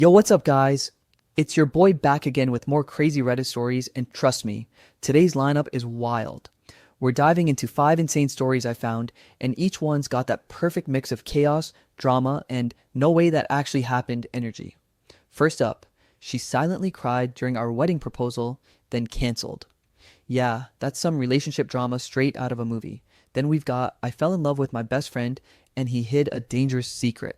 Yo, what's up, guys? It's your boy back again with more crazy Reddit stories, and trust me, today's lineup is wild. We're diving into 5 insane stories I found, and each one's got that perfect mix of chaos, drama, and no way that actually happened energy. First up, she silently cried during our wedding proposal, then canceled. Yeah, that's some relationship drama straight out of a movie. Then we've got I fell in love with my best friend, and he hid a dangerous secret,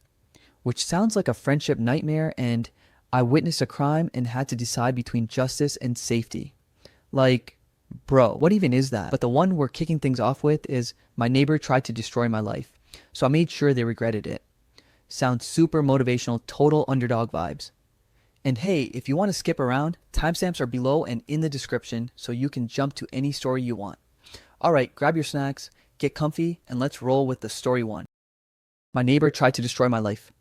which sounds like a friendship nightmare, and I witnessed a crime and had to decide between justice and safety. Like, bro, what even is that? But the one we're kicking things off with is my neighbor tried to destroy my life, so I made sure they regretted it. Sounds super motivational, total underdog vibes. And hey, if you want to skip around, timestamps are below and in the description so you can jump to any story you want. Alright, grab your snacks, get comfy, and let's roll with the story one. My neighbor tried to destroy my life,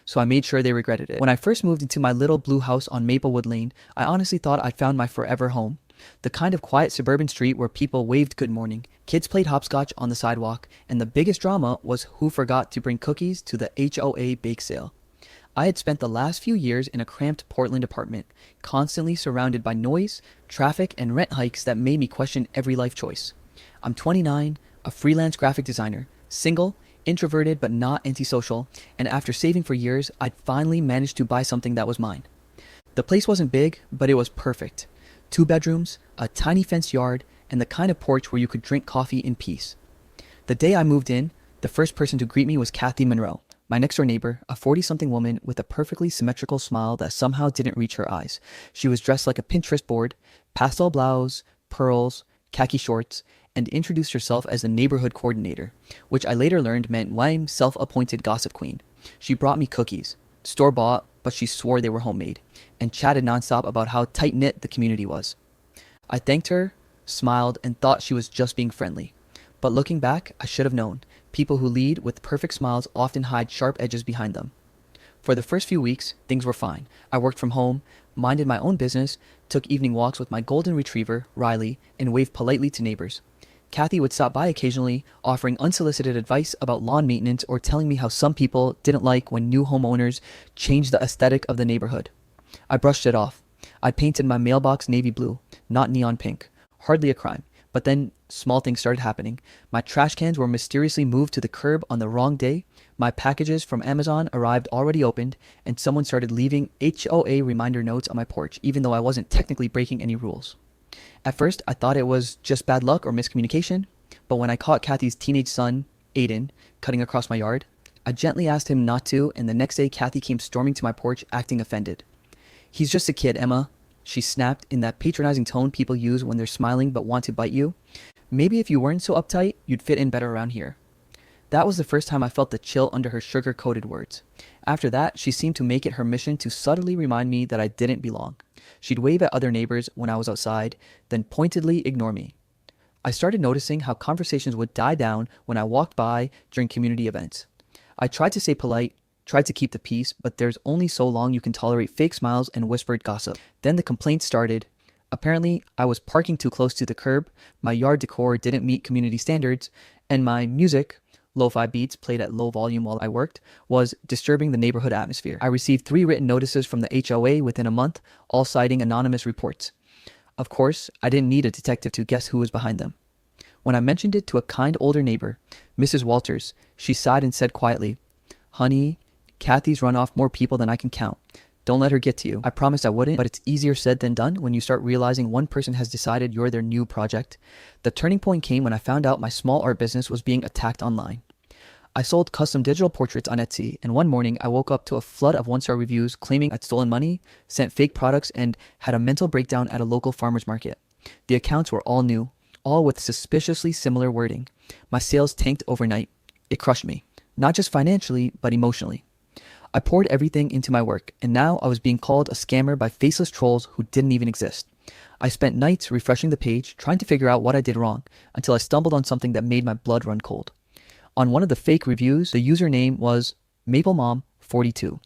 so I made sure they regretted it. When I first moved into my little blue house on Maplewood Lane, I honestly thought I'd found my forever home. The kind of quiet suburban street where people waved good morning, kids played hopscotch on the sidewalk, and the biggest drama was who forgot to bring cookies to the HOA bake sale. I had spent the last few years in a cramped Portland apartment, constantly surrounded by noise, traffic, and rent hikes that made me question every life choice. I'm 29, a freelance graphic designer, single, introverted but not antisocial, and after saving for years, I'd finally managed to buy something that was mine. The place wasn't big, but it was perfect. 2 bedrooms, a tiny fenced yard, and the kind of porch where you could drink coffee in peace. The day I moved in, the first person to greet me was Kathy Monroe, my next door neighbor, a 40-something woman with a perfectly symmetrical smile that somehow didn't reach her eyes. She was dressed like a Pinterest board, pastel blouse, pearls, khaki shorts, and introduced herself as the neighborhood coordinator, which I later learned meant I'm self-appointed gossip queen. She brought me cookies, store-bought, but she swore they were homemade, and chatted nonstop about how tight-knit the community was. I thanked her, smiled, and thought she was just being friendly. But looking back, I should have known. People who lead with perfect smiles often hide sharp edges behind them. For the first few weeks, things were fine. I worked from home, minded my own business, took evening walks with my golden retriever, Riley, and waved politely to neighbors. Kathy would stop by occasionally, offering unsolicited advice about lawn maintenance or telling me how some people didn't like when new homeowners changed the aesthetic of the neighborhood. I brushed it off. I'd painted my mailbox navy blue, not neon pink. Hardly a crime. But then small things started happening. My trash cans were mysteriously moved to the curb on the wrong day, my packages from Amazon arrived already opened, and someone started leaving HOA reminder notes on my porch, even though I wasn't technically breaking any rules. At first, I thought it was just bad luck or miscommunication, but when I caught Kathy's teenage son, Aiden, cutting across my yard, I gently asked him not to, and the next day Kathy came storming to my porch acting offended. "He's just a kid, Emma," she snapped in that patronizing tone people use when they're smiling but want to bite you. "Maybe if you weren't so uptight, you'd fit in better around here." That was the first time I felt the chill under her sugar-coated words. After that, she seemed to make it her mission to subtly remind me that I didn't belong. She'd wave at other neighbors when I was outside, then pointedly ignore me. I started noticing how conversations would die down when I walked by during community events. I tried to stay polite, tried to keep the peace, but there's only so long you can tolerate fake smiles and whispered gossip. Then the complaints started. Apparently, I was parking too close to the curb, my yard decor didn't meet community standards, and my music, lo-fi beats played at low volume while I worked, was disturbing the neighborhood atmosphere. I received 3 written notices from the HOA within a month, all citing anonymous reports. Of course, I didn't need a detective to guess who was behind them. When I mentioned it to a kind older neighbor, Mrs. Walters, she sighed and said quietly, "Honey, Kathy's run off more people than I can count. Don't let her get to you." I promised I wouldn't, but it's easier said than done when you start realizing one person has decided you're their new project. The turning point came when I found out my small art business was being attacked online. I sold custom digital portraits on Etsy, and one morning I woke up to a flood of 1-star reviews claiming I'd stolen money, sent fake products, and had a mental breakdown at a local farmer's market. The accounts were all new, all with suspiciously similar wording. My sales tanked overnight. It crushed me, not just financially, but emotionally. I poured everything into my work, and now I was being called a scammer by faceless trolls who didn't even exist. I spent nights refreshing the page, trying to figure out what I did wrong, until I stumbled on something that made my blood run cold. On one of the fake reviews, the username was MapleMom42.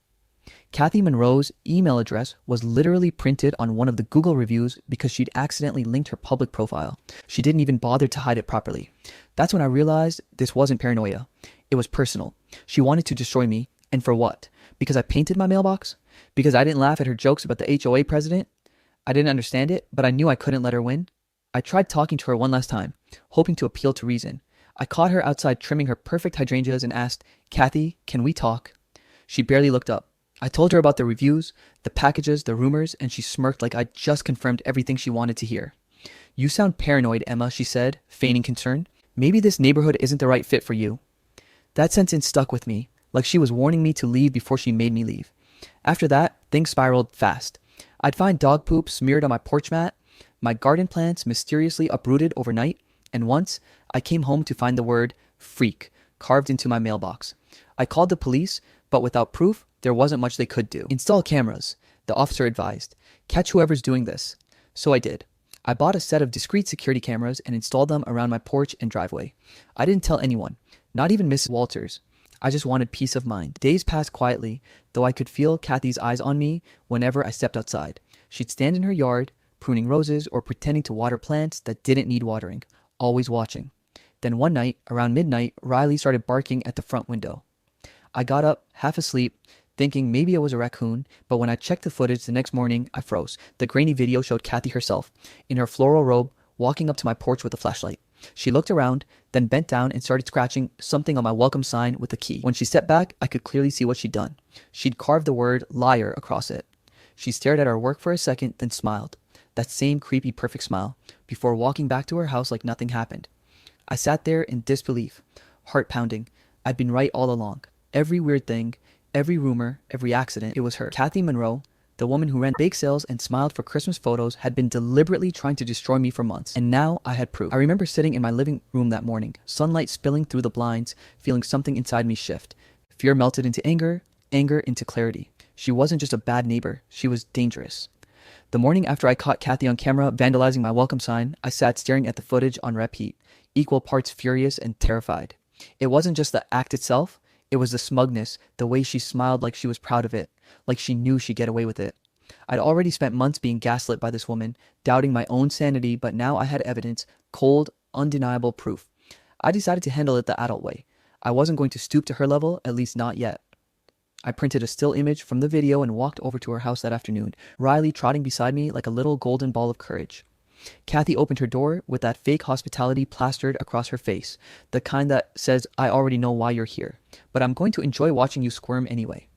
Kathy Monroe's email address was literally printed on one of the Google reviews because she'd accidentally linked her public profile. She didn't even bother to hide it properly. That's when I realized this wasn't paranoia. It was personal. She wanted to destroy me, and for what? Because I painted my mailbox? Because I didn't laugh at her jokes about the HOA president? I didn't understand it, but I knew I couldn't let her win. I tried talking to her one last time, hoping to appeal to reason. I caught her outside trimming her perfect hydrangeas and asked, "Kathy, can we talk?" She barely looked up. I told her about the reviews, the packages, the rumors, and she smirked like I'd just confirmed everything she wanted to hear. "You sound paranoid, Emma," she said, feigning concern. "Maybe this neighborhood isn't the right fit for you." That sentence stuck with me, like she was warning me to leave before she made me leave. After that, things spiraled fast. I'd find dog poop smeared on my porch mat, my garden plants mysteriously uprooted overnight, and once I came home to find the word freak carved into my mailbox. I called the police, but without proof, there wasn't much they could do. "Install cameras," the officer advised. "Catch whoever's doing this." So I did. I bought a set of discrete security cameras and installed them around my porch and driveway. I didn't tell anyone, not even Mrs. Walters. I just wanted peace of mind. Days passed quietly, though I could feel Kathy's eyes on me whenever I stepped outside. She'd stand in her yard, pruning roses or pretending to water plants that didn't need watering, always watching. Then one night, around midnight, Riley started barking at the front window. I got up, half asleep, thinking maybe it was a raccoon, but when I checked the footage the next morning, I froze. The grainy video showed Kathy herself, in her floral robe, walking up to my porch with a flashlight. She looked around, then bent down and started scratching something on my welcome sign with a key. When she stepped back, I could clearly see what she'd done. She'd carved the word liar across it. She stared at our work for a second, then smiled. That same creepy, perfect smile, before walking back to her house like nothing happened. I sat there in disbelief, heart pounding. I'd been right all along. Every weird thing, every rumor, every accident, it was her. Kathy Monroe, the woman who ran bake sales and smiled for Christmas photos, had been deliberately trying to destroy me for months. And now I had proof. I remember sitting in my living room that morning, sunlight spilling through the blinds, feeling something inside me shift. Fear melted into anger, anger into clarity. She wasn't just a bad neighbor, she was dangerous. The morning after I caught Kathy on camera vandalizing my welcome sign, I sat staring at the footage on repeat, equal parts furious and terrified. It wasn't just the act itself, it was the smugness, the way she smiled like she was proud of it, like she knew she'd get away with it. I'd already spent months being gaslit by this woman, doubting my own sanity, but now I had evidence, cold, undeniable proof. I decided to handle it the adult way. I wasn't going to stoop to her level, at least not yet. I printed a still image from the video and walked over to her house that afternoon, Riley trotting beside me like a little golden ball of courage. Kathy opened her door with that fake hospitality plastered across her face, the kind that says, "I already know why you're here, but I'm going to enjoy watching you squirm anyway."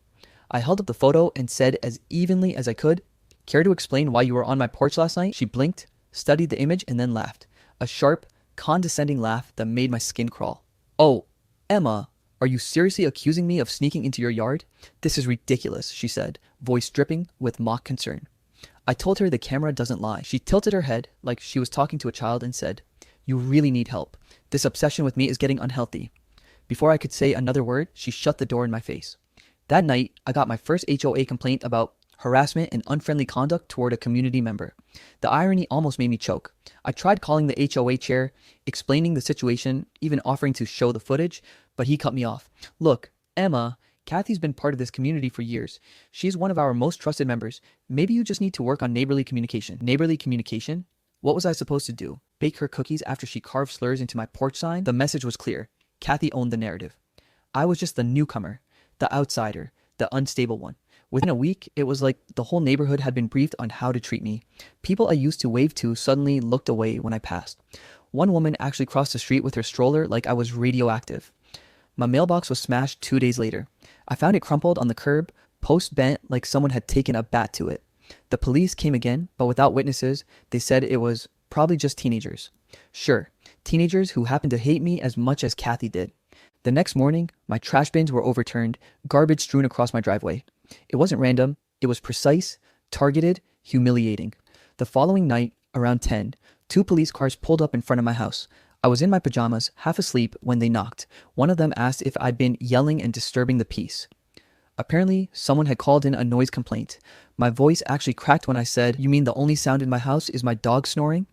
I held up the photo and said as evenly as I could, "Care to explain why you were on my porch last night?" She blinked, studied the image, and then laughed. A sharp, condescending laugh that made my skin crawl. "Oh, Emma, are you seriously accusing me of sneaking into your yard? This is ridiculous," she said, voice dripping with mock concern. I told her the camera doesn't lie. She tilted her head like she was talking to a child and said, "You really need help. This obsession with me is getting unhealthy." Before I could say another word, she shut the door in my face. That night, I got my first HOA complaint about harassment and unfriendly conduct toward a community member. The irony almost made me choke. I tried calling the HOA chair, explaining the situation, even offering to show the footage, but he cut me off. "Look, Emma, Kathy's been part of this community for years. She's one of our most trusted members. Maybe you just need to work on neighborly communication." Neighborly communication? What was I supposed to do? Bake her cookies after she carved slurs into my porch sign? The message was clear. Kathy owned the narrative. I was just the newcomer, the outsider, the unstable one. Within a week, it was like the whole neighborhood had been briefed on how to treat me. People I used to wave to suddenly looked away when I passed. One woman actually crossed the street with her stroller like I was radioactive. My mailbox was smashed 2 days later. I found it crumpled on the curb, post bent like someone had taken a bat to it. The police came again, but without witnesses. They said it was probably just teenagers. Sure, teenagers who happened to hate me as much as Kathy did. The next morning, my trash bins were overturned, garbage strewn across my driveway. It wasn't random, it was precise, targeted, humiliating. The following night, around 10, 2 police cars pulled up in front of my house. I was in my pajamas, half asleep, when they knocked. One of them asked if I'd been yelling and disturbing the peace. Apparently, someone had called in a noise complaint. My voice actually cracked when I said, "You mean the only sound in my house is my dog snoring?"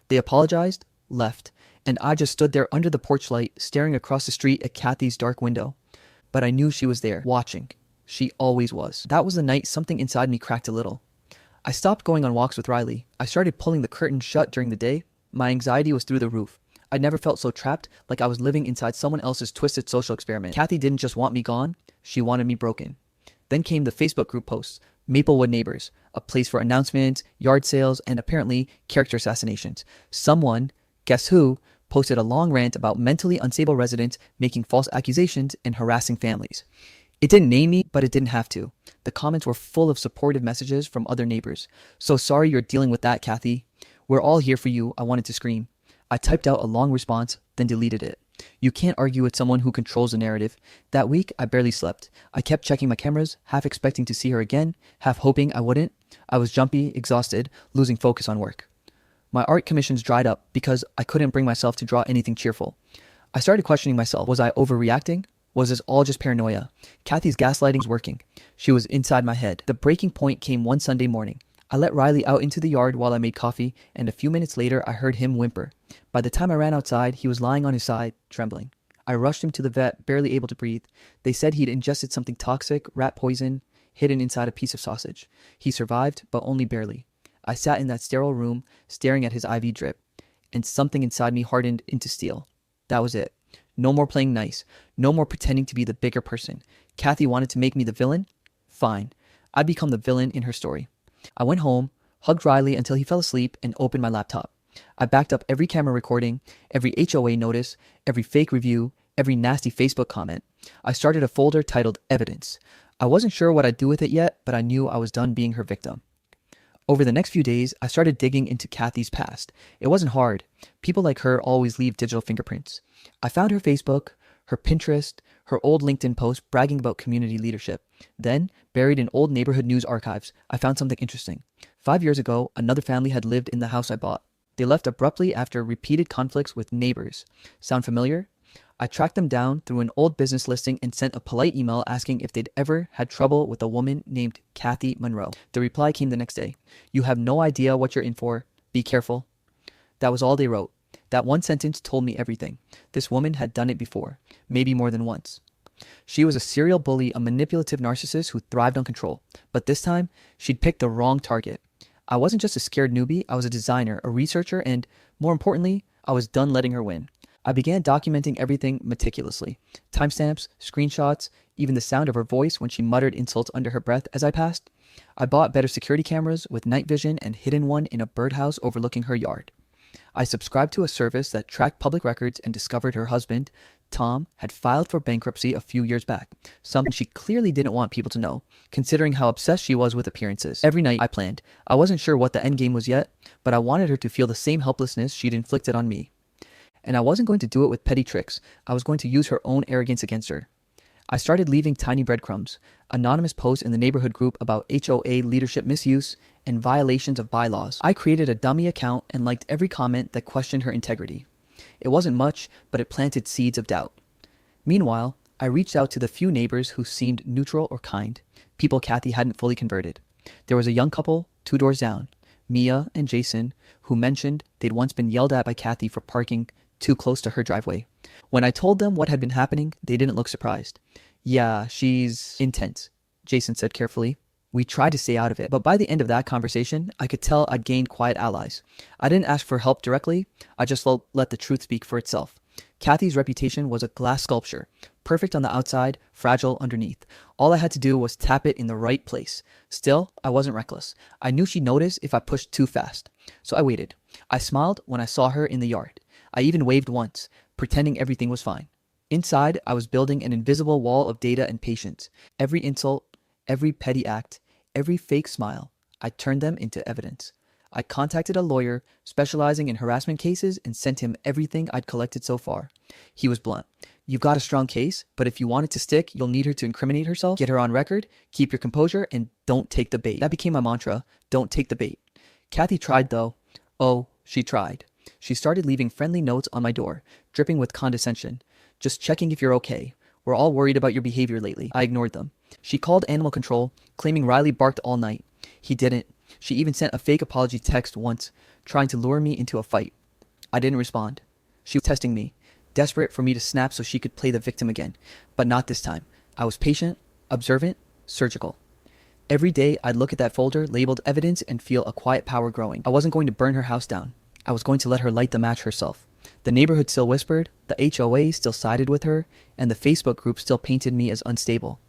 They apologized, left, and I just stood there under the porch light, staring across the street at Kathy's dark window. But I knew she was there, watching. She always was. That was the night something inside me cracked a little. I stopped going on walks with Riley. I started pulling the curtain shut during the day. My anxiety was through the roof. I'd never felt so trapped, like I was living inside someone else's twisted social experiment. Kathy didn't just want me gone, she wanted me broken. Then came the Facebook group posts, Maplewood Neighbors, a place for announcements, yard sales, and apparently character assassinations. Someone, guess who, posted a long rant about mentally unstable residents making false accusations and harassing families. It didn't name me, but it didn't have to. The comments were full of supportive messages from other neighbors. So sorry you're dealing with that, Kathy. We're all here for you, I wanted to scream. I typed out a long response, then deleted it. You can't argue with someone who controls the narrative. That week, I barely slept. I kept checking my cameras, half expecting to see her again, half hoping I wouldn't. I was jumpy, exhausted, losing focus on work. My art commissions dried up because I couldn't bring myself to draw anything cheerful. I started questioning myself. Was I overreacting? Was this all just paranoia? Kathy's gaslighting was working. She was inside my head. The breaking point came one Sunday morning. I let Riley out into the yard while I made coffee, and a few minutes later I heard him whimper. By the time I ran outside, he was lying on his side, trembling. I rushed him to the vet, barely able to breathe. They said he'd ingested something toxic, rat poison, hidden inside a piece of sausage. He survived, but only barely. I sat in that sterile room, staring at his IV drip, and something inside me hardened into steel. That was it. No more playing nice. No more pretending to be the bigger person. Kathy wanted to make me the villain? Fine. I'd become the villain in her story. I went home, hugged Riley until he fell asleep, and opened my laptop. I backed up every camera recording, every HOA notice, every fake review, every nasty Facebook comment. I started a folder titled Evidence. I wasn't sure what I'd do with it yet, but I knew I was done being her victim. Over the next few days, I started digging into Kathy's past. It wasn't hard. People like her always leave digital fingerprints. I found her Facebook, her Pinterest, her old LinkedIn post bragging about community leadership. Then, buried in old neighborhood news archives, I found something interesting. 5 years ago, another family had lived in the house I bought. They left abruptly after repeated conflicts with neighbors. Sound familiar? I tracked them down through an old business listing and sent a polite email asking if they'd ever had trouble with a woman named Kathy Monroe. The reply came the next day. You have no idea what you're in for. Be careful. That was all they wrote. That one sentence told me everything. This woman had done it before, maybe more than once. She was a serial bully, a manipulative narcissist who thrived on control. But this time, she'd picked the wrong target. I wasn't just a scared newbie, I was a designer, a researcher, and, more importantly, I was done letting her win. I began documenting everything meticulously. Timestamps, screenshots, even the sound of her voice when she muttered insults under her breath as I passed. I bought better security cameras with night vision and hidden one in a birdhouse overlooking her yard. I subscribed to a service that tracked public records and discovered her husband, Tom, had filed for bankruptcy a few years back, something she clearly didn't want people to know, considering how obsessed she was with appearances. Every night I planned. I wasn't sure what the end game was yet, but I wanted her to feel the same helplessness she'd inflicted on me. And I wasn't going to do it with petty tricks. I was going to use her own arrogance against her. I started leaving tiny breadcrumbs, anonymous posts in the neighborhood group about HOA leadership misuse and violations of bylaws. I created a dummy account and liked every comment that questioned her integrity. It wasn't much, but it planted seeds of doubt. Meanwhile, I reached out to the few neighbors who seemed neutral or kind, people Kathy hadn't fully converted. There was a young couple 2 doors down, Mia and Jason, who mentioned they'd once been yelled at by Kathy for parking too close to her driveway. When I told them what had been happening, they didn't look surprised. Yeah, she's intense, Jason said carefully. We tried to stay out of it, but by the end of that conversation, I could tell I'd gained quiet allies. I didn't ask for help directly, I just let the truth speak for itself. Kathy's reputation was a glass sculpture, perfect on the outside, fragile underneath. All I had to do was tap it in the right place. Still, I wasn't reckless. I knew she'd notice if I pushed too fast. So I waited. I smiled when I saw her in the yard. I even waved once, pretending everything was fine. Inside, I was building an invisible wall of data and patience. Every insult, every petty act, every fake smile, I turned them into evidence. I contacted a lawyer specializing in harassment cases and sent him everything I'd collected so far. He was blunt. You've got a strong case, but if you want it to stick, you'll need her to incriminate herself, get her on record, keep your composure, and don't take the bait. That became my mantra, don't take the bait. Kathy tried though. Oh, she tried. She started leaving friendly notes on my door, dripping with condescension. Just checking if you're okay. We're all worried about your behavior lately. I ignored them. She called animal control, claiming Riley barked all night. He didn't. She even sent a fake apology text once, trying to lure me into a fight. I didn't respond. She was testing me, desperate for me to snap so she could play the victim again. But not this time. I was patient, observant, surgical. Every day, I'd look at that folder labeled evidence and feel a quiet power growing. I wasn't going to burn her house down. I was going to let her light the match herself. The neighborhood still whispered, the HOA still sided with her, and the Facebook group still painted me as unstable.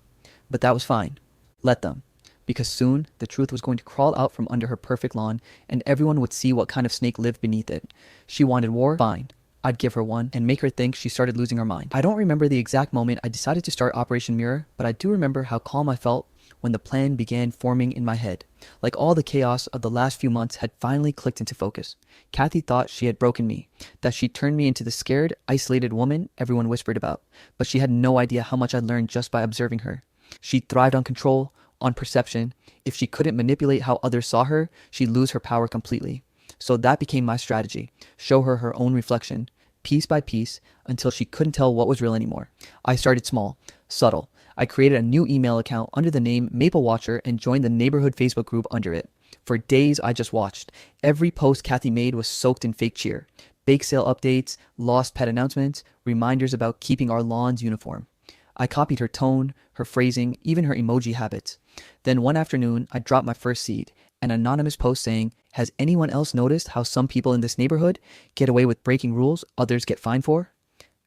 But that was fine. Let them. because soon the truth was going to crawl out from under her perfect lawn and everyone would see what kind of snake lived beneath it. She wanted war? Fine. I'd give her one and make her think she started losing her mind. I don't remember the exact moment I decided to start Operation Mirror, but I do remember how calm I felt when the plan began forming in my head. Like all the chaos of the last few months had finally clicked into focus. Kathy thought she had broken me, that she'd turned me into the scared, isolated woman everyone whispered about, but she had no idea how much I'd learned just by observing her. She thrived on control, on perception. If she couldn't manipulate how others saw her, she'd lose her power completely. So that became my strategy. Show her her own reflection, piece by piece, until she couldn't tell what was real anymore. I started small, subtle. I created a new email account under the name Maple Watcher and joined the neighborhood Facebook group under it. For days, I just watched. Every post Kathy made was soaked in fake cheer. Bake sale updates, lost pet announcements, reminders about keeping our lawns uniform. I copied her tone, her phrasing, even her emoji habits. Then one afternoon, I dropped my first seed, an anonymous post saying, "Has anyone else noticed how some people in this neighborhood get away with breaking rules others get fined for?"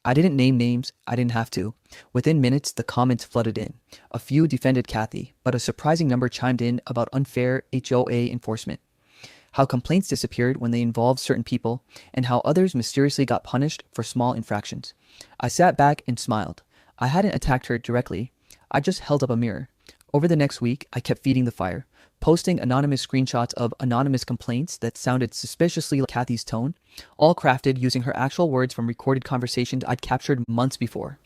I didn't name names, I didn't have to. Within minutes, the comments flooded in. A few defended Kathy, but a surprising number chimed in about unfair HOA enforcement. How complaints disappeared when they involved certain people, and how others mysteriously got punished for small infractions. I sat back and smiled. I hadn't attacked her directly. I just held up a mirror. Over the next week, I kept feeding the fire, posting anonymous screenshots of anonymous complaints that sounded suspiciously like Kathy's tone, all crafted using her actual words from recorded conversations I'd captured months before.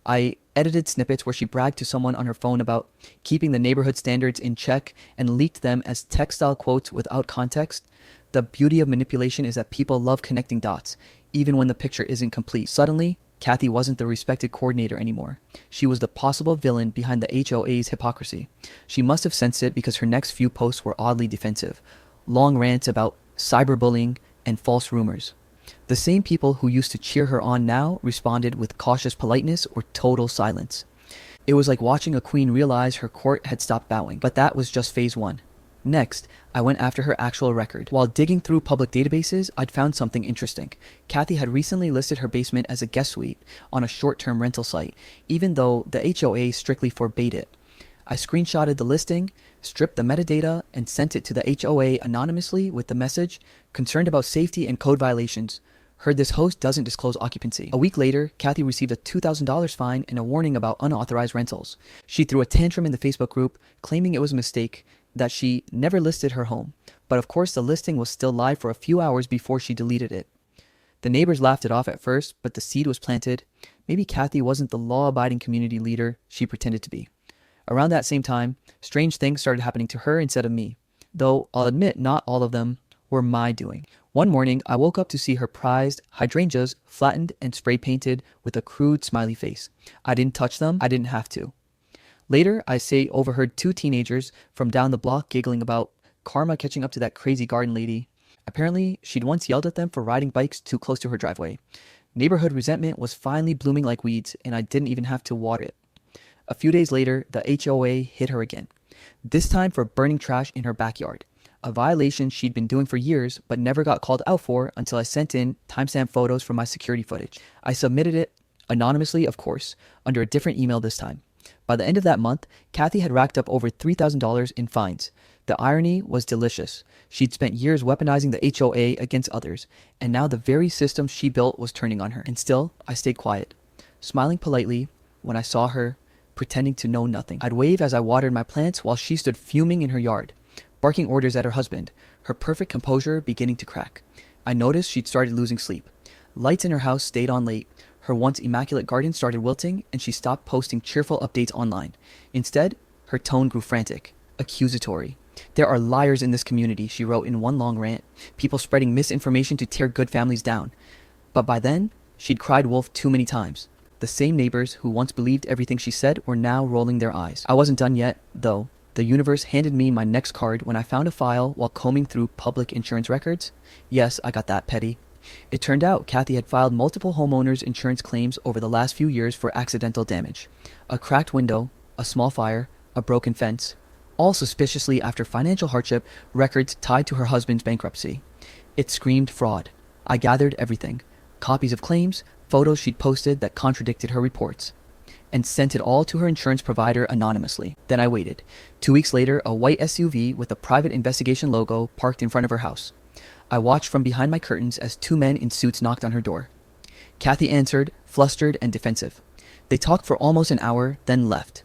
I edited snippets where she bragged to someone on her phone about keeping the neighborhood standards in check and leaked them as textile quotes without context. The beauty of manipulation is that people love connecting dots, even when the picture isn't complete. Suddenly, Kathy wasn't the respected coordinator anymore. She was the possible villain behind the HOA's hypocrisy. She must have sensed it because her next few posts were oddly defensive. Long rants about cyberbullying and false rumors. The same people who used to cheer her on now responded with cautious politeness or total silence. It was like watching a queen realize her court had stopped bowing. But that was just phase one. Next, I went after her actual record. While digging through public databases, I'd found something interesting. Kathy had recently listed her basement as a guest suite on a short-term rental site, even though the HOA strictly forbade it. I screenshotted the listing, stripped the metadata, and sent it to the HOA anonymously with the message, "Concerned about safety and code violations. Heard this host doesn't disclose occupancy." A week later, Kathy received a $2,000 fine and a warning about unauthorized rentals. She threw a tantrum in the Facebook group, claiming it was a mistake, that she never listed her home. But of course, the listing was still live for a few hours before she deleted it. The neighbors laughed it off at first, but the seed was planted. Maybe Kathy wasn't the law-abiding community leader she pretended to be. Around that same time, strange things started happening to her instead of me. Though I'll admit not all of them were my doing. One morning, I woke up to see her prized hydrangeas flattened and spray painted with a crude smiley face. I didn't touch them, I didn't have to. Later, I overheard two teenagers from down the block giggling about karma catching up to that crazy garden lady. Apparently, she'd once yelled at them for riding bikes too close to her driveway. Neighborhood resentment was finally blooming like weeds, and I didn't even have to water it. A few days later, the HOA hit her again, this time for burning trash in her backyard, a violation she'd been doing for years but never got called out for until I sent in timestamp photos from my security footage. I submitted it, anonymously of course, under a different email this time. By the end of that month, Kathy had racked up over $3,000 in fines. The irony was delicious. She'd spent years weaponizing the HOA against others, and now the very system she built was turning on her. And still, I stayed quiet, smiling politely when I saw her, pretending to know nothing. I'd wave as I watered my plants while she stood fuming in her yard, barking orders at her husband, her perfect composure beginning to crack. I noticed she'd started losing sleep. Lights in her house stayed on late. Her once immaculate garden started wilting, and she stopped posting cheerful updates online. Instead, her tone grew frantic, accusatory. "There are liars in this community," she wrote in one long rant, "people spreading misinformation to tear good families down." But by then, she'd cried wolf too many times. The same neighbors who once believed everything she said were now rolling their eyes. I wasn't done yet, though. The universe handed me my next card when I found a file while combing through public insurance records. Yes, I got that petty. It turned out Kathy had filed multiple homeowners' insurance claims over the last few years for accidental damage. A cracked window, a small fire, a broken fence, all suspiciously after financial hardship records tied to her husband's bankruptcy. It screamed fraud. I gathered everything. Copies of claims, photos she'd posted that contradicted her reports. and sent it all to her insurance provider anonymously. Then I waited. 2 weeks later, a white SUV with a private investigation logo parked in front of her house. I watched from behind my curtains as 2 men in suits knocked on her door. Kathy answered, flustered and defensive. They talked for almost an hour, then left.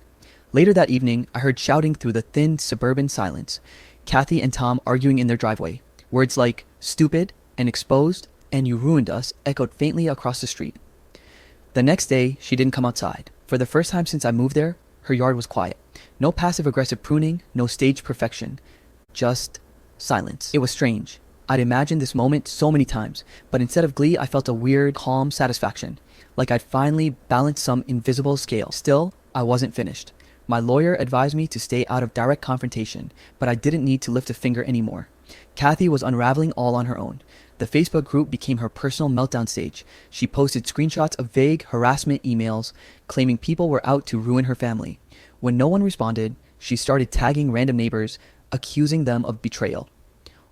Later that evening, I heard shouting through the thin suburban silence. Kathy and Tom arguing in their driveway. Words like stupid and exposed and you ruined us echoed faintly across the street. The next day, she didn't come outside. For the first time since I moved there, her yard was quiet. No passive-aggressive pruning, no staged perfection. Just silence. It was strange. I'd imagined this moment so many times, but instead of glee, I felt a weird, calm satisfaction, like I'd finally balanced some invisible scale. Still, I wasn't finished. My lawyer advised me to stay out of direct confrontation, but I didn't need to lift a finger anymore. Kathy was unraveling all on her own. The Facebook group became her personal meltdown stage. She posted screenshots of vague harassment emails claiming people were out to ruin her family. When no one responded, she started tagging random neighbors, accusing them of betrayal.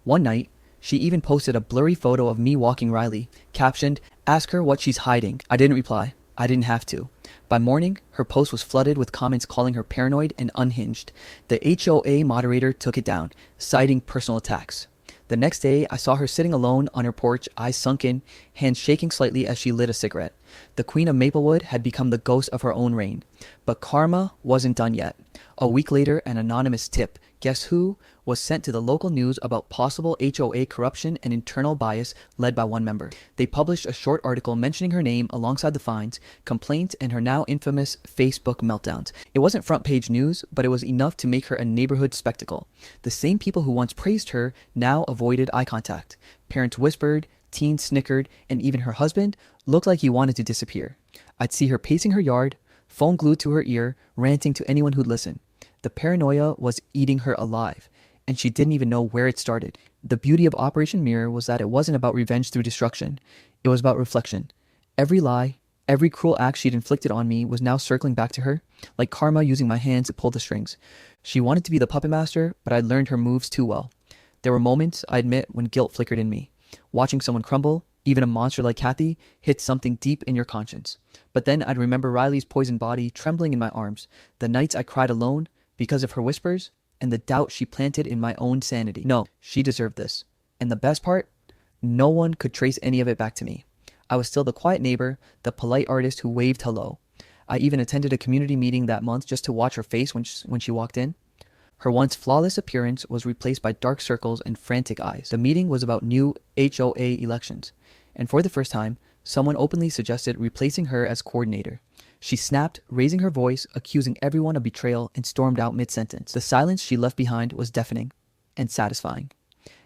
One night, she even posted a blurry photo of me walking Riley, captioned, "Ask her what she's hiding." I didn't reply. I didn't have to. By morning, her post was flooded with comments calling her paranoid and unhinged. The HOA moderator took it down, citing personal attacks. The next day, I saw her sitting alone on her porch, eyes sunken, hands shaking slightly as she lit a cigarette. The Queen of Maplewood had become the ghost of her own reign. But karma wasn't done yet. A week later, an anonymous tip, guess who, was sent to the local news about possible HOA corruption and internal bias led by one member. They published a short article mentioning her name alongside the fines, complaints, and her now infamous Facebook meltdowns. It wasn't front page news, but it was enough to make her a neighborhood spectacle. The same people who once praised her now avoided eye contact. Parents whispered, teens snickered, and even her husband looked like he wanted to disappear. I'd see her pacing her yard, phone glued to her ear, ranting to anyone who'd listen. The paranoia was eating her alive, and she didn't even know where it started. The beauty of Operation Mirror was that it wasn't about revenge through destruction. It was about reflection. Every lie, every cruel act she'd inflicted on me was now circling back to her, like karma using my hands to pull the strings. She wanted to be the puppet master, but I'd learned her moves too well. There were moments, I admit, when guilt flickered in me. Watching someone crumble, even a monster like Kathy, hit something deep in your conscience. But then I'd remember Riley's poisoned body trembling in my arms, the nights I cried alone because of her whispers, and the doubt she planted in my own sanity. No, she deserved this. And the best part, no one could trace any of it back to me. I was still the quiet neighbor, the polite artist who waved hello. I even attended a community meeting that month just to watch her face when she walked in. Her once flawless appearance was replaced by dark circles and frantic eyes. The meeting was about new HOA elections, and for the first time, someone openly suggested replacing her as coordinator. She snapped, raising her voice, accusing everyone of betrayal, and stormed out mid-sentence. The silence she left behind was deafening and satisfying.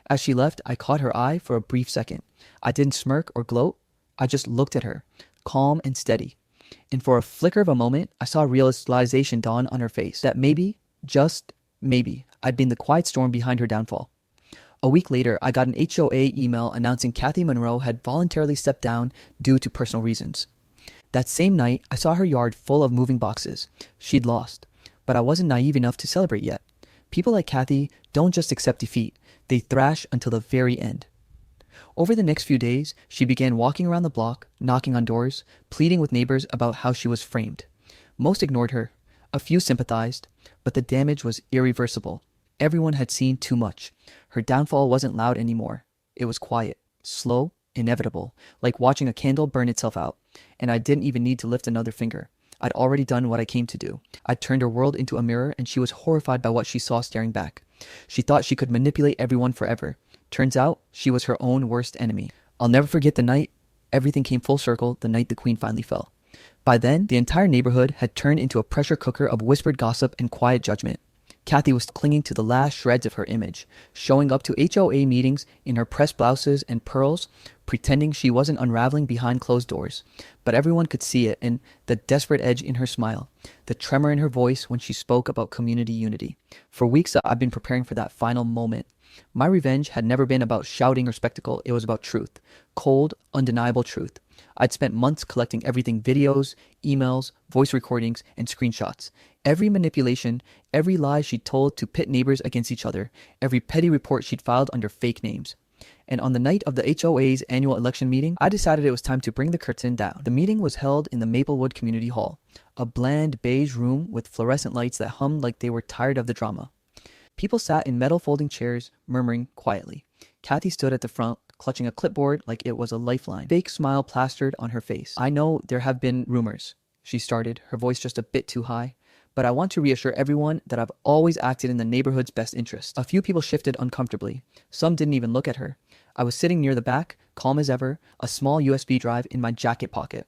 As she left, I caught her eye for a brief second. I didn't smirk or gloat. I just looked at her, calm and steady. And for a flicker of a moment, I saw realization dawn on her face, that maybe, just maybe, I'd been the quiet storm behind her downfall. A week later, I got an HOA email announcing Kathy Monroe had voluntarily stepped down due to personal reasons. That same night, I saw her yard full of moving boxes. She'd lost, but I wasn't naive enough to celebrate yet. People like Kathy don't just accept defeat, they thrash until the very end. Over the next few days, she began walking around the block, knocking on doors, pleading with neighbors about how she was framed. Most ignored her. A few sympathized, but the damage was irreversible. Everyone had seen too much. Her downfall wasn't loud anymore. It was quiet, slow, inevitable, like watching a candle burn itself out. And I didn't even need to lift another finger. I'd already done what I came to do. I'd turned her world into a mirror, and she was horrified by what she saw staring back. She thought she could manipulate everyone forever. Turns out, she was her own worst enemy. I'll never forget the night everything came full circle, the night the queen finally fell. By then, the entire neighborhood had turned into a pressure cooker of whispered gossip and quiet judgment. Kathy was clinging to the last shreds of her image, showing up to HOA meetings in her pressed blouses and pearls, pretending she wasn't unraveling behind closed doors. But everyone could see it, and the desperate edge in her smile, the tremor in her voice when she spoke about community unity. For weeks, I've been preparing for that final moment. My revenge had never been about shouting or spectacle. It was about truth. Cold, undeniable truth. I'd spent months collecting everything: videos, emails, voice recordings, and screenshots. Every manipulation, every lie she'd told to pit neighbors against each other, every petty report she'd filed under fake names. And on the night of the HOA's annual election meeting, I decided it was time to bring the curtain down. The meeting was held in the Maplewood Community Hall, a bland beige room with fluorescent lights that hummed like they were tired of the drama. People sat in metal folding chairs, murmuring quietly. Kathy stood at the front, clutching a clipboard like it was a lifeline. Fake smile plastered on her face. "I know there have been rumors," she started, her voice just a bit too high, "but I want to reassure everyone that I've always acted in the neighborhood's best interest." A few people shifted uncomfortably. Some didn't even look at her. I was sitting near the back, calm as ever, a small USB drive in my jacket pocket.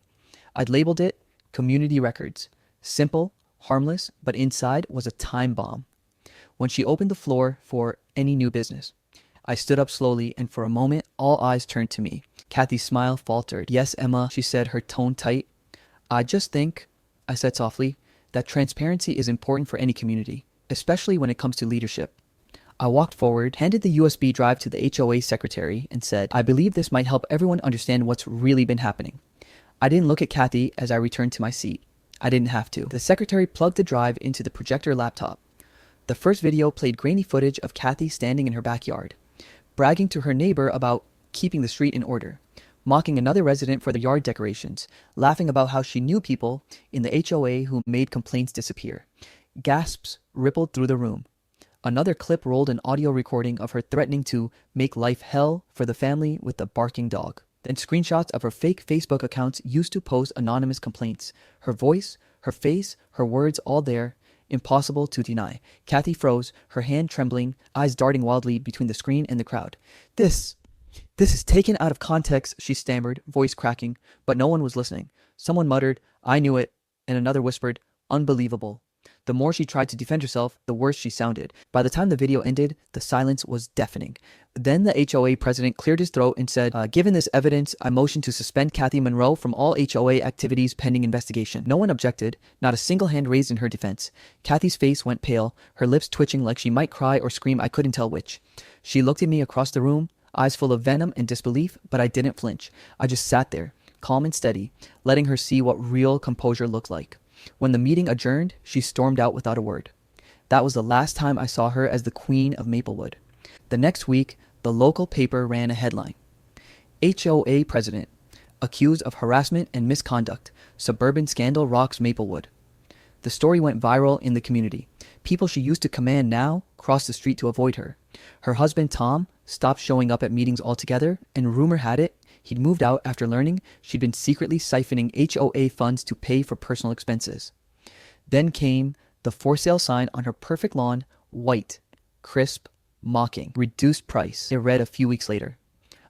I'd labeled it Community Records. Simple, harmless, but inside was a time bomb. When she opened the floor for any new business, I stood up slowly, and for a moment, all eyes turned to me. Kathy's smile faltered. "Yes, Emma," she said, her tone tight. "I just think," I said softly, "that transparency is important for any community, especially when it comes to leadership." I walked forward, handed the USB drive to the HOA secretary, and said, "I believe this might help everyone understand what's really been happening." I didn't look at Kathy as I returned to my seat. I didn't have to. The secretary plugged the drive into the projector laptop. The first video played grainy footage of Kathy standing in her backyard, bragging to her neighbor about keeping the street in order, mocking another resident for the yard decorations, laughing about how she knew people in the HOA who made complaints disappear. Gasps rippled through the room. Another clip rolled an audio recording of her threatening to make life hell for the family with the barking dog. Then screenshots of her fake Facebook accounts used to post anonymous complaints. Her voice, her face, her words all there. Impossible to deny. Kathy froze, her hand trembling, eyes darting wildly between the screen and the crowd. This is taken out of context," she stammered, voice cracking, but no one was listening. Someone muttered, "I knew it," and another whispered, "Unbelievable." The more she tried to defend herself, the worse she sounded. By the time the video ended, the silence was deafening. Then the HOA president cleared his throat and said, "Given this evidence, I motion to suspend Kathy Monroe from all HOA activities pending investigation." No one objected, not a single hand raised in her defense. Kathy's face went pale, her lips twitching like she might cry or scream, I couldn't tell which. She looked at me across the room, eyes full of venom and disbelief, but I didn't flinch. I just sat there, calm and steady, letting her see what real composure looked like. When the meeting adjourned, she stormed out without a word. That was the last time I saw her as the Queen of Maplewood. The next week, the local paper ran a headline. HOA president, accused of harassment and misconduct. Suburban scandal rocks Maplewood. The story went viral in the community. People she used to command now crossed the street to avoid her. Her husband, Tom, stopped showing up at meetings altogether, and rumor had it he'd moved out after learning she'd been secretly siphoning HOA funds to pay for personal expenses. Then came the for sale sign on her perfect lawn, white, crisp, mocking, reduced price. It read a few weeks later.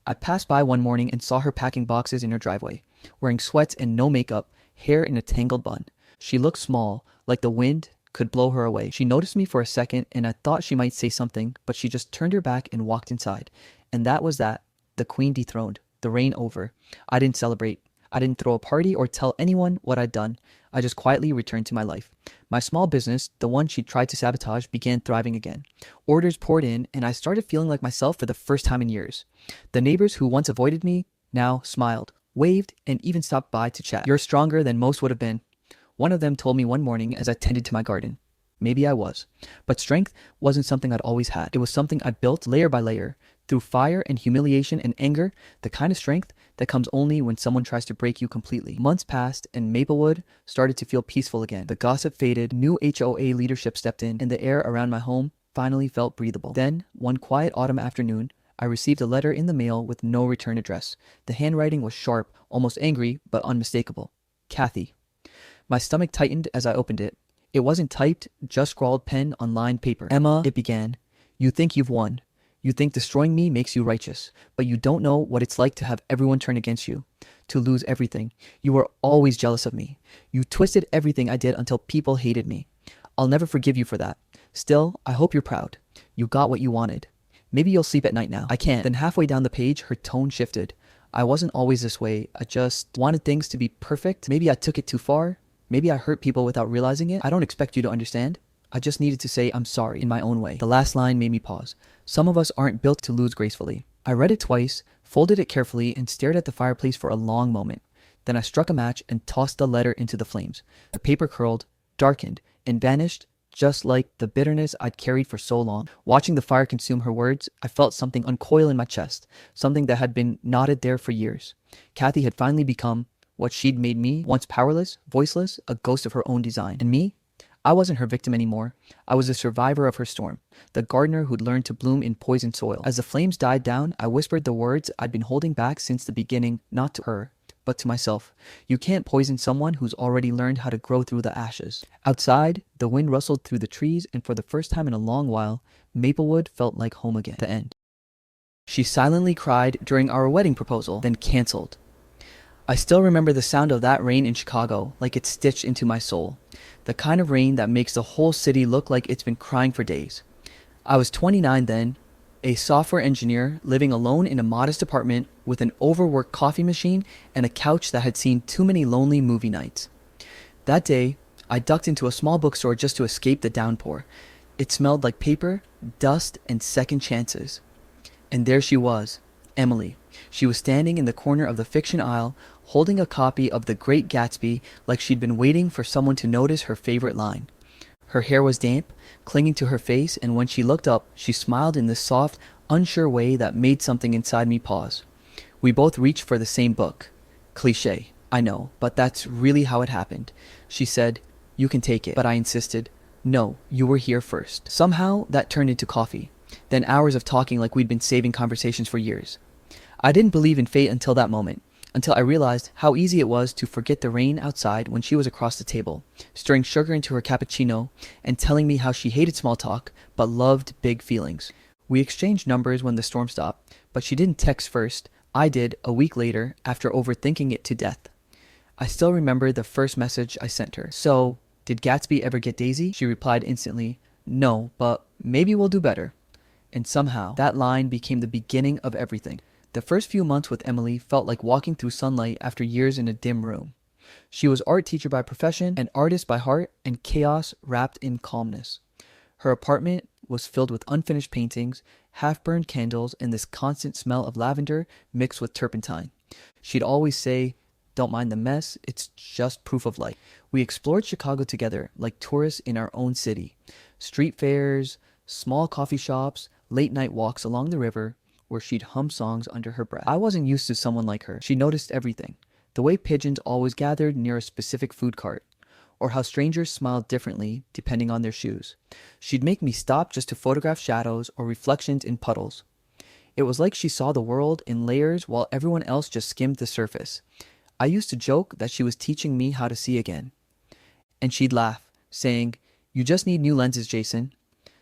I passed by one morning and saw her packing boxes in her driveway, wearing sweats and no makeup, hair in a tangled bun. She looked small, like the wind could blow her away. She noticed me for a second, and I thought she might say something, but she just turned her back and walked inside. And that was that. The queen dethroned. The reign over. I didn't celebrate. I didn't throw a party or tell anyone what I'd done. I just quietly returned to my life. My small business, the one she tried to sabotage, began thriving again. Orders poured in, and I started feeling like myself for the first time in years. The neighbors who once avoided me now smiled, waved, and even stopped by to chat. "You're stronger than most would have been," one of them told me one morning as I tended to my garden. Maybe I was. But strength wasn't something I'd always had. It was something I built layer by layer, through fire and humiliation and anger, the kind of strength that comes only when someone tries to break you completely. Months passed, and Maplewood started to feel peaceful again. The gossip faded, new HOA leadership stepped in, and the air around my home finally felt breathable. Then, one quiet autumn afternoon, I received a letter in the mail with no return address. The handwriting was sharp, almost angry, but unmistakable. Kathy. My stomach tightened as I opened it. It wasn't typed, just scrawled pen on lined paper. "Emma," it began, "you think you've won. You think destroying me makes you righteous, but you don't know what it's like to have everyone turn against you, to lose everything. You were always jealous of me. You twisted everything I did until people hated me. I'll never forgive you for that. Still, I hope you're proud. You got what you wanted. Maybe you'll sleep at night now." "I can't." Then halfway down the page, her tone shifted. "I wasn't always this way. I just wanted things to be perfect. Maybe I took it too far. Maybe I hurt people without realizing it. I don't expect you to understand. I just needed to say I'm sorry in my own way." The last line made me pause. Some of us aren't built to lose gracefully. I read it twice, folded it carefully, and stared at the fireplace for a long moment. Then I struck a match and tossed the letter into the flames. The paper curled, darkened, and vanished, just like the bitterness I'd carried for so long. Watching the fire consume her words, I felt something uncoil in my chest, something that had been knotted there for years. Kathy had finally become What she'd made me, once powerless, voiceless, a ghost of her own design. And me? I wasn't her victim anymore. I was a survivor of her storm, the gardener who'd learned to bloom in poisoned soil. As the flames died down, I whispered the words I'd been holding back since the beginning, not to her, but to myself. You can't poison someone who's already learned how to grow through the ashes. Outside, the wind rustled through the trees, and for the first time in a long while, Maplewood felt like home again. The end. She silently cried during our wedding proposal, then canceled. I still remember the sound of that rain in Chicago, like it's stitched into my soul. The kind of rain that makes the whole city look like it's been crying for days. I was 29 then, a software engineer living alone in a modest apartment with an overworked coffee machine and a couch that had seen too many lonely movie nights. That day, I ducked into a small bookstore just to escape the downpour. It smelled like paper, dust, and second chances. And there she was, Emily. She was standing in the corner of the fiction aisle, holding a copy of The Great Gatsby like she'd been waiting for someone to notice her favorite line. Her hair was damp, clinging to her face, and when she looked up, she smiled in this soft, unsure way that made something inside me pause. We both reached for the same book. Cliché, I know, but that's really how it happened. She said, "You can take it," but I insisted, "No, you were here first." Somehow, that turned into coffee. Then hours of talking like we'd been saving conversations for years. I didn't believe in fate until that moment, until I realized how easy it was to forget the rain outside when she was across the table, stirring sugar into her cappuccino and telling me how she hated small talk but loved big feelings. We exchanged numbers when the storm stopped, but she didn't text first. I did a week later after overthinking it to death. I still remember the first message I sent her. "So, did Gatsby ever get Daisy?" She replied instantly, "No, but maybe we'll do better." And somehow, that line became the beginning of everything. The first few months with Emily felt like walking through sunlight after years in a dim room. She was art teacher by profession, an artist by heart, and chaos wrapped in calmness. Her apartment was filled with unfinished paintings, half-burned candles, and this constant smell of lavender mixed with turpentine. She'd always say, "Don't mind the mess, it's just proof of life." We explored Chicago together like tourists in our own city. Street fairs, small coffee shops, late-night walks along the river, where she'd hum songs under her breath. I wasn't used to someone like her. She noticed everything. The way pigeons always gathered near a specific food cart, or how strangers smiled differently depending on their shoes. She'd make me stop just to photograph shadows or reflections in puddles. It was like she saw the world in layers while everyone else just skimmed the surface. I used to joke that she was teaching me how to see again. And she'd laugh, saying, "You just need new lenses, Jason."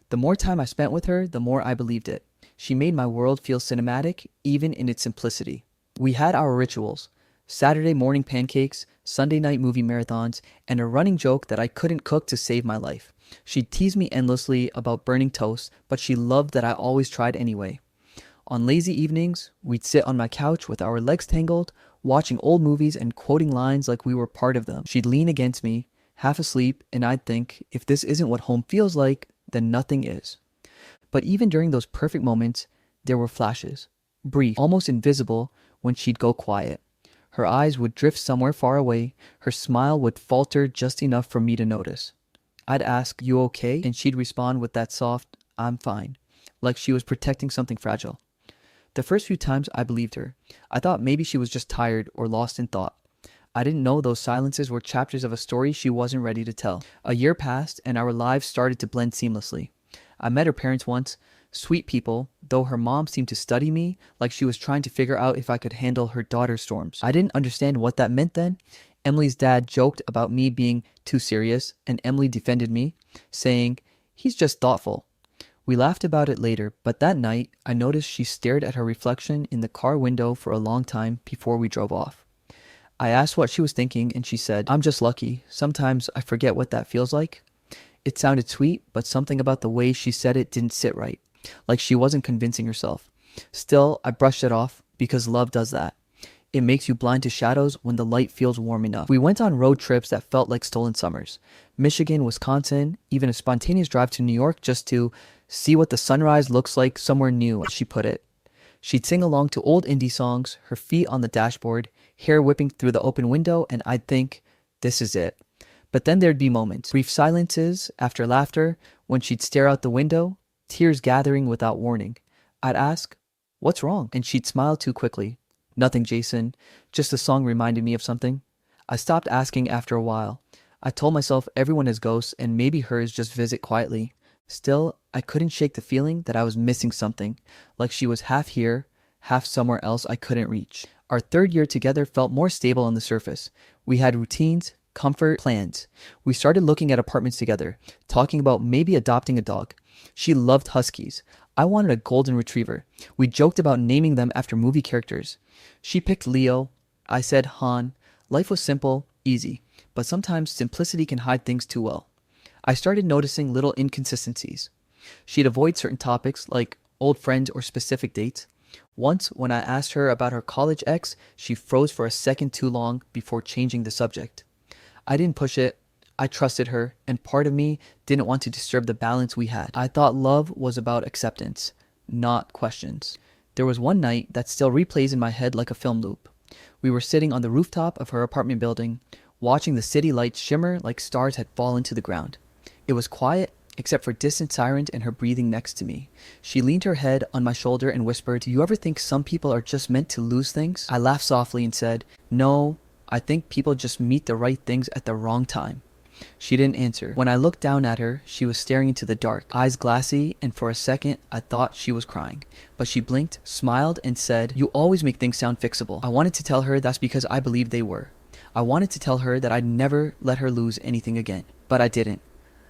The more time I spent with her, the more I believed it. She made my world feel cinematic, even in its simplicity. We had our rituals: Saturday morning pancakes, Sunday night movie marathons, and a running joke that I couldn't cook to save my life. She'd tease me endlessly about burning toast, but she loved that I always tried anyway. On lazy evenings, we'd sit on my couch with our legs tangled, watching old movies and quoting lines like we were part of them. She'd lean against me, half asleep, and I'd think, if this isn't what home feels like, then nothing is. But even during those perfect moments, there were flashes, brief, almost invisible, when she'd go quiet. Her eyes would drift somewhere far away, her smile would falter just enough for me to notice. I'd ask, "You okay?" And she'd respond with that soft, "I'm fine," like she was protecting something fragile. The first few times I believed her. I thought maybe she was just tired or lost in thought. I didn't know those silences were chapters of a story she wasn't ready to tell. A year passed, and our lives started to blend seamlessly. I met her parents once, sweet people, though her mom seemed to study me like she was trying to figure out if I could handle her daughter's storms. I didn't understand what that meant then. Emily's dad joked about me being too serious, and Emily defended me, saying, "He's just thoughtful." We laughed about it later, but that night I noticed she stared at her reflection in the car window for a long time before we drove off. I asked what she was thinking, and she said, "I'm just lucky. Sometimes I forget what that feels like." It sounded sweet, but something about the way she said it didn't sit right, like she wasn't convincing herself. Still, I brushed it off, because love does that. It makes you blind to shadows when the light feels warm enough. We went on road trips that felt like stolen summers. Michigan, Wisconsin, even a spontaneous drive to New York just to see what the sunrise looks like somewhere new, as she put it. She'd sing along to old indie songs, her feet on the dashboard, hair whipping through the open window, and I'd think, this is it. But then there'd be moments, brief silences after laughter, when she'd stare out the window, tears gathering without warning. I'd ask, "What's wrong?" And she'd smile too quickly. Nothing, Jason. Just the song reminded me of something. I stopped asking after a while. I told myself everyone has ghosts and maybe hers just visit quietly. Still, I couldn't shake the feeling that I was missing something, like she was half here, half somewhere else I couldn't reach. Our third year together felt more stable on the surface. We had routines, comfort, plans. We started looking at apartments together, talking about maybe adopting a dog. She loved huskies. I wanted a golden retriever. We joked about naming them after movie characters. She picked Leo. I said Han. Life was simple, easy, but sometimes simplicity can hide things too well. I started noticing little inconsistencies. She'd avoid certain topics like old friends or specific dates. Once, when I asked her about her college ex, she froze for a second too long before changing the subject. I didn't push it. I trusted her, and part of me didn't want to disturb the balance we had. I thought love was about acceptance, not questions. There was one night that still replays in my head like a film loop. We were sitting on the rooftop of her apartment building, watching the city lights shimmer like stars had fallen to the ground. It was quiet, except for distant sirens and her breathing next to me. She leaned her head on my shoulder and whispered, "Do you ever think some people are just meant to lose things?" I laughed softly and said, "No, I think people just meet the right things at the wrong time." She didn't answer. When I looked down at her, she was staring into the dark, eyes glassy, and for a second, I thought she was crying. But she blinked, smiled, and said, "You always make things sound fixable." I wanted to tell her that's because I believed they were. I wanted to tell her that I'd never let her lose anything again. But I didn't.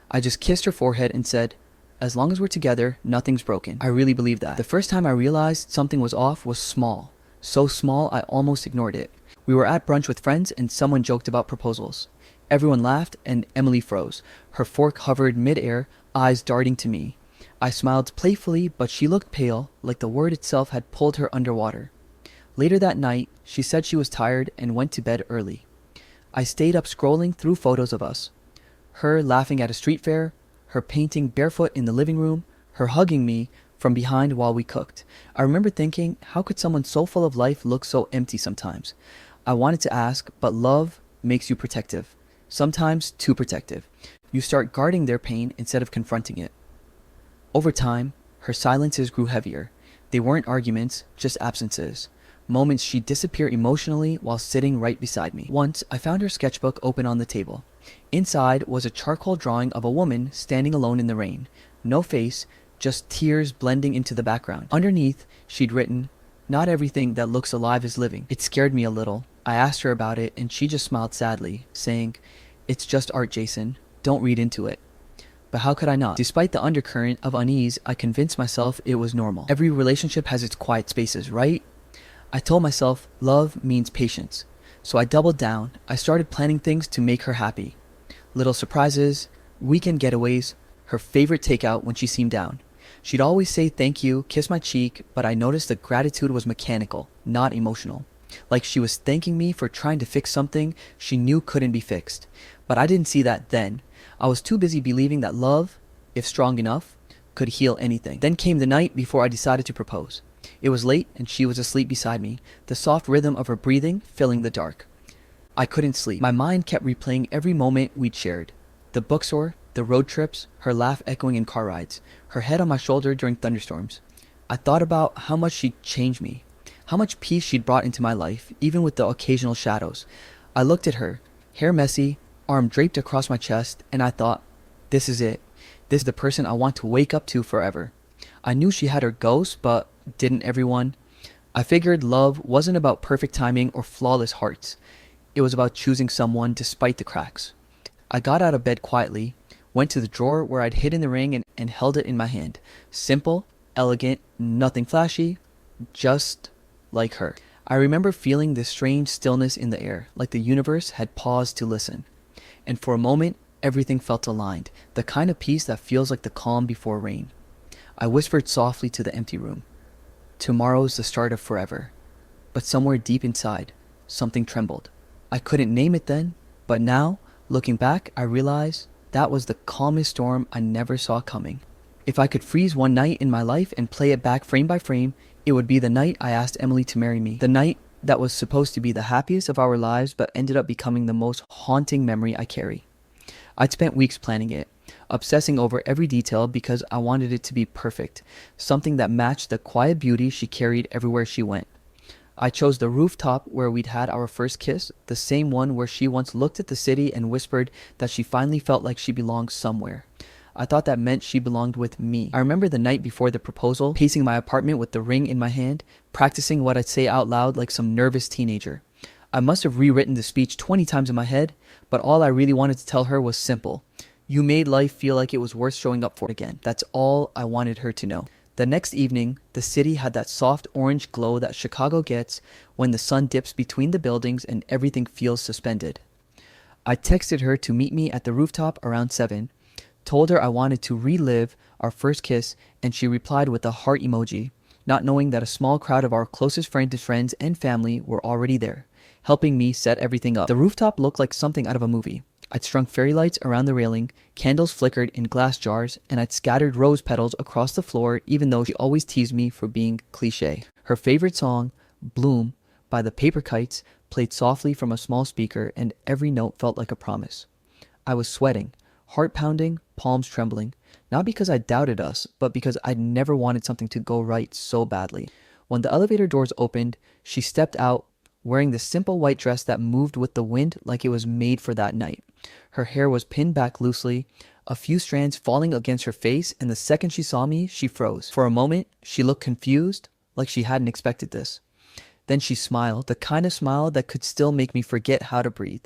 I just kissed her forehead and said, "As long as we're together, nothing's broken." I really believe that. The first time I realized something was off was small. So small, I almost ignored it. We were at brunch with friends and someone joked about proposals. Everyone laughed and Emily froze. Her fork hovered mid-air, eyes darting to me. I smiled playfully, but she looked pale, like the word itself had pulled her underwater. Later that night, she said she was tired and went to bed early. I stayed up scrolling through photos of us. Her laughing at a street fair, her painting barefoot in the living room, her hugging me from behind while we cooked. I remember thinking, how could someone so full of life look so empty sometimes? I wanted to ask, but love makes you protective. Sometimes too protective. You start guarding their pain instead of confronting it. Over time, her silences grew heavier. They weren't arguments, just absences. Moments she'd disappear emotionally while sitting right beside me. Once, I found her sketchbook open on the table. Inside was a charcoal drawing of a woman standing alone in the rain. No face, just tears blending into the background. Underneath, she'd written, "Not everything that looks alive is living." It scared me a little. I asked her about it and she just smiled sadly, saying, "It's just art, Jason. Don't read into it." But how could I not? Despite the undercurrent of unease, I convinced myself it was normal. Every relationship has its quiet spaces, right? I told myself love means patience. So I doubled down. I started planning things to make her happy. Little surprises, weekend getaways, her favorite takeout when she seemed down. She'd always say thank you, kiss my cheek, but I noticed the gratitude was mechanical, not emotional. Like she was thanking me for trying to fix something she knew couldn't be fixed. But I didn't see that then. I was too busy believing that love, if strong enough, could heal anything. Then came the night before I decided to propose. It was late and she was asleep beside me, the soft rhythm of her breathing filling the dark. I couldn't sleep. My mind kept replaying every moment we'd shared. The bookstore, the road trips, her laugh echoing in car rides, her head on my shoulder during thunderstorms. I thought about how much she'd changed me, how much peace she'd brought into my life, even with the occasional shadows. I looked at her, hair messy, arm draped across my chest, and I thought, this is it. This is the person I want to wake up to forever. I knew she had her ghosts, but didn't everyone? I figured love wasn't about perfect timing or flawless hearts. It was about choosing someone despite the cracks. I got out of bed quietly, went to the drawer where I'd hidden the ring and held it in my hand. Simple, elegant, nothing flashy, just like her. I remember feeling this strange stillness in the air, like the universe had paused to listen. And for a moment, everything felt aligned, the kind of peace that feels like the calm before rain. I whispered softly to the empty room, "Tomorrow's the start of forever." But somewhere deep inside, something trembled. I couldn't name it then, but now, looking back, I realized that was the calmest storm I never saw coming. If I could freeze one night in my life and play it back frame by frame, it would be the night I asked Emily to marry me. The night that was supposed to be the happiest of our lives but ended up becoming the most haunting memory I carry. I'd spent weeks planning it, obsessing over every detail because I wanted it to be perfect, something that matched the quiet beauty she carried everywhere she went. I chose the rooftop where we'd had our first kiss, the same one where she once looked at the city and whispered that she finally felt like she belonged somewhere. I thought that meant she belonged with me. I remember the night before the proposal, pacing my apartment with the ring in my hand, practicing what I'd say out loud like some nervous teenager. I must have rewritten the speech 20 times in my head, but all I really wanted to tell her was simple. You made life feel like it was worth showing up for again. That's all I wanted her to know. The next evening, the city had that soft orange glow that Chicago gets when the sun dips between the buildings and everything feels suspended. I texted her to meet me at the rooftop around 7, told her I wanted to relive our first kiss, and she replied with a heart emoji, not knowing that a small crowd of our closest friends and family were already there, helping me set everything up. The rooftop looked like something out of a movie. I'd strung fairy lights around the railing, candles flickered in glass jars, and I'd scattered rose petals across the floor, even though she always teased me for being cliché. Her favorite song, Bloom, by the Paper Kites, played softly from a small speaker, and every note felt like a promise. I was sweating, heart pounding, palms trembling, not because I doubted us, but because I'd never wanted something to go right so badly. When the elevator doors opened, she stepped out, wearing the simple white dress that moved with the wind like it was made for that night. Her hair was pinned back loosely, a few strands falling against her face, and the second she saw me, she froze. For a moment, she looked confused, like she hadn't expected this. Then she smiled, the kind of smile that could still make me forget how to breathe.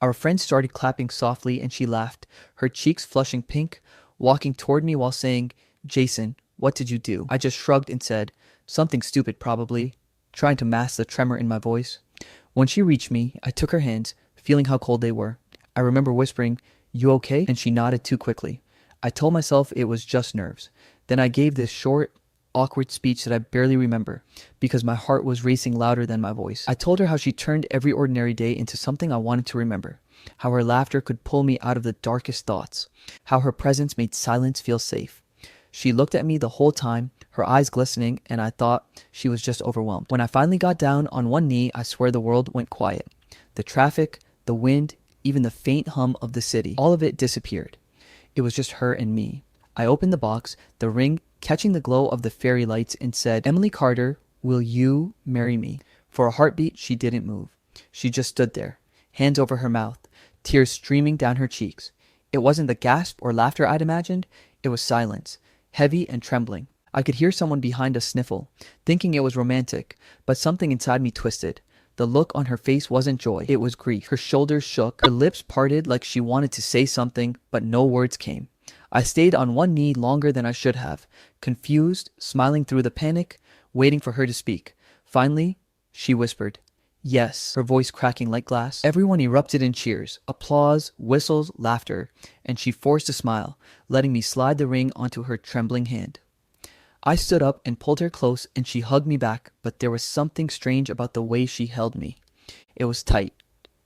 Our friends started clapping softly, and she laughed, her cheeks flushing pink, walking toward me while saying, "Jason, what did you do?" I just shrugged and said, "Something stupid, probably," trying to mask the tremor in my voice. When she reached me, I took her hands, feeling how cold they were. I remember whispering, "You okay?" and she nodded too quickly. I told myself it was just nerves. Then I gave this short, awkward speech that I barely remember, because my heart was racing louder than my voice. I told her how she turned every ordinary day into something I wanted to remember, how her laughter could pull me out of the darkest thoughts, how her presence made silence feel safe. She looked at me the whole time, her eyes glistening, and I thought she was just overwhelmed. When I finally got down on one knee, I swear the world went quiet. The traffic, the wind, even the faint hum of the city, all of it disappeared. It was just her and me. I opened the box, the ring catching the glow of the fairy lights, and said, "Emily Carter, will you marry me?" For a heartbeat, she didn't move. She just stood there, hands over her mouth, tears streaming down her cheeks. It wasn't the gasp or laughter I'd imagined. It was silence, heavy and trembling. I could hear someone behind us sniffle, thinking it was romantic, but something inside me twisted. The look on her face wasn't joy, it was grief. Her shoulders shook, her lips parted like she wanted to say something, but no words came. I stayed on one knee longer than I should have, confused, smiling through the panic, waiting for her to speak. Finally, she whispered, "Yes," her voice cracking like glass. Everyone erupted in cheers, applause, whistles, laughter, and she forced a smile, letting me slide the ring onto her trembling hand. I stood up and pulled her close, and she hugged me back, but there was something strange about the way she held me. It was tight,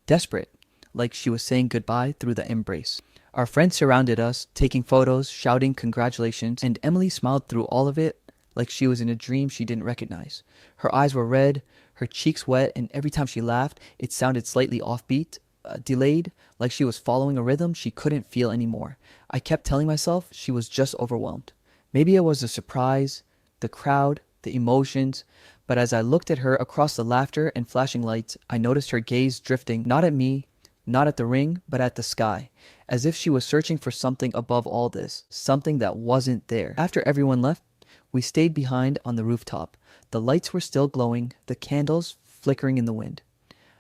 desperate, like she was saying goodbye through the embrace. Our friends surrounded us, taking photos, shouting congratulations, and Emily smiled through all of it like she was in a dream she didn't recognize. Her eyes were red, her cheeks wet, and every time she laughed, it sounded slightly offbeat, delayed, like she was following a rhythm she couldn't feel anymore. I kept telling myself she was just overwhelmed. Maybe it was the surprise, the crowd, the emotions, but as I looked at her across the laughter and flashing lights, I noticed her gaze drifting not at me, not at the ring, but at the sky, as if she was searching for something above all this, something that wasn't there. After everyone left, we stayed behind on the rooftop. The lights were still glowing, the candles flickering in the wind.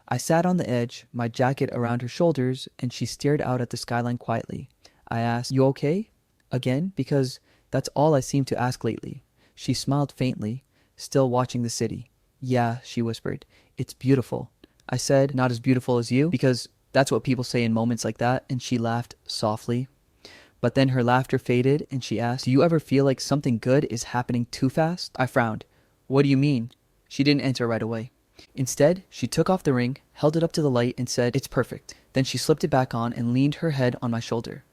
I sat on the edge, my jacket around her shoulders, and she stared out at the skyline quietly. I asked, "You okay?" Again, because that's all I seemed to ask lately. She smiled faintly, still watching the city. "Yeah," she whispered. "It's beautiful." I said, "Not as beautiful as you," because that's what people say in moments like that, and she laughed softly. But then her laughter faded, and she asked, "Do you ever feel like something good is happening too fast?" I frowned. "What do you mean?" She didn't answer right away. Instead, she took off the ring, held it up to the light, and said, "It's perfect." Then she slipped it back on and leaned her head on my shoulder.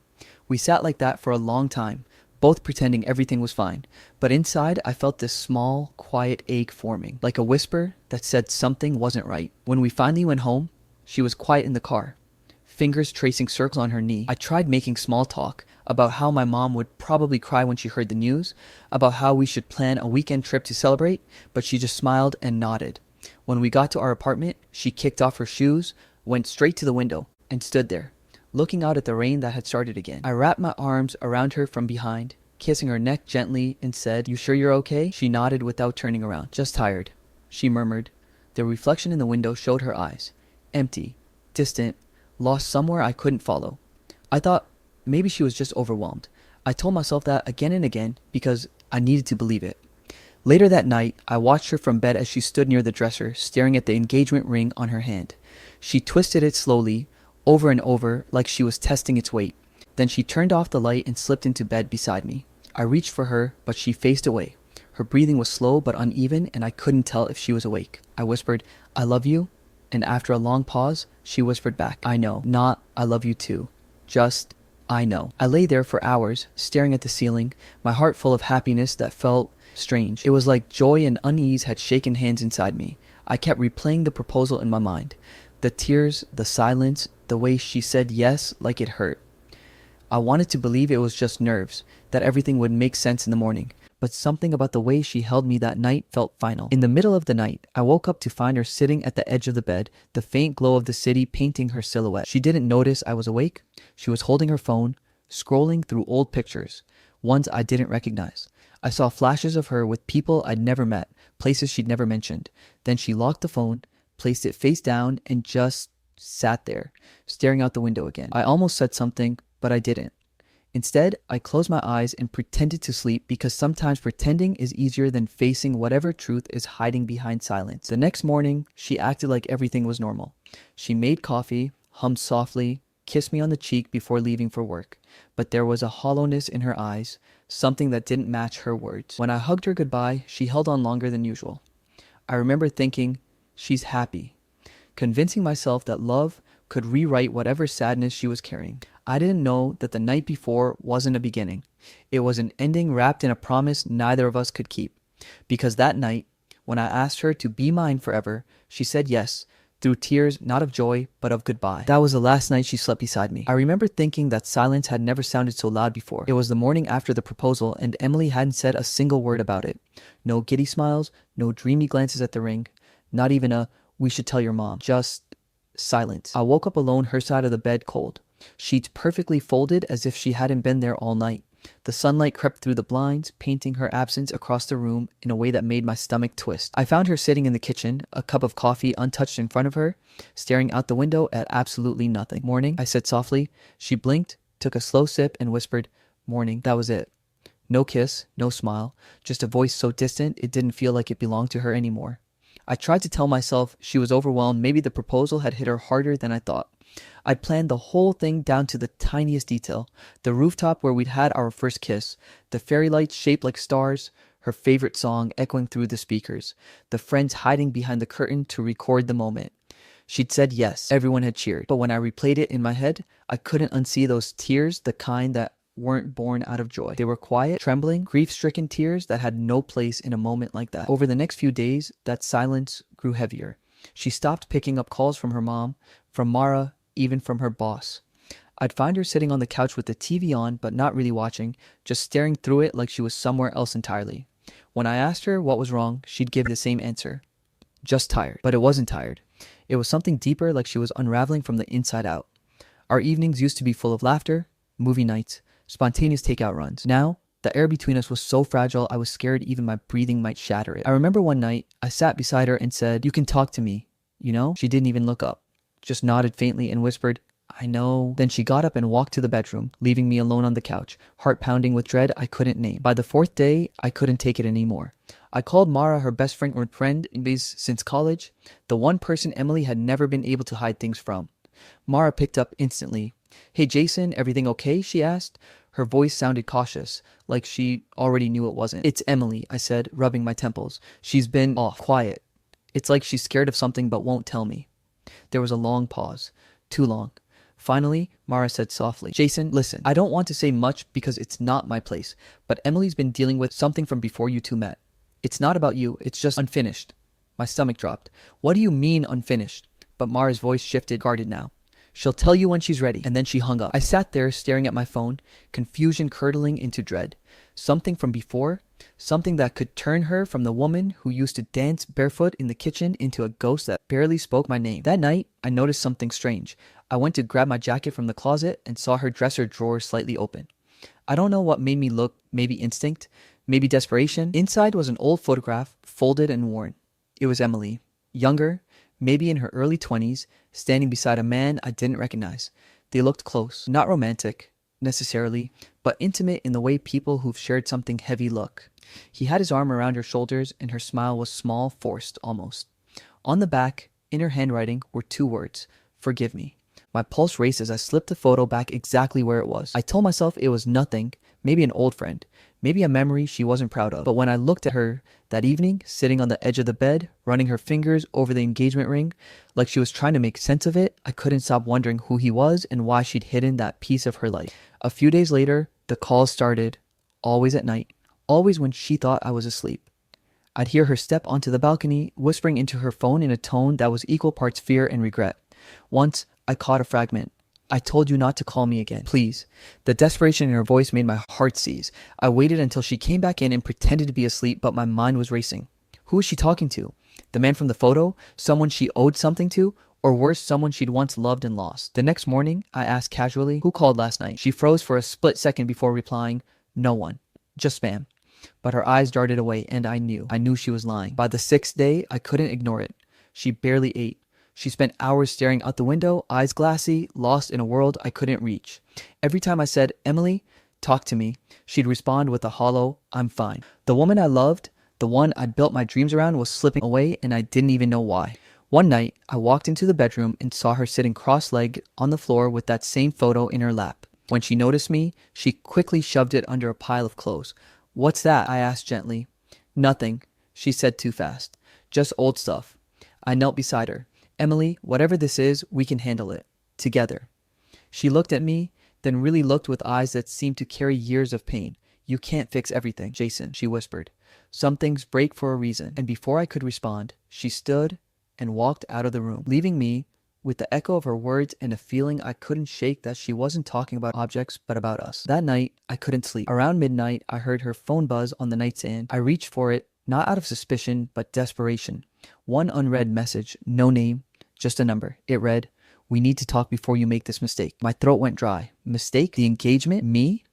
We sat like that for a long time, both pretending everything was fine. But inside, I felt this small, quiet ache forming, like a whisper that said something wasn't right. When we finally went home, she was quiet in the car, fingers tracing circles on her knee. I tried making small talk about how my mom would probably cry when she heard the news, about how we should plan a weekend trip to celebrate, but she just smiled and nodded. When we got to our apartment, she kicked off her shoes, went straight to the window, and stood there, looking out at the rain that had started again. I wrapped my arms around her from behind, kissing her neck gently, and said, "You sure you're okay?" She nodded without turning around. "Just tired," she murmured. The reflection in the window showed her eyes. Empty, distant, lost somewhere I couldn't follow. I thought maybe she was just overwhelmed. I told myself that again and again because I needed to believe it. Later that night, I watched her from bed as she stood near the dresser, staring at the engagement ring on her hand. She twisted it slowly, over and over, like she was testing its weight. Then she turned off the light and slipped into bed beside me. I reached for her, but she faced away. Her breathing was slow but uneven, and I couldn't tell if she was awake. I whispered, "I love you," and after a long pause, she whispered back, "I know, not I love you too. Just, I know." I lay there for hours, staring at the ceiling, my heart full of happiness that felt strange. It was like joy and unease had shaken hands inside me. I kept replaying the proposal in my mind. The tears, the silence, the way she said yes like it hurt. I wanted to believe it was just nerves, that everything would make sense in the morning. But something about the way she held me that night felt final. In the middle of the night, I woke up to find her sitting at the edge of the bed, the faint glow of the city painting her silhouette. She didn't notice I was awake. She was holding her phone, scrolling through old pictures, ones I didn't recognize. I saw flashes of her with people I'd never met, places she'd never mentioned. Then she locked the phone, placed it face down, and just sat there, staring out the window again. I almost said something, but I didn't. Instead, I closed my eyes and pretended to sleep because sometimes pretending is easier than facing whatever truth is hiding behind silence. The next morning, she acted like everything was normal. She made coffee, hummed softly, kissed me on the cheek before leaving for work. But there was a hollowness in her eyes, something that didn't match her words. When I hugged her goodbye, she held on longer than usual. I remember thinking, she's happy, convincing myself that love could rewrite whatever sadness she was carrying. I didn't know that the night before wasn't a beginning. It was an ending wrapped in a promise neither of us could keep. Because that night, when I asked her to be mine forever, she said yes, through tears not of joy, but of goodbye. That was the last night she slept beside me. I remember thinking that silence had never sounded so loud before. It was the morning after the proposal, and Emily hadn't said a single word about it. No giddy smiles, no dreamy glances at the ring, not even a, "we should tell your mom." Just silence. I woke up alone, her side of the bed cold. Sheets perfectly folded as if she hadn't been there all night. The sunlight crept through the blinds, painting her absence across the room in a way that made my stomach twist. I found her sitting in the kitchen, a cup of coffee untouched in front of her, staring out the window at absolutely nothing. "Morning," I said softly. She blinked, took a slow sip, and whispered, "Morning." That was it. No kiss, no smile, just a voice so distant it didn't feel like it belonged to her anymore. I tried to tell myself she was overwhelmed. Maybe the proposal had hit her harder than I thought. I'd planned the whole thing down to the tiniest detail. The rooftop where we'd had our first kiss, the fairy lights shaped like stars, her favorite song echoing through the speakers, the friends hiding behind the curtain to record the moment. She'd said yes, everyone had cheered. But when I replayed it in my head, I couldn't unsee those tears, the kind that weren't born out of joy. They were quiet, trembling, grief-stricken tears that had no place in a moment like that. Over the next few days, that silence grew heavier. She stopped picking up calls from her mom, from Mara, even from her boss. I'd find her sitting on the couch with the TV on, but not really watching, just staring through it like she was somewhere else entirely. When I asked her what was wrong, she'd give the same answer. Just tired. But it wasn't tired. It was something deeper, like she was unraveling from the inside out. Our evenings used to be full of laughter, movie nights, spontaneous takeout runs. Now, the air between us was so fragile I was scared even my breathing might shatter it. I remember one night, I sat beside her and said, "You can talk to me, you know?" She didn't even look up, just nodded faintly and whispered, "I know." Then she got up and walked to the bedroom, leaving me alone on the couch, heart pounding with dread I couldn't name. By the fourth day, I couldn't take it anymore. I called Mara her best friend or friend since college, the one person Emily had never been able to hide things from. Mara picked up instantly. "Hey Jason, everything okay?" she asked. Her voice sounded cautious, like she already knew it wasn't. "It's Emily," I said, rubbing my temples. "She's been off, quiet. It's like she's scared of something but won't tell me." There was a long pause. Too long. Finally, Mara said softly, "Jason, listen, I don't want to say much because it's not my place, but Emily's been dealing with something from before you two met. It's not about you, it's just unfinished." My stomach dropped. "What do you mean unfinished?" But Mara's voice shifted, guarded now. "She'll tell you when she's ready." And then she hung up. I sat there staring at my phone, confusion curdling into dread. Something from before, Something that could turn her from the woman who used to dance barefoot in the kitchen into a ghost that barely spoke my name. That night, I noticed something strange. I went to grab my jacket from the closet and saw her dresser drawer slightly open. I don't know what made me look, maybe instinct, maybe desperation. Inside was an old photograph, folded and worn. It was Emily, younger, maybe in her early 20s, standing beside a man I didn't recognize. They looked close, not romantic, necessarily, but intimate in the way people who've shared something heavy look. He had his arm around her shoulders and her smile was small, forced, almost. On the back, in her handwriting, were 2 words, "Forgive me." My pulse raced as I slipped the photo back exactly where it was. I told myself it was nothing, maybe an old friend, maybe a memory she wasn't proud of. But when I looked at her that evening, sitting on the edge of the bed, running her fingers over the engagement ring, like she was trying to make sense of it, I couldn't stop wondering who he was and why she'd hidden that piece of her life. A few days later, the calls started, always at night, always when she thought I was asleep. I'd hear her step onto the balcony, whispering into her phone in a tone that was equal parts fear and regret. Once, I caught a fragment. "I told you not to call me again, please." The desperation in her voice made my heart seize. I waited until she came back in and pretended to be asleep, but my mind was racing. Who was she talking to? The man from the photo? Someone she owed something to? Or worse, someone she'd once loved and lost? The next morning, I asked casually, "Who called last night?" She froze for a split second before replying, "No one. Just spam." But her eyes darted away, and I knew she was lying. By the 6th day, I couldn't ignore it. She barely ate. She spent hours staring out the window, eyes glassy, lost in a world I couldn't reach. Every time I said, "Emily, talk to me," she'd respond with a hollow, "I'm fine." The woman I loved, the one I'd built my dreams around, was slipping away, and I didn't even know why. One night, I walked into the bedroom and saw her sitting cross-legged on the floor with that same photo in her lap. When she noticed me, she quickly shoved it under a pile of clothes. "What's that?" I asked gently. "Nothing," she said too fast. "Just old stuff." I knelt beside her. "Emily, whatever this is, we can handle it. Together." She looked at me, then really looked with eyes that seemed to carry years of pain. "You can't fix everything, Jason," she whispered. "Some things break for a reason." And before I could respond, she stood and walked out of the room, leaving me with the echo of her words and a feeling I couldn't shake that she wasn't talking about objects, but about us. That night, I couldn't sleep. Around midnight, I heard her phone buzz on the nightstand. I reached for it, not out of suspicion, but desperation. One unread message, no name, just a number. It read, "We need to talk before you make this mistake." My throat went dry. Mistake? The engagement? Me?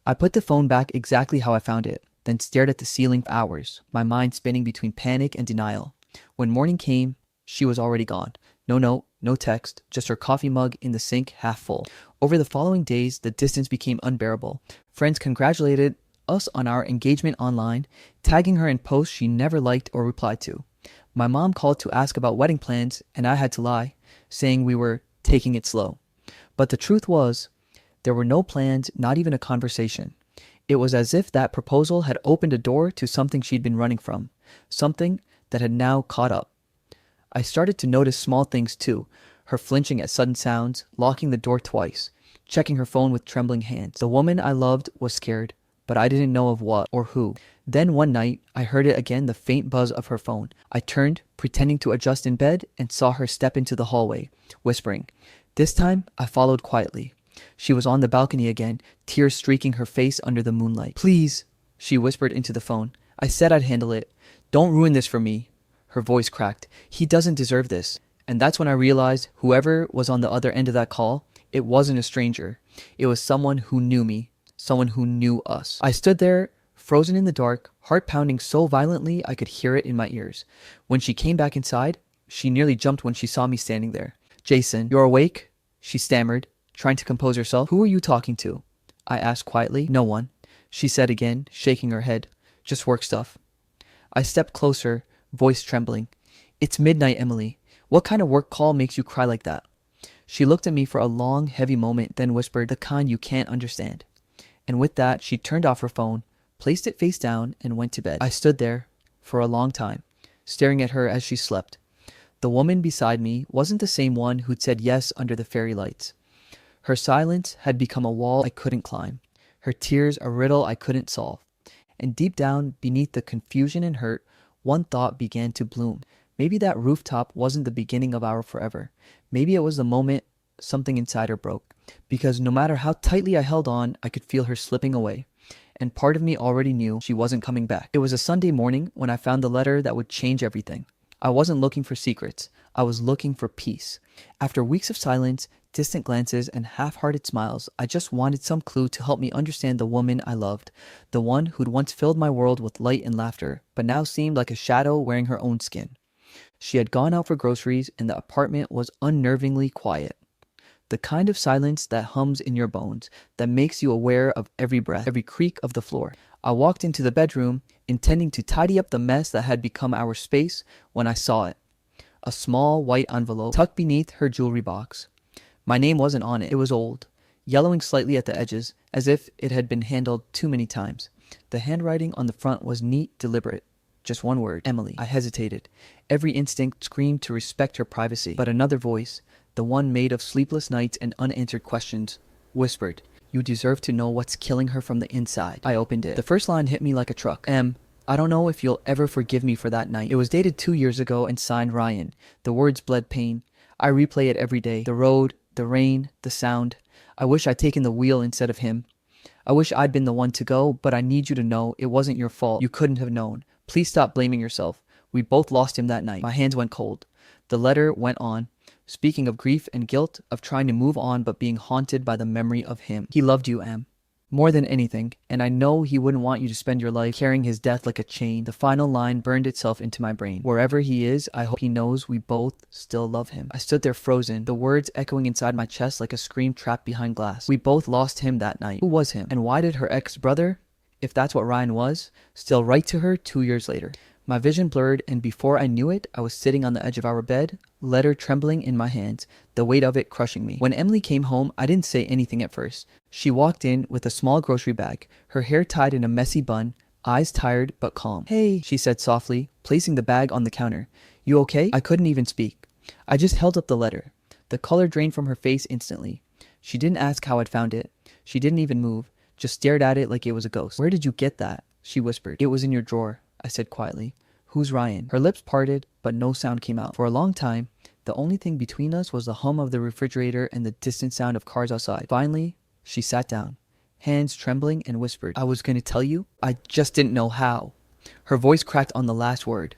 I put the phone back exactly how I found it, then stared at the ceiling for hours, my mind spinning between panic and denial. When morning came, she was already gone. No note, no text, just her coffee mug in the sink half full. Over the following days, the distance became unbearable. Friends congratulated us on our engagement online, tagging her in posts she never liked or replied to. My mom called to ask about wedding plans, and I had to lie, saying we were taking it slow. But the truth was, there were no plans, not even a conversation. It was as if that proposal had opened a door to something she'd been running from, something that had now caught up. I started to notice small things too, her flinching at sudden sounds, locking the door twice, checking her phone with trembling hands. The woman I loved was scared, but I didn't know of what or who. Then one night, I heard it again, the faint buzz of her phone. I turned, pretending to adjust in bed, and saw her step into the hallway, whispering. This time, I followed quietly. She was on the balcony again, tears streaking her face under the moonlight. "Please," she whispered into the phone. "I said I'd handle it. Don't ruin this for me." Her voice cracked. "He doesn't deserve this." And that's when I realized whoever was on the other end of that call, it wasn't a stranger. It was someone who knew me, someone who knew us. I stood there, frozen in the dark, heart pounding so violently I could hear it in my ears. When she came back inside, she nearly jumped when she saw me standing there. "Jason, you're awake?" she stammered, trying to compose herself. "Who are you talking to?" I asked quietly. "No one," she said again, shaking her head. "Just work stuff." I stepped closer, voice trembling. "It's midnight, Emily. What kind of work call makes you cry like that?" She looked at me for a long, heavy moment, then whispered, "The kind you can't understand." And with that, she turned off her phone, placed it face down, and went to bed. I stood there for a long time, staring at her as she slept. The woman beside me wasn't the same one who'd said yes under the fairy lights. Her silence had become a wall I couldn't climb, her tears a riddle I couldn't solve. And deep down, beneath the confusion and hurt, one thought began to bloom. Maybe that rooftop wasn't the beginning of our forever. Maybe it was the moment something inside her broke. Because no matter how tightly I held on, I could feel her slipping away. and part of me already knew she wasn't coming back. It was a Sunday morning when I found the letter that would change everything. I wasn't looking for secrets. I was looking for peace. After weeks of silence, distant glances, and half-hearted smiles, I just wanted some clue to help me understand the woman I loved, the one who'd once filled my world with light and laughter, but now seemed like a shadow wearing her own skin. She had gone out for groceries, and the apartment was unnervingly quiet. The kind of silence that hums in your bones, that makes you aware of every breath, every creak of the floor. I walked into the bedroom, intending to tidy up the mess that had become our space, when I saw it. A small white envelope tucked beneath her jewelry box. My name wasn't on it. It was old, yellowing slightly at the edges, as if it had been handled too many times. The handwriting on the front was neat, deliberate. Just one word, Emily. I hesitated. Every instinct screamed to respect her privacy, but another voice, the one made of sleepless nights and unanswered questions, whispered, "You deserve to know what's killing her from the inside." I opened it. The first line hit me like a truck. I don't know if you'll ever forgive me for that night. It was dated 2 years ago and signed Ryan. The words bled pain. I replay it every day. The road, the rain, the sound. I wish I'd taken the wheel instead of him. I wish I'd been the one to go, but I need you to know it wasn't your fault. You couldn't have known. Please stop blaming yourself. We both lost him that night. My hands went cold. The letter went on, speaking of grief and guilt, of trying to move on but being haunted by the memory of him. He loved you, Em, more than anything, and I know he wouldn't want you to spend your life carrying his death like a chain. The final line burned itself into my brain. Wherever he is, I hope he knows we both still love him. I stood there frozen, the words echoing inside my chest like a scream trapped behind glass. We both lost him that night. Who was him? And why did her ex-brother, if that's what Ryan was, still write to her 2 years later? My vision blurred, and before I knew it, I was sitting on the edge of our bed, letter trembling in my hands, the weight of it crushing me. When Emily came home, I didn't say anything at first. She walked in with a small grocery bag, her hair tied in a messy bun, eyes tired but calm. "Hey," she said softly, placing the bag on the counter. "You okay?" I couldn't even speak. I just held up the letter. The color drained from her face instantly. She didn't ask how I'd found it. She didn't even move, just stared at it like it was a ghost. "Where did you get that?" she whispered. "It was in your drawer," I said quietly. "Who's Ryan?" Her lips parted, but no sound came out. For a long time, the only thing between us was the hum of the refrigerator and the distant sound of cars outside. Finally, she sat down, hands trembling, and whispered, "I was going to tell you. I just didn't know how." Her voice cracked on the last word.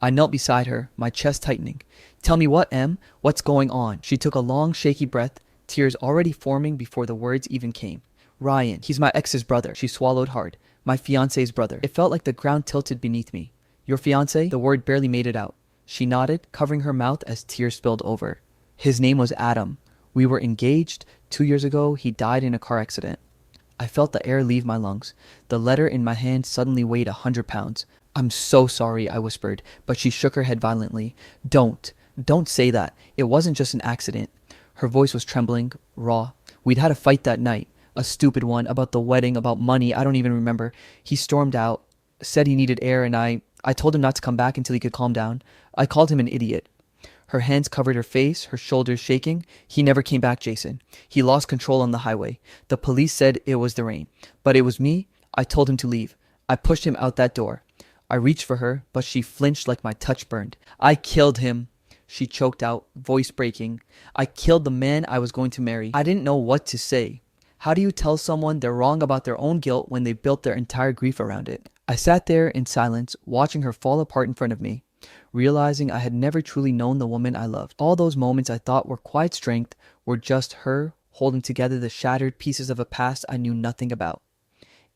I knelt beside her, my chest tightening. "Tell me what, Em? What's going on?" She took a long, shaky breath, tears already forming before the words even came. "Ryan, he's my ex's brother." She swallowed hard. "My fiancé's brother." It felt like the ground tilted beneath me. "Your fiancé?" The word barely made it out. She nodded, covering her mouth as tears spilled over. "His name was Adam. We were engaged. 2 years ago, he died in a car accident." I felt the air leave my lungs. The letter in my hand suddenly weighed 100 pounds. "I'm so sorry," I whispered, but she shook her head violently. Don't say that. It wasn't just an accident." Her voice was trembling, raw. "We'd had a fight that night. A stupid one, about the wedding, about money, I don't even remember. He stormed out, said he needed air, and I told him not to come back until he could calm down. I called him an idiot." Her hands covered her face, her shoulders shaking. "He never came back, Jason. He lost control on the highway. The police said it was the rain. But it was me. I told him to leave. I pushed him out that door." I reached for her, but she flinched like my touch burned. "I killed him," she choked out, voice breaking. "I killed the man I was going to marry." I didn't know what to say. How do you tell someone they're wrong about their own guilt when they built their entire grief around it? I sat there in silence, watching her fall apart in front of me, realizing I had never truly known the woman I loved. All those moments I thought were quiet strength were just her holding together the shattered pieces of a past I knew nothing about.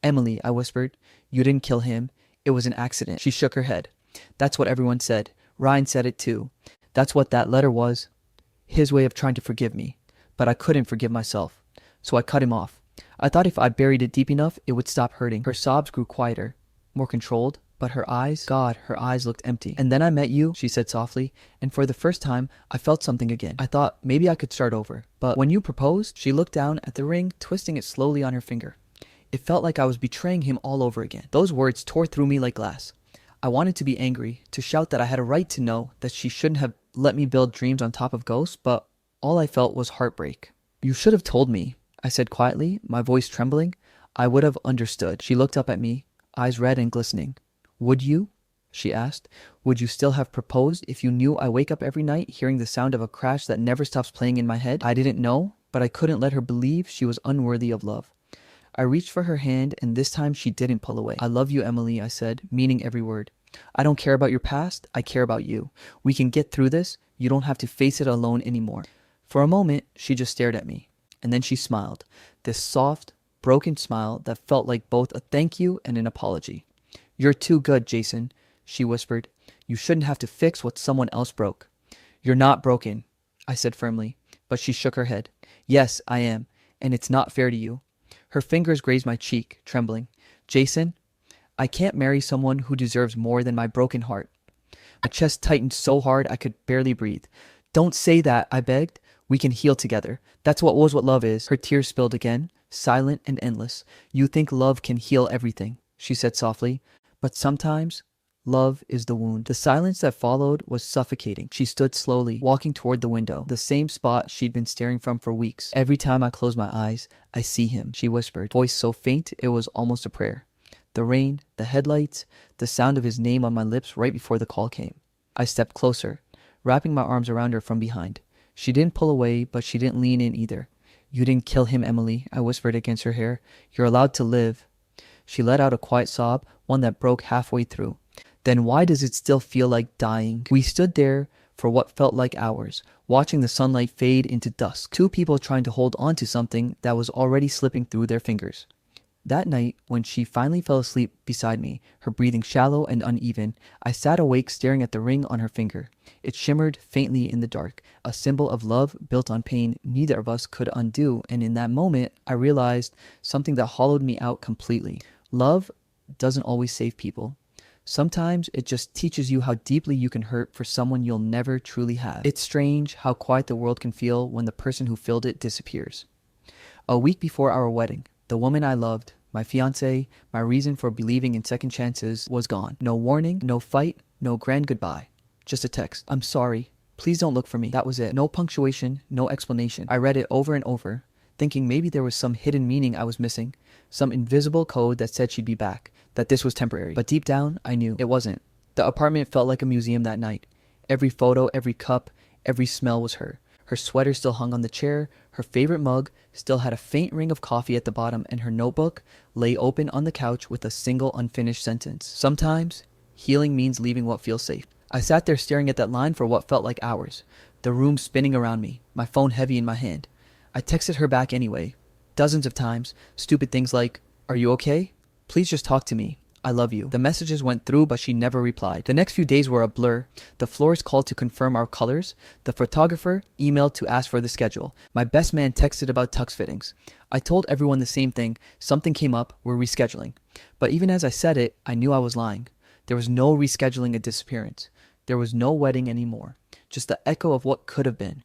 "Emily," I whispered, "you didn't kill him. It was an accident." She shook her head. "That's what everyone said. Ryan said it too. That's what that letter was. His way of trying to forgive me. But I couldn't forgive myself. So I cut him off. I thought if I buried it deep enough, it would stop hurting." Her sobs grew quieter, more controlled, but her eyes, God, her eyes looked empty. "And then I met you," she said softly, "and for the first time, I felt something again. I thought maybe I could start over. But when you proposed," she looked down at the ring, twisting it slowly on her finger. "It felt like I was betraying him all over again." Those words tore through me like glass. I wanted to be angry, to shout that I had a right to know, that she shouldn't have let me build dreams on top of ghosts, but all I felt was heartbreak. "You should have told me," I said quietly, my voice trembling. "I would have understood." She looked up at me, eyes red and glistening. "Would you?" she asked. "Would you still have proposed if you knew I wake up every night hearing the sound of a crash that never stops playing in my head?" I didn't know, but I couldn't let her believe she was unworthy of love. I reached for her hand, and this time she didn't pull away. "I love you, Emily," I said, meaning every word. "I don't care about your past. I care about you. We can get through this. You don't have to face it alone anymore." For a moment, she just stared at me. And then she smiled. This soft, broken smile that felt like both a thank you and an apology. "You're too good, Jason," she whispered. "You shouldn't have to fix what someone else broke." "You're not broken," I said firmly, but she shook her head. "Yes, I am, and it's not fair to you." Her fingers grazed my cheek, trembling. "Jason, I can't marry someone who deserves more than my broken heart." My chest tightened so hard I could barely breathe. "Don't say that," I begged. "We can heal together. That's what love is." Her tears spilled again, silent and endless. "You think love can heal everything," she said softly, "but sometimes love is the wound." The silence that followed was suffocating. She stood slowly, walking toward the window, the same spot she'd been staring from for weeks. "Every time I close my eyes, I see him," she whispered, voice so faint it was almost a prayer. The rain, the headlights, the sound of his name on my lips right before the call came. I stepped closer, wrapping my arms around her from behind. She didn't pull away, but she didn't lean in either. "You didn't kill him, Emily," I whispered against her hair. "You're allowed to live." She let out a quiet sob, one that broke halfway through. "Then why does it still feel like dying?" We stood there for what felt like hours, watching the sunlight fade into dusk. Two people trying to hold on to something that was already slipping through their fingers. That night, when she finally fell asleep beside me, her breathing shallow and uneven, I sat awake staring at the ring on her finger. It shimmered faintly in the dark, a symbol of love built on pain neither of us could undo, and in that moment, I realized something that hollowed me out completely. Love doesn't always save people. Sometimes it just teaches you how deeply you can hurt for someone you'll never truly have. It's strange how quiet the world can feel when the person who filled it disappears. A week before our wedding, the woman I loved, my fiancée, my reason for believing in second chances, was gone. No warning, no fight, no grand goodbye. Just a text. "I'm sorry. Please don't look for me." That was it. No punctuation, no explanation. I read it over and over, thinking maybe there was some hidden meaning I was missing, some invisible code that said she'd be back, that this was temporary. But deep down, I knew it wasn't. The apartment felt like a museum that night. Every photo, every cup, every smell was her. Her sweater still hung on the chair, her favorite mug still had a faint ring of coffee at the bottom, and her notebook lay open on the couch with a single unfinished sentence. Sometimes, healing means leaving what feels safe. I sat there staring at that line for what felt like hours, the room spinning around me, my phone heavy in my hand. I texted her back anyway, dozens of times, stupid things like, "Are you okay? Please just talk to me. I love you." The messages went through, but she never replied. The next few days were a blur. The florist called to confirm our colors. The photographer emailed to ask for the schedule. My best man texted about tux fittings. I told everyone the same thing. Something came up, we're rescheduling. But even as I said it, I knew I was lying. There was no rescheduling a disappearance. There was no wedding anymore. Just the echo of what could have been.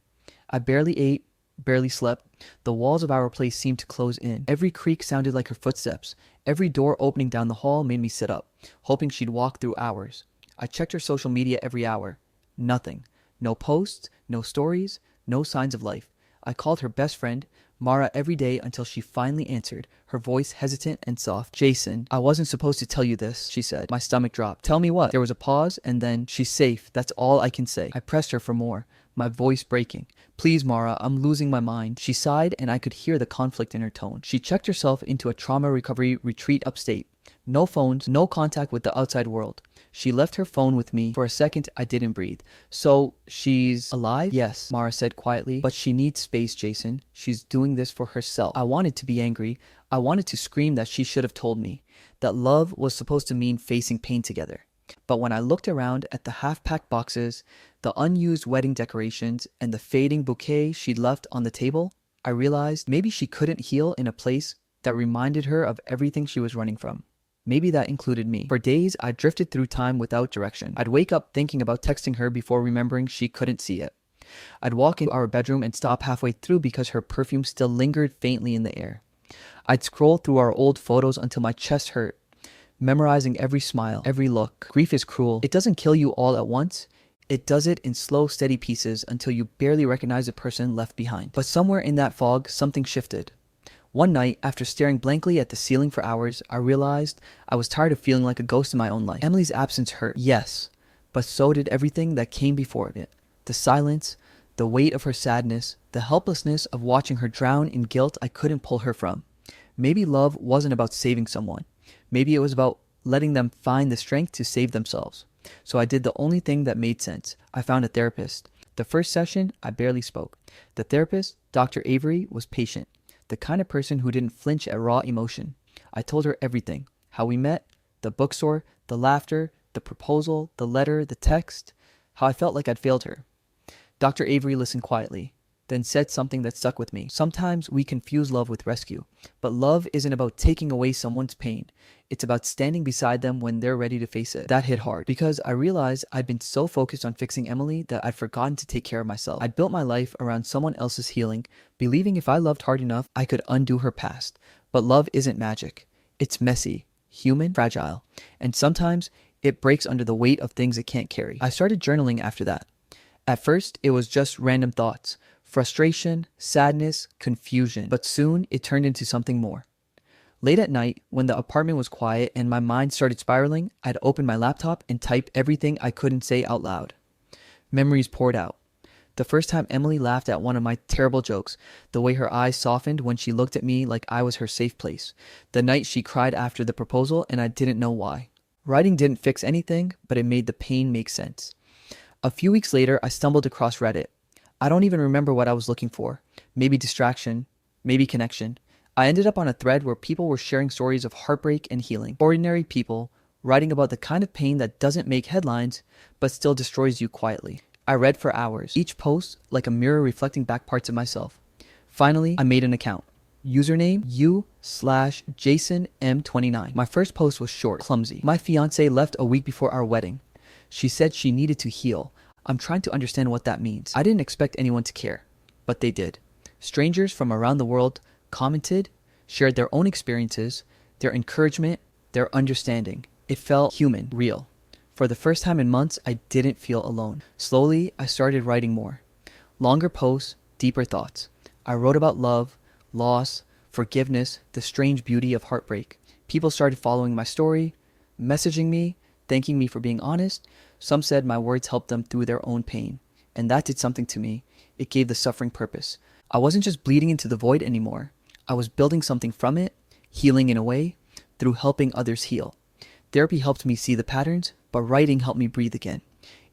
I barely ate, barely slept. The walls of our place seemed to close in. Every creak sounded like her footsteps. Every door opening down the hall made me sit up, hoping she'd walk through hours. I checked her social media every hour. Nothing. No posts, no stories, no signs of life. I called her best friend, Mara, every day until she finally answered, her voice hesitant and soft. "Jason, I wasn't supposed to tell you this," she said. My stomach dropped. "Tell me what?" There was a pause, and then, "She's safe. That's all I can say." I pressed her for more, my voice breaking. "Please, Mara, I'm losing my mind." She sighed, and I could hear the conflict in her tone. She checked herself into a trauma recovery retreat upstate. No phones, no contact with the outside world. She left her phone with me. For a second, I didn't breathe. "So, she's alive?" "Yes," Mara said quietly. "But she needs space, Jason. She's doing this for herself." I wanted to be angry. I wanted to scream that she should have told me. That love was supposed to mean facing pain together. But when I looked around at the half-packed boxes, the unused wedding decorations, and the fading bouquet she'd left on the table, I realized maybe she couldn't heal in a place that reminded her of everything she was running from. Maybe that included me. For days, I drifted through time without direction. I'd wake up thinking about texting her before remembering she couldn't see it. I'd walk into our bedroom and stop halfway through because her perfume still lingered faintly in the air. I'd scroll through our old photos until my chest hurt, memorizing every smile, every look. Grief is cruel. It doesn't kill you all at once. It does it in slow, steady pieces until you barely recognize the person left behind. But somewhere in that fog, something shifted. One night, after staring blankly at the ceiling for hours, I realized I was tired of feeling like a ghost in my own life. Emily's absence hurt, yes, but so did everything that came before it. The silence, the weight of her sadness, the helplessness of watching her drown in guilt I couldn't pull her from. Maybe love wasn't about saving someone. Maybe it was about letting them find the strength to save themselves. So I did the only thing that made sense. I found a therapist. The first session, I barely spoke. The therapist, Dr. Avery, was patient, the kind of person who didn't flinch at raw emotion. I told her everything: how we met, the bookstore, the laughter, the proposal, the letter, the text, how I felt like I'd failed her. Dr. Avery listened quietly, then said something that stuck with me. Sometimes we confuse love with rescue, but love isn't about taking away someone's pain. It's about standing beside them when they're ready to face it. That hit hard because I realized I'd been so focused on fixing Emily that I'd forgotten to take care of myself. I'd built my life around someone else's healing, believing if I loved hard enough, I could undo her past. But love isn't magic. It's messy, human, fragile, and sometimes it breaks under the weight of things it can't carry. I started journaling after that. At first, it was just random thoughts, frustration, sadness, confusion, but soon it turned into something more. Late at night, when the apartment was quiet and my mind started spiraling, I'd open my laptop and type everything I couldn't say out loud. Memories poured out. The first time Emily laughed at one of my terrible jokes, the way her eyes softened when she looked at me like I was her safe place. The night she cried after the proposal and I didn't know why. Writing didn't fix anything, but it made the pain make sense. A few weeks later, I stumbled across Reddit. I don't even remember what I was looking for. Maybe distraction, maybe connection. I ended up on a thread where people were sharing stories of heartbreak and healing. Ordinary people writing about the kind of pain that doesn't make headlines, but still destroys you quietly. I read for hours, each post like a mirror reflecting back parts of myself. Finally, I made an account. Username u/JasonM29. My first post was short, clumsy. My fiance left a week before our wedding. She said she needed to heal. I'm trying to understand what that means. I didn't expect anyone to care, but they did. Strangers from around the world commented, shared their own experiences, their encouragement, their understanding. It felt human, real. For the first time in months, I didn't feel alone. Slowly, I started writing more. Longer posts, deeper thoughts. I wrote about love, loss, forgiveness, the strange beauty of heartbreak. People started following my story, messaging me, thanking me for being honest. Some said my words helped them through their own pain. And that did something to me. It gave the suffering purpose. I wasn't just bleeding into the void anymore. I was building something from it, healing in a way, through helping others heal. Therapy helped me see the patterns, but writing helped me breathe again.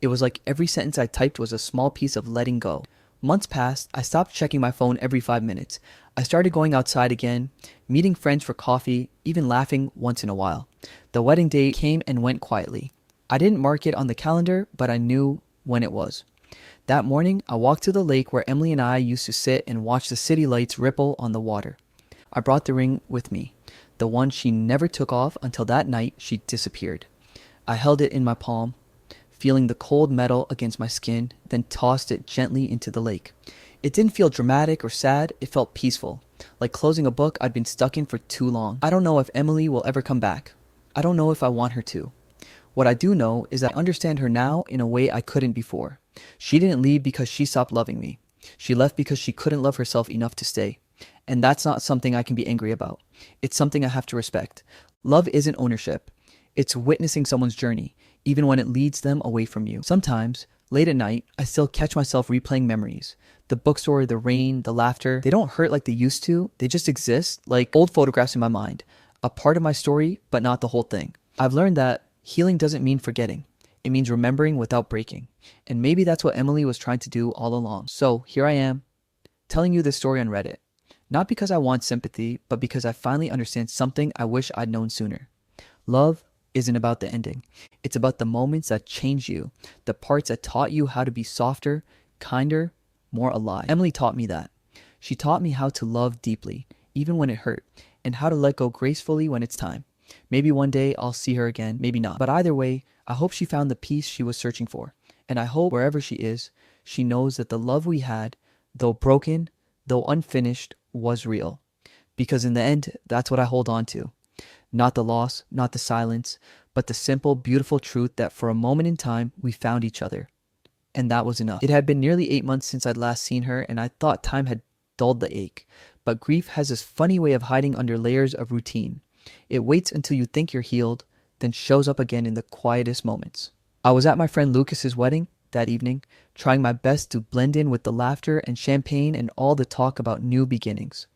It was like every sentence I typed was a small piece of letting go. Months passed. I stopped checking my phone every 5 minutes. I started going outside again, meeting friends for coffee, even laughing once in a while. The wedding day came and went quietly. I didn't mark it on the calendar, but I knew when it was. That morning, I walked to the lake where Emily and I used to sit and watch the city lights ripple on the water. I brought the ring with me, the one she never took off until that night she disappeared. I held it in my palm, feeling the cold metal against my skin, then tossed it gently into the lake. It didn't feel dramatic or sad, it felt peaceful, like closing a book I'd been stuck in for too long. I don't know if Emily will ever come back. I don't know if I want her to. What I do know is that I understand her now in a way I couldn't before. She didn't leave because she stopped loving me. She left because she couldn't love herself enough to stay. And that's not something I can be angry about. It's something I have to respect. Love isn't ownership. It's witnessing someone's journey, even when it leads them away from you. Sometimes, late at night, I still catch myself replaying memories. The bookstore, the rain, the laughter, they don't hurt like they used to. They just exist like old photographs in my mind. A part of my story, but not the whole thing. I've learned that healing doesn't mean forgetting. It means remembering without breaking. And maybe that's what Emily was trying to do all along. So here I am, telling you this story on Reddit. Not because I want sympathy, but because I finally understand something I wish I'd known sooner. Love isn't about the ending. It's about the moments that changed you, the parts that taught you how to be softer, kinder, more alive. Emily taught me that. She taught me how to love deeply, even when it hurt, and how to let go gracefully when it's time. Maybe one day I'll see her again, maybe not. But either way, I hope she found the peace she was searching for. And I hope wherever she is, she knows that the love we had, though broken, though unfinished, was real. Because in the end, that's what I hold on to. Not the loss, not the silence, but the simple, beautiful truth that for a moment in time, we found each other. And that was enough. It had been nearly 8 months since I'd last seen her, and I thought time had dulled the ache. But grief has this funny way of hiding under layers of routine. It waits until you think you're healed, then shows up again in the quietest moments. I was at my friend Lucas's wedding that evening, trying my best to blend in with the laughter and champagne and all the talk about new beginnings.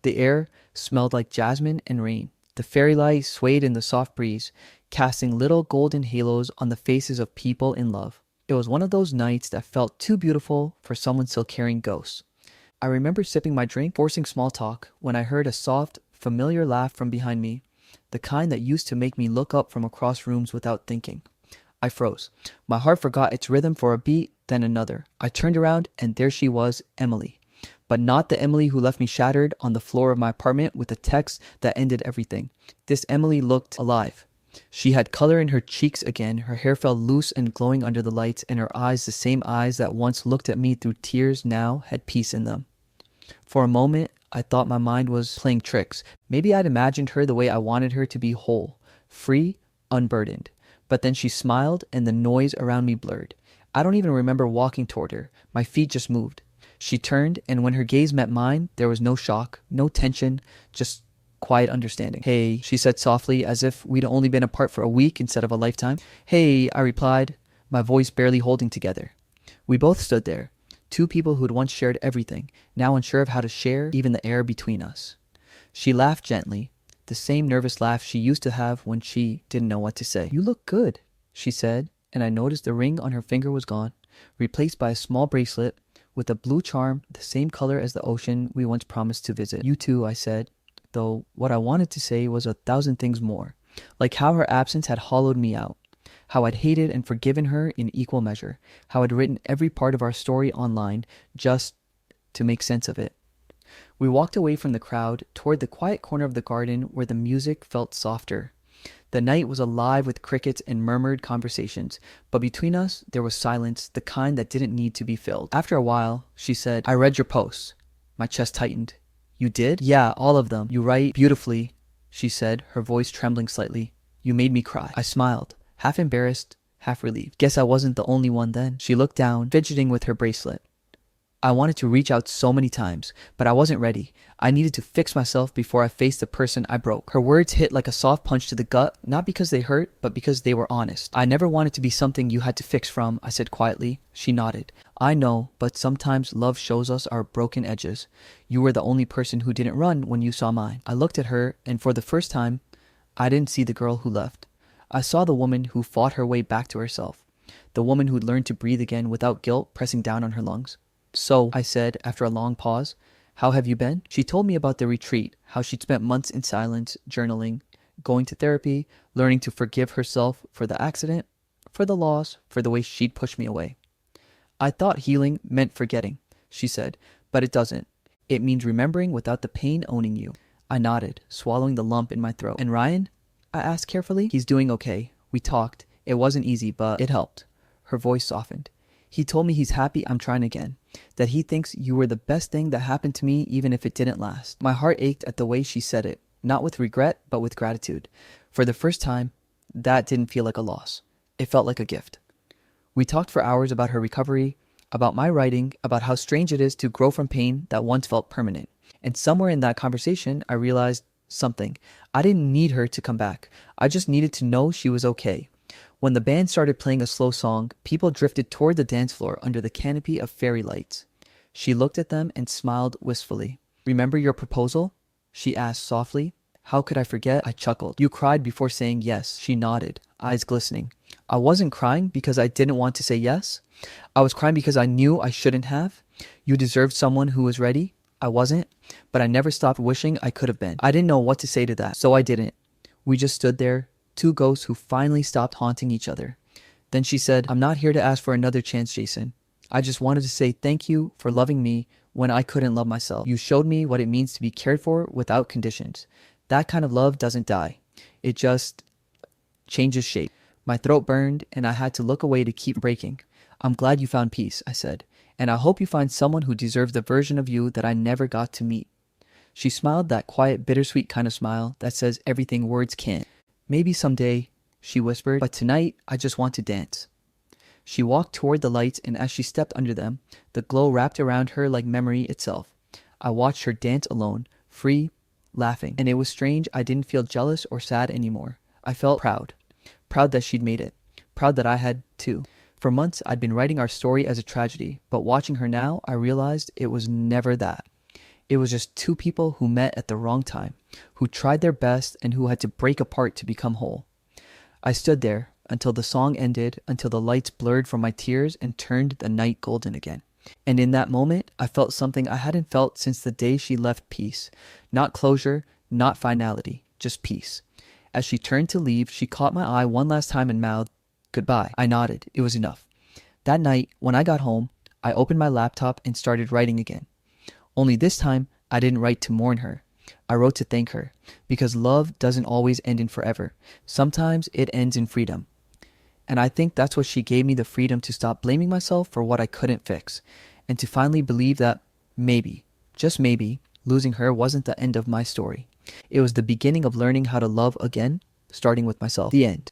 The air smelled like jasmine and rain. The fairy light swayed in the soft breeze, casting little golden halos on the faces of people in love. It was one of those nights that felt too beautiful for someone still carrying ghosts. I remember sipping my drink, forcing small talk, when I heard a soft, familiar laugh from behind me, the kind that used to make me look up from across rooms without thinking. I froze. My heart forgot its rhythm for a beat, then another. I turned around, and there she was, Emily. But not the Emily who left me shattered on the floor of my apartment with a text that ended everything. This Emily looked alive. She had color in her cheeks again, her hair felt loose and glowing under the lights, and her eyes, the same eyes that once looked at me through tears, now had peace in them. For a moment, I thought my mind was playing tricks. Maybe I'd imagined her the way I wanted her to be, whole, free, unburdened. But then she smiled and the noise around me blurred. I don't even remember walking toward her. My feet just moved. She turned, and when her gaze met mine, there was no shock, no tension, just quiet understanding. "Hey," she said softly, as if we'd only been apart for a week instead of a lifetime. "Hey," I replied, my voice barely holding together. We both stood there, two people who'd once shared everything, now unsure of how to share even the air between us. She laughed gently, the same nervous laugh she used to have when she didn't know what to say. "You look good," she said, and I noticed the ring on her finger was gone, replaced by a small bracelet with a blue charm the same color as the ocean we once promised to visit. "You too," I said, though what I wanted to say was 1,000 things more, like how her absence had hollowed me out, how I'd hated and forgiven her in equal measure, how I'd written every part of our story online just to make sense of it. We walked away from the crowd toward the quiet corner of the garden where the music felt softer. The night was alive with crickets and murmured conversations, but between us there was silence, the kind that didn't need to be filled. After a while, she said, "I read your posts." My chest tightened. "You did?" "Yeah, all of them. You write beautifully," she said, her voice trembling slightly. "You made me cry." I smiled, half embarrassed, half relieved. Guess I wasn't the only one then. She looked down, fidgeting with her bracelet. I wanted to reach out so many times, but I wasn't ready. I needed to fix myself before I faced the person I broke. Her words hit like a soft punch to the gut, not because they hurt, but because they were honest. "I never wanted to be something you had to fix from," I said quietly. She nodded. "I know, but sometimes love shows us our broken edges. You were the only person who didn't run when you saw mine." I looked at her, and for the first time, I didn't see the girl who left. I saw the woman who fought her way back to herself, the woman who'd learned to breathe again without guilt pressing down on her lungs. "So," I said after a long pause, "how have you been?" She told me about the retreat, how she'd spent months in silence, journaling, going to therapy, learning to forgive herself for the accident, for the loss, for the way she'd pushed me away. "I thought healing meant forgetting," she said, "but it doesn't. It means remembering without the pain owning you." I nodded, swallowing the lump in my throat. "And Ryan?" I asked carefully. "He's doing okay. We talked. It wasn't easy, but it helped." Her voice softened. "He told me he's happy I'm trying again, that he thinks you were the best thing that happened to me even if it didn't last." My heart ached at the way she said it, not with regret, but with gratitude. For the first time, that didn't feel like a loss. It felt like a gift. We talked for hours about her recovery, about my writing, about how strange it is to grow from pain that once felt permanent. And somewhere in that conversation, I realized something. I didn't need her to come back. I just needed to know she was okay. When the band started playing a slow song, people drifted toward the dance floor under the canopy of fairy lights. She looked at them and smiled wistfully. "Remember your proposal?" she asked softly. "How could I forget?" I chuckled. "You cried before saying yes." She nodded, eyes glistening. "I wasn't crying because I didn't want to say yes. I was crying because I knew I shouldn't have. You deserved someone who was ready. I wasn't, but I never stopped wishing I could have been." I didn't know what to say to that, so I didn't. We just stood there, two ghosts who finally stopped haunting each other. Then she said, "I'm not here to ask for another chance, Jason. I just wanted to say thank you for loving me when I couldn't love myself. You showed me what it means to be cared for without conditions. That kind of love doesn't die. It just changes shape." My throat burned, and I had to look away to keep breaking. "I'm glad you found peace," I said, "and I hope you find someone who deserves the version of you that I never got to meet." She smiled that quiet, bittersweet kind of smile that says everything words can't. "Maybe someday," she whispered, "but tonight I just want to dance." She walked toward the lights, and as she stepped under them, the glow wrapped around her like memory itself. I watched her dance alone, free, laughing, and it was strange. I didn't feel jealous or sad anymore. I felt proud. Proud that she'd made it. Proud that I had too. For months, I'd been writing our story as a tragedy, but watching her now, I realized it was never that. It was just two people who met at the wrong time, who tried their best and who had to break apart to become whole. I stood there until the song ended, until the lights blurred from my tears and turned the night golden again. And in that moment, I felt something I hadn't felt since the day she left. Peace. Not closure, not finality, just peace. As she turned to leave, she caught my eye one last time and mouthed, "Goodbye." I nodded. It was enough. That night, when I got home, I opened my laptop and started writing again. Only this time, I didn't write to mourn her. I wrote to thank her, because love doesn't always end in forever. Sometimes it ends in freedom. And I think that's what she gave me, the freedom to stop blaming myself for what I couldn't fix, and to finally believe that maybe, just maybe, losing her wasn't the end of my story. It was the beginning of learning how to love again, starting with myself. The end.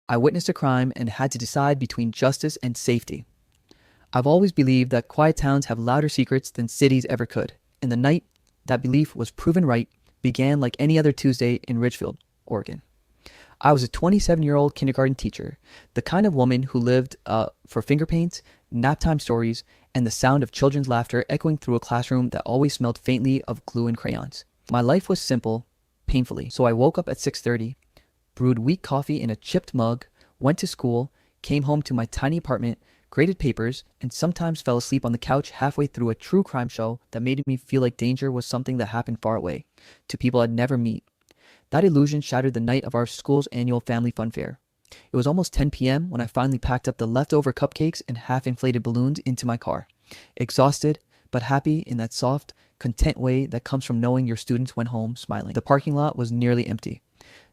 I witnessed a crime and had to decide between justice and safety. I've always believed that quiet towns have louder secrets than cities ever could, and the night that belief was proven right began like any other Tuesday in Ridgefield, Oregon. I was a 27-year-old kindergarten teacher, the kind of woman who lived for finger paints, naptime stories, and the sound of children's laughter echoing through a classroom that always smelled faintly of glue and crayons. My life was simple, painfully. So I woke up at 6:30, brewed weak coffee in a chipped mug, went to school, came home to my tiny apartment, graded papers, and sometimes fell asleep on the couch halfway through a true crime show that made me feel like danger was something that happened far away, to people I'd never meet. That illusion shattered the night of our school's annual family fun fair. It was almost 10 p.m. when I finally packed up the leftover cupcakes and half-inflated balloons into my car. Exhausted, but happy in that soft, content way that comes from knowing your students went home smiling. The parking lot was nearly empty.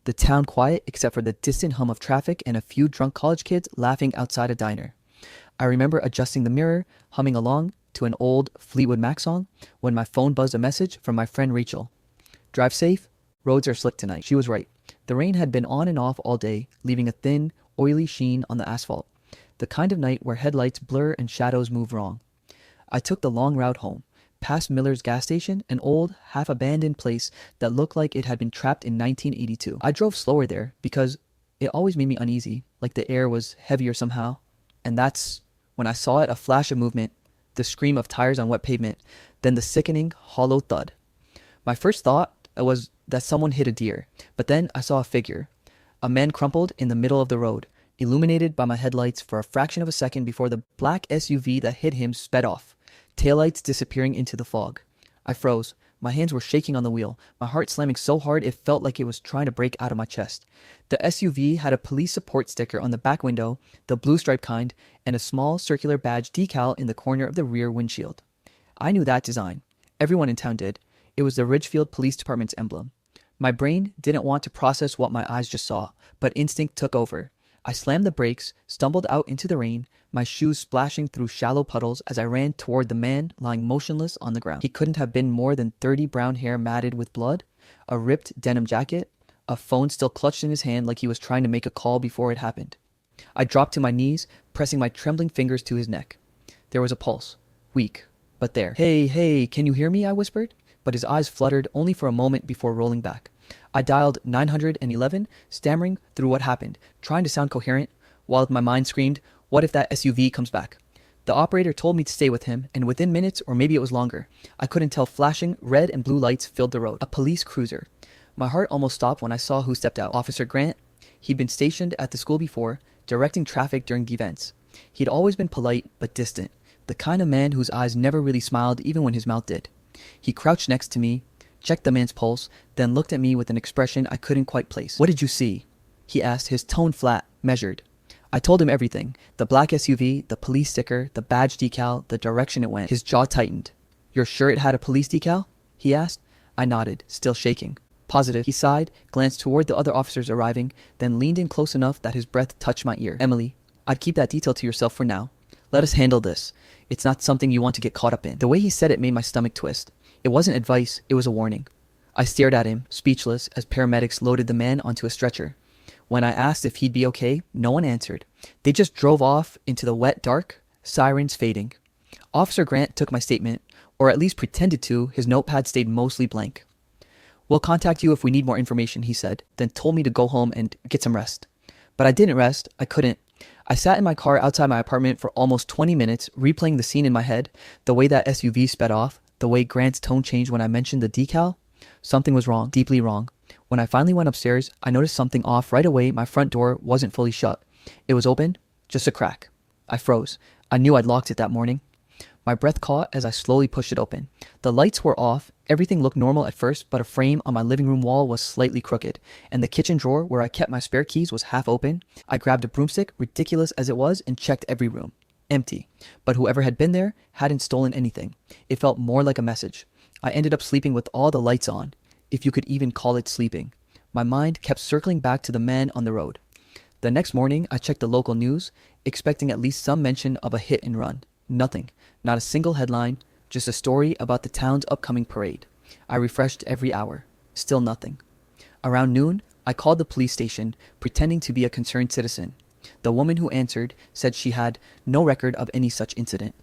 The town quiet except for the distant hum of traffic and a few drunk college kids laughing outside a diner. I remember adjusting the mirror, humming along to an old Fleetwood Mac song, when my phone buzzed a message from my friend Rachel. "Drive safe. Roads are slick tonight." She was right. The rain had been on and off all day, leaving a thin, oily sheen on the asphalt. The kind of night where headlights blur and shadows move wrong. I took the long route home, past Miller's gas station, an old, half-abandoned place that looked like it had been trapped in 1982. I drove slower there because it always made me uneasy, like the air was heavier somehow. And that's when I saw it, a flash of movement, the scream of tires on wet pavement, then the sickening, hollow thud. My first thought was that someone hit a deer, but then I saw a figure. A man crumpled in the middle of the road, illuminated by my headlights for a fraction of a second before the black SUV that hit him sped off, taillights disappearing into the fog. I froze. My hands were shaking on the wheel, my heart slamming so hard it felt like it was trying to break out of my chest. The SUV had a police support sticker on the back window, the blue stripe kind, and a small circular badge decal in the corner of the rear windshield. I knew that design. Everyone in town did. It was the Ridgefield Police Department's emblem. My brain didn't want to process what my eyes just saw, but instinct took over. I slammed the brakes, stumbled out into the rain, my shoes splashing through shallow puddles as I ran toward the man lying motionless on the ground. He couldn't have been more than 30, brown hair matted with blood, a ripped denim jacket, a phone still clutched in his hand like he was trying to make a call before it happened. I dropped to my knees, pressing my trembling fingers to his neck. There was a pulse, weak, but there. Hey, can you hear me?" I whispered, but his eyes fluttered only for a moment before rolling back. I dialed 911, stammering through what happened, trying to sound coherent, while my mind screamed, "What if that SUV comes back?" The operator told me to stay with him, and within minutes, or maybe it was longer, I couldn't tell, flashing red and blue lights filled the road. A police cruiser. My heart almost stopped when I saw who stepped out. Officer Grant. He'd been stationed at the school before, directing traffic during events. He'd always been polite but distant, the kind of man whose eyes never really smiled even when his mouth did. He crouched next to me, checked the man's pulse, then looked at me with an expression I couldn't quite place. "What did you see?" he asked, his tone flat, measured. I told him everything. The black SUV, the police sticker, the badge decal, the direction it went. His jaw tightened. "You're sure it had a police decal?" he asked. I nodded, still shaking. "Positive." He sighed, glanced toward the other officers arriving, then leaned in close enough that his breath touched my ear. "Emily, I'd keep that detail to yourself for now. Let us handle this. It's not something you want to get caught up in." The way he said it made my stomach twist. It wasn't advice, it was a warning. I stared at him, speechless, as paramedics loaded the man onto a stretcher. When I asked if he'd be okay, no one answered. They just drove off into the wet dark, sirens fading. Officer Grant took my statement, or at least pretended to. His notepad stayed mostly blank. "We'll contact you if we need more information," he said, then told me to go home and get some rest. But I didn't rest. I couldn't. I sat in my car outside my apartment for almost 20 minutes, replaying the scene in my head, the way that SUV sped off, The way Grant's tone changed when I mentioned the decal? Something was wrong, deeply wrong. When I finally went upstairs, I noticed something off right away. My front door wasn't fully shut. It was open, just a crack. I froze. I knew I'd locked it that morning. My breath caught as I slowly pushed it open. The lights were off. Everything looked normal at first, but a frame on my living room wall was slightly crooked, and the kitchen drawer where I kept my spare keys was half open. I grabbed a broomstick, ridiculous as it was, and checked every room. Empty. But whoever had been there hadn't stolen anything. It felt more like a message. I ended up sleeping with all the lights on, if you could even call it sleeping. My mind kept circling back to the man on the road. The next morning, I checked the local news, expecting at least some mention of a hit and run. Nothing. Not a single headline, just a story about the town's upcoming parade. I refreshed every hour. Still nothing. Around noon, I called the police station, pretending to be a concerned citizen. The woman who answered said she had no record of any such incident.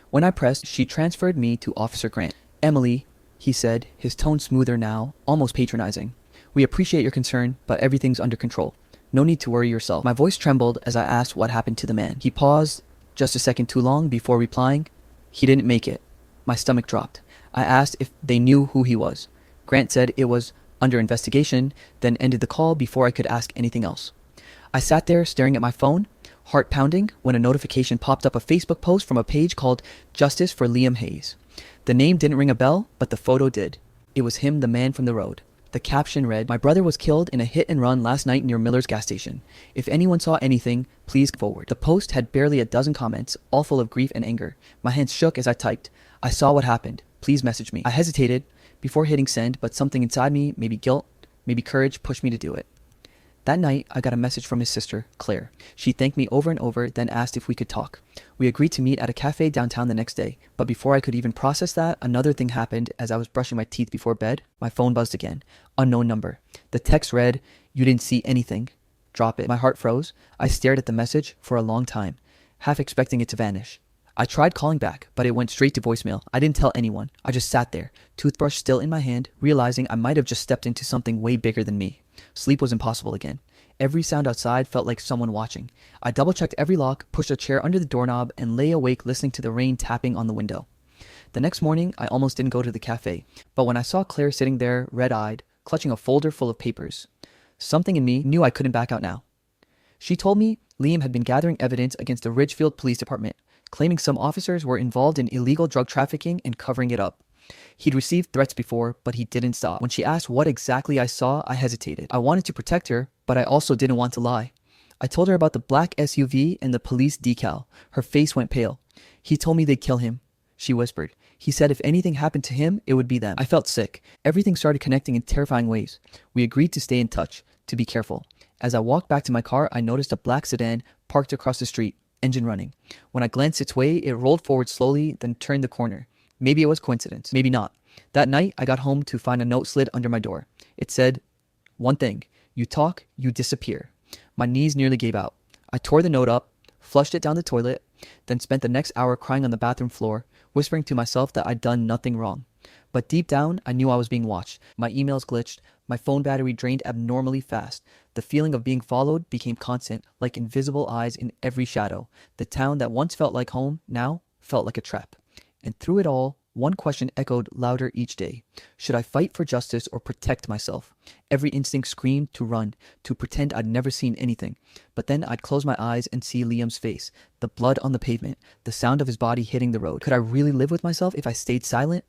When I pressed, she transferred me to Officer Grant. "Emily," he said, his tone smoother now, almost patronizing. "We appreciate your concern, but everything's under control. No need to worry yourself." My voice trembled as I asked what happened to the man. He paused just a second too long before replying, "He didn't make it." My stomach dropped. I asked if they knew who he was. Grant said it was under investigation, then ended the call before I could ask anything else. I sat there staring at my phone, heart pounding, when a notification popped up, a Facebook post from a page called Justice for Liam Hayes. The name didn't ring a bell, but the photo did. It was him, the man from the road. The caption read, "My brother was killed in a hit and run last night near Miller's gas station. If anyone saw anything, please come forward." The post had barely a dozen comments, all full of grief and anger. My hands shook as I typed, "I saw what happened. Please message me." I hesitated before hitting send, but something inside me, maybe guilt, maybe courage, pushed me to do it. That night, I got a message from his sister, Claire. She thanked me over and over, then asked if we could talk. We agreed to meet at a cafe downtown the next day, but before I could even process that, another thing happened. As I was brushing my teeth before bed, my phone buzzed again. Unknown number. The text read, "You didn't see anything. Drop it." My heart froze. I stared at the message for a long time, half expecting it to vanish. I tried calling back, but it went straight to voicemail. I didn't tell anyone. I just sat there, toothbrush still in my hand, realizing I might have just stepped into something way bigger than me. Sleep was impossible again. Every sound outside felt like someone watching. I double-checked every lock, pushed a chair under the doorknob, and lay awake listening to the rain tapping on the window. The next morning, I almost didn't go to the cafe, but when I saw Claire sitting there, red-eyed, clutching a folder full of papers, something in me knew I couldn't back out now. She told me Liam had been gathering evidence against the Ridgefield Police Department, claiming some officers were involved in illegal drug trafficking and covering it up. He'd received threats before, but he didn't stop. When she asked what exactly I saw, I hesitated. I wanted to protect her, but I also didn't want to lie. I told her about the black SUV and the police decal. Her face went pale. "He told me they'd kill him," she whispered. "He said if anything happened to him, it would be them." I felt sick. Everything started connecting in terrifying ways. We agreed to stay in touch, to be careful. As I walked back to my car, I noticed a black sedan parked across the street, engine running. When I glanced its way, it rolled forward slowly, then turned the corner. Maybe it was coincidence, maybe not. That night, I got home to find a note slid under my door. It said, "One thing, you talk, you disappear." My knees nearly gave out. I tore the note up, flushed it down the toilet, then spent the next hour crying on the bathroom floor, whispering to myself that I'd done nothing wrong. But deep down, I knew I was being watched. My emails glitched, my phone battery drained abnormally fast. The feeling of being followed became constant, like invisible eyes in every shadow. The town that once felt like home now felt like a trap. And through it all, one question echoed louder each day. Should I fight for justice or protect myself? Every instinct screamed to run, to pretend I'd never seen anything. But then I'd close my eyes and see Liam's face, the blood on the pavement, the sound of his body hitting the road. Could I really live with myself if I stayed silent?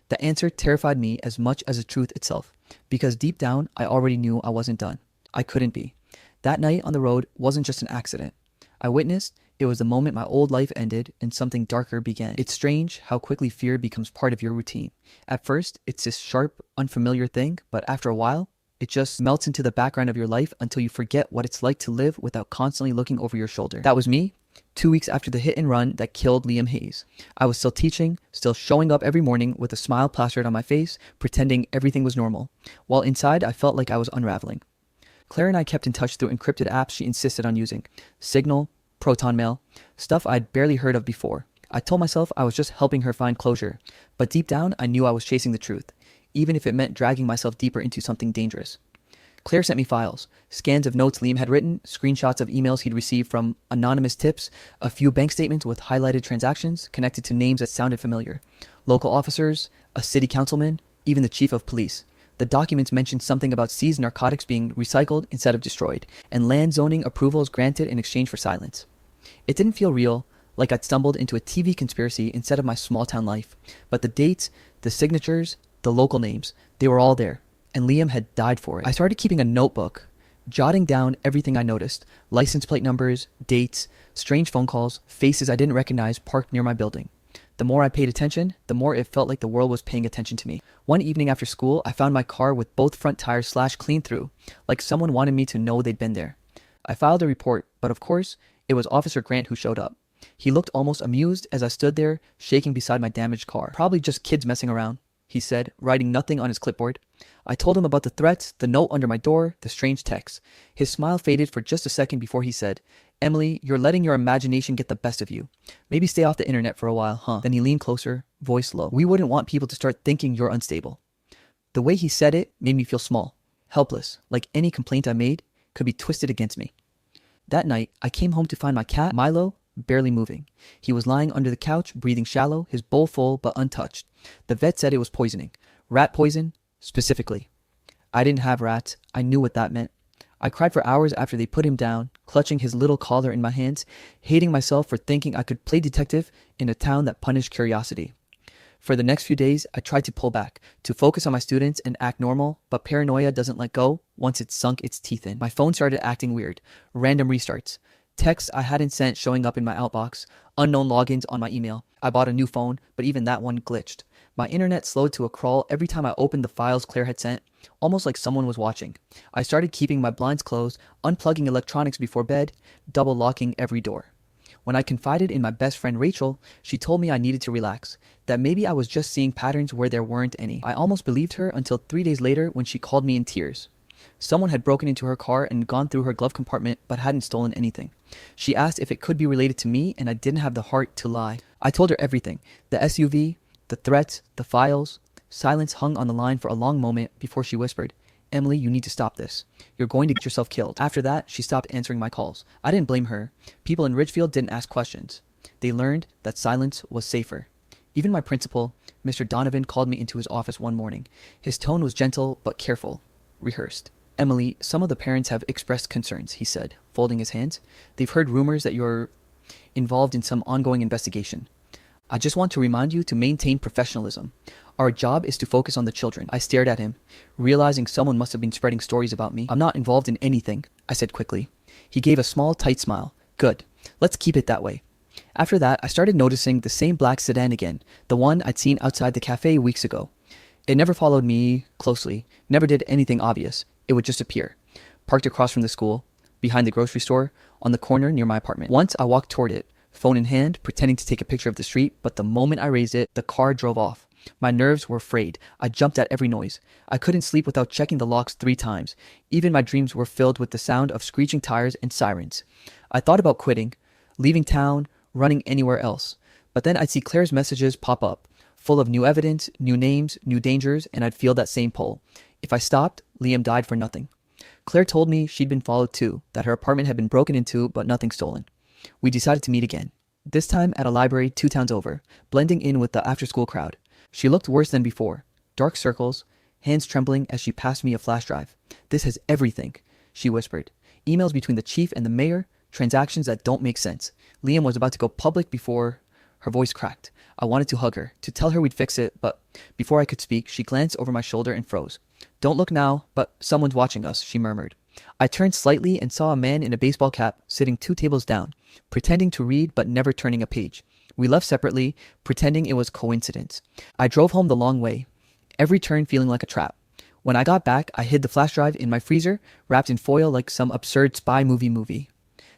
The answer terrified me as much as the truth itself, because deep down, I already knew I wasn't done. I couldn't be. That night on the road wasn't just an accident. I witnessed it was the moment my old life ended and something darker began. It's strange how quickly fear becomes part of your routine. At first, it's this sharp, unfamiliar thing, but after a while, it just melts into the background of your life until you forget what it's like to live without constantly looking over your shoulder. That was me, 2 weeks after the hit and run that killed Liam Hayes. I was still teaching, still showing up every morning with a smile plastered on my face, pretending everything was normal, while inside I felt like I was unraveling. Claire and I kept in touch through encrypted apps she insisted on using. Signal, Proton Mail, stuff I'd barely heard of before. I told myself I was just helping her find closure, but deep down I knew I was chasing the truth, even if it meant dragging myself deeper into something dangerous. Claire sent me files, scans of notes Liam had written, screenshots of emails he'd received from anonymous tips, a few bank statements with highlighted transactions connected to names that sounded familiar. Local officers, a city councilman, even the chief of police. The documents mentioned something about seized narcotics being recycled instead of destroyed, and land zoning approvals granted in exchange for silence. It didn't feel real, like I'd stumbled into a TV conspiracy instead of my small town life, but the dates, the signatures, the local names, they were all there, and Liam had died for it. I started keeping a notebook, jotting down everything I noticed, license plate numbers, dates, strange phone calls, faces I didn't recognize parked near my building. The more I paid attention, the more it felt like the world was paying attention to me. One evening after school, I found my car with both front tires slashed clean through, like someone wanted me to know they'd been there. I filed a report, but of course, it was Officer Grant who showed up. He looked almost amused as I stood there, shaking beside my damaged car. Probably just kids messing around, he said, writing nothing on his clipboard. I told him about the threats, the note under my door, the strange texts. His smile faded for just a second before he said, "Emily, you're letting your imagination get the best of you. Maybe stay off the internet for a while, huh?" Then he leaned closer, voice low. "We wouldn't want people to start thinking you're unstable." The way he said it made me feel small, helpless, like any complaint I made could be twisted against me. That night, I came home to find my cat, Milo, barely moving. He was lying under the couch, breathing shallow, his bowl full but untouched. The vet said it was poisoning. Rat poison, specifically. I didn't have rats. I knew what that meant. I cried for hours after they put him down, clutching his little collar in my hands, hating myself for thinking I could play detective in a town that punished curiosity. For the next few days, I tried to pull back, to focus on my students and act normal, but paranoia doesn't let go once it's sunk its teeth in. My phone started acting weird. Random restarts. Texts I hadn't sent showing up in my outbox. Unknown logins on my email. I bought a new phone, but even that one glitched. My internet slowed to a crawl every time I opened the files Claire had sent, almost like someone was watching. I started keeping my blinds closed, unplugging electronics before bed, double locking every door. When I confided in my best friend Rachel, she told me I needed to relax, that maybe I was just seeing patterns where there weren't any. I almost believed her until 3 days later when she called me in tears. Someone had broken into her car and gone through her glove compartment but hadn't stolen anything. She asked if it could be related to me, and I didn't have the heart to lie. I told her everything, the SUV, the threats, the files. Silence hung on the line for a long moment before she whispered, "Emily, you need to stop this. You're going to get yourself killed." After that, she stopped answering my calls. I didn't blame her. People in Ridgefield didn't ask questions. They learned that silence was safer. Even my principal, Mr. Donovan, called me into his office one morning. His tone was gentle but careful, rehearsed. "Emily, some of the parents have expressed concerns," he said, folding his hands. "They've heard rumors that you're involved in some ongoing investigation. I just want to remind you to maintain professionalism. Our job is to focus on the children." I stared at him, realizing someone must have been spreading stories about me. "I'm not involved in anything," I said quickly. He gave a small, tight smile. "Good. Let's keep it that way." After that, I started noticing the same black sedan again, the one I'd seen outside the cafe weeks ago. It never followed me closely, never did anything obvious. It would just appear. Parked across from the school, behind the grocery store, on the corner near my apartment. Once I walked toward it, phone in hand, pretending to take a picture of the street, but the moment I raised it, the car drove off. My nerves were frayed. I jumped at every noise. I couldn't sleep without checking the locks 3 times. Even my dreams were filled with the sound of screeching tires and sirens. I thought about quitting, leaving town, running anywhere else. But then I'd see Claire's messages pop up, full of new evidence, new names, new dangers, and I'd feel that same pull. If I stopped, Liam died for nothing. Claire told me she'd been followed too, that her apartment had been broken into but nothing stolen. We decided to meet again, this time at a library 2 towns over, blending in with the after-school crowd. She looked worse than before, dark circles, hands trembling as she passed me a flash drive. "This has everything," she whispered. "Emails between the chief and the mayor, transactions that don't make sense." Liam was about to go public before her voice cracked. I wanted to hug her, to tell her we'd fix it, but before I could speak, she glanced over my shoulder and froze. "Don't look now, but someone's watching us," she murmured. I turned slightly and saw a man in a baseball cap sitting 2 tables down, pretending to read but never turning a page. We left separately, pretending it was coincidence. I drove home the long way, every turn feeling like a trap. When I got back, I hid the flash drive in my freezer, wrapped in foil like some absurd spy movie.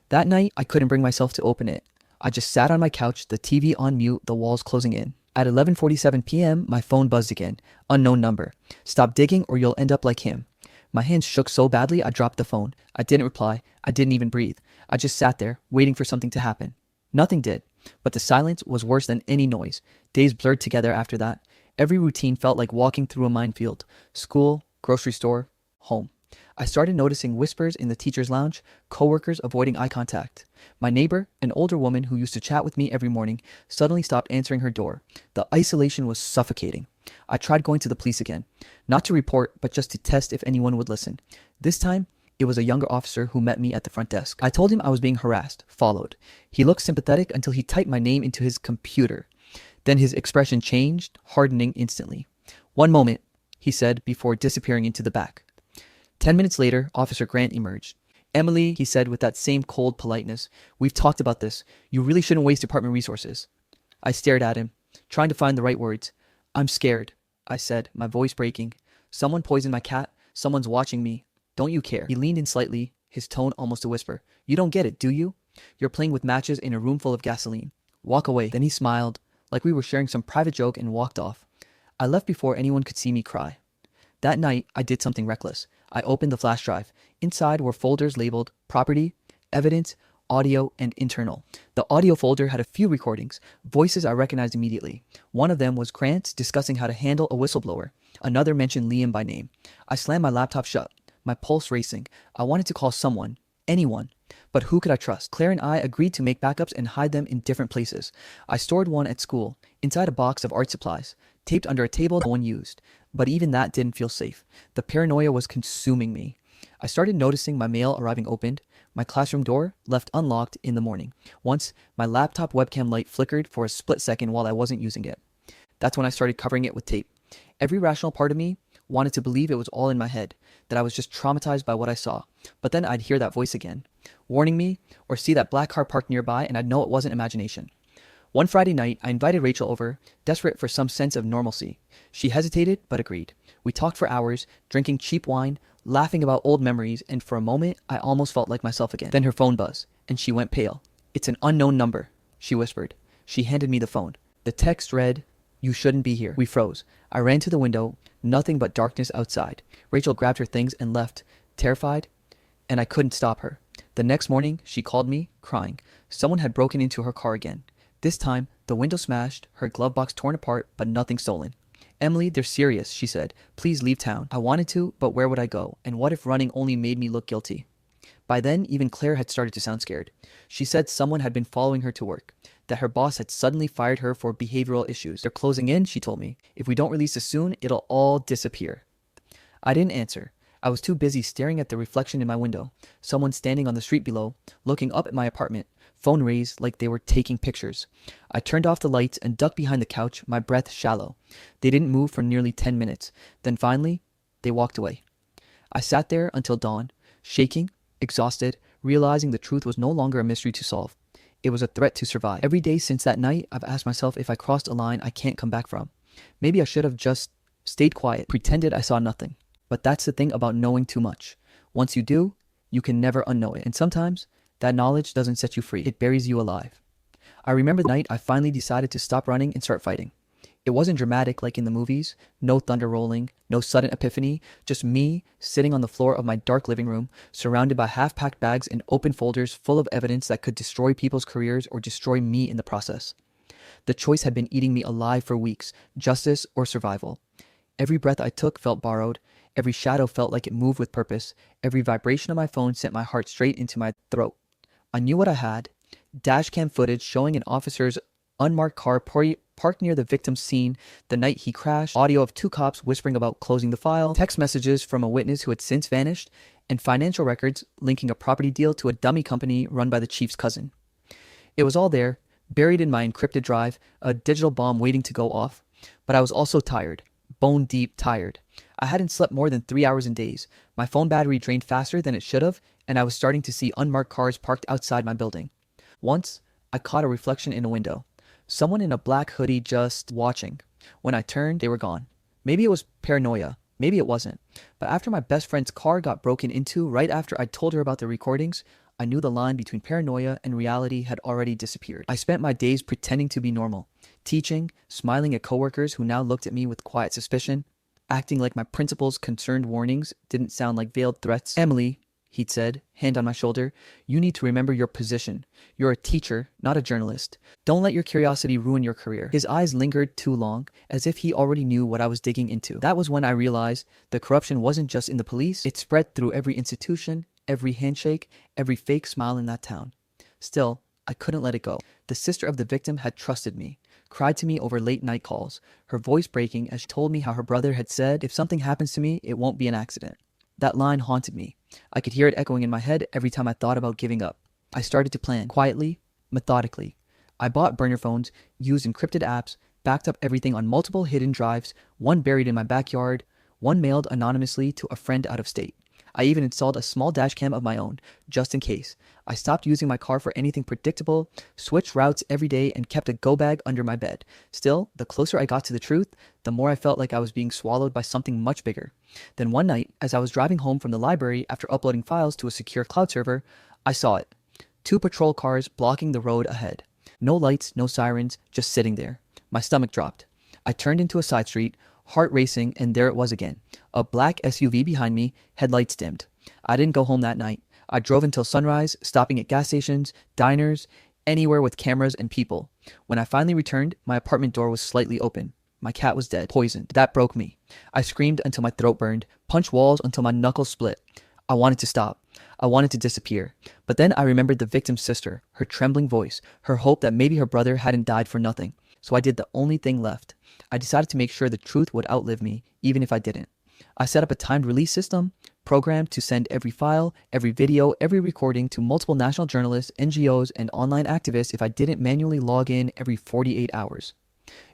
That night, I couldn't bring myself to open it. I just sat on my couch, the TV on mute, the walls closing in. At 11:47 p.m., my phone buzzed again. Unknown number. "Stop digging or you'll end up like him." My hands shook so badly I dropped the phone. I didn't reply. I didn't even breathe. I just sat there, waiting for something to happen. Nothing did, but the silence was worse than any noise. Days blurred together after that. Every routine felt like walking through a minefield. School, grocery store, home. I started noticing whispers in the teacher's lounge, coworkers avoiding eye contact. My neighbor, an older woman who used to chat with me every morning, suddenly stopped answering her door. The isolation was suffocating. I tried going to the police again, not to report, but just to test if anyone would listen. This time, it was a younger officer who met me at the front desk. I told him I was being harassed, followed. He looked sympathetic until he typed my name into his computer. Then his expression changed, hardening instantly. "One moment," he said before disappearing into the back. 10 minutes later, Officer Grant emerged. "Emily," he said with that same cold politeness, "we've talked about this. You really shouldn't waste department resources." I stared at him, trying to find the right words. "I'm scared," I said, my voice breaking. "Someone poisoned my cat. Someone's watching me. Don't you care?" He leaned in slightly, his tone almost a whisper. "You don't get it, do you? You're playing with matches in a room full of gasoline. Walk away." Then he smiled, like we were sharing some private joke, and walked off. I left before anyone could see me cry. That night, I did something reckless. I opened the flash drive. Inside were folders labeled Property, Evidence, Audio, and Internal. The audio folder had a few recordings, voices I recognized immediately. One of them was Grant discussing how to handle a whistleblower. Another mentioned Liam by name. I slammed my laptop shut, my pulse racing. I wanted to call someone, anyone. But who could I trust? Claire and I agreed to make backups and hide them in different places. I stored one at school, inside a box of art supplies, taped under a table no one used. But even that didn't feel safe. The paranoia was consuming me. I started noticing my mail arriving opened, my classroom door left unlocked in the morning. Once, my laptop webcam light flickered for a split second while I wasn't using it. That's when I started covering it with tape. Every rational part of me wanted to believe it was all in my head, that I was just traumatized by what I saw. But then I'd hear that voice again, warning me, or see that black car parked nearby, and I'd know it wasn't imagination. One Friday night, I invited Rachel over, desperate for some sense of normalcy. She hesitated, but agreed. We talked for hours, drinking cheap wine, laughing about old memories, and for a moment, I almost felt like myself again. Then her phone buzzed, and she went pale. "It's an unknown number," she whispered. She handed me the phone. The text read, "You shouldn't be here." We froze. I ran to the window, nothing but darkness outside. Rachel grabbed her things and left, terrified, and I couldn't stop her. The next morning, she called me, crying. Someone had broken into her car again. This time, the window smashed, her glove box torn apart, but nothing stolen. "Emily, they're serious," she said. "Please leave town." I wanted to, but where would I go? And what if running only made me look guilty? By then, even Claire had started to sound scared. She said someone had been following her to work, that her boss had suddenly fired her for behavioral issues. "They're closing in," she told me. "If we don't release this soon, it'll all disappear." I didn't answer. I was too busy staring at the reflection in my window. Someone standing on the street below, looking up at my apartment, phone raised like they were taking pictures. I turned off the lights and ducked behind the couch, my breath shallow. They didn't move for nearly 10 minutes. Then finally, they walked away. I sat there until dawn, shaking, exhausted, realizing the truth was no longer a mystery to solve. It was a threat to survive. Every day since that night, I've asked myself if I crossed a line I can't come back from. Maybe I should have just stayed quiet, pretended I saw nothing. But that's the thing about knowing too much. Once you do, you can never unknow it. And sometimes, that knowledge doesn't set you free. It buries you alive. I remember the night I finally decided to stop running and start fighting. It wasn't dramatic like in the movies. No thunder rolling, no sudden epiphany. Just me sitting on the floor of my dark living room, surrounded by half-packed bags and open folders full of evidence that could destroy people's careers or destroy me in the process. The choice had been eating me alive for weeks, justice or survival. Every breath I took felt borrowed. Every shadow felt like it moved with purpose. Every vibration of my phone sent my heart straight into my throat. I knew what I had. Dashcam footage showing an officer's unmarked car parked near the victim's scene the night he crashed, audio of 2 cops whispering about closing the file, text messages from a witness who had since vanished, and financial records linking a property deal to a dummy company run by the chief's cousin. It was all there, buried in my encrypted drive, a digital bomb waiting to go off. But I was also tired, bone deep tired. I hadn't slept more than 3 hours in days. My phone battery drained faster than it should have, and I was starting to see unmarked cars parked outside my building. Once, I caught a reflection in a window. Someone in a black hoodie just watching. When I turned, they were gone. Maybe it was paranoia. Maybe it wasn't. But after my best friend's car got broken into right after I told her about the recordings, I knew the line between paranoia and reality had already disappeared. I spent my days pretending to be normal, teaching, smiling at coworkers who now looked at me with quiet suspicion, acting like my principal's concerned warnings didn't sound like veiled threats. "Emily," he'd said, hand on my shoulder. You need to remember your position. You're a teacher, not a journalist. Don't let your curiosity ruin your career. His eyes lingered too long, as if he already knew what I was digging into. That was when I realized the corruption wasn't just in the police, it spread through every institution, every handshake, every fake smile in that town. Still, I couldn't let it go. The sister of the victim had trusted me, cried to me over late night calls, her voice breaking as she told me how her brother had said, if something happens to me, it won't be an accident. That line haunted me. I could hear it echoing in my head every time I thought about giving up. I started to plan, quietly, methodically. I bought burner phones, used encrypted apps, backed up everything on multiple hidden drives, one buried in my backyard, one mailed anonymously to a friend out of state. I even installed a small dash cam of my own, just in case. I stopped using my car for anything predictable, switched routes every day, and kept a go bag under my bed. Still, the closer I got to the truth, the more I felt like I was being swallowed by something much bigger. Then one night, as I was driving home from the library after uploading files to a secure cloud server, I saw it. 2 patrol cars blocking the road ahead. No lights, no sirens, just sitting there. My stomach dropped. I turned into a side street, heart racing, and there it was again. A black SUV behind me, headlights dimmed. I didn't go home that night. I drove until sunrise, stopping at gas stations, diners, anywhere with cameras and people. When I finally returned, my apartment door was slightly open. My cat was dead, poisoned. That broke me. I screamed until my throat burned, punched walls until my knuckles split. I wanted to stop. I wanted to disappear. But then I remembered the victim's sister, her trembling voice, her hope that maybe her brother hadn't died for nothing. So I did the only thing left. I decided to make sure the truth would outlive me, even if I didn't. I set up a timed release system, programmed to send every file, every video, every recording to multiple national journalists, NGOs, and online activists if I didn't manually log in every 48 hours.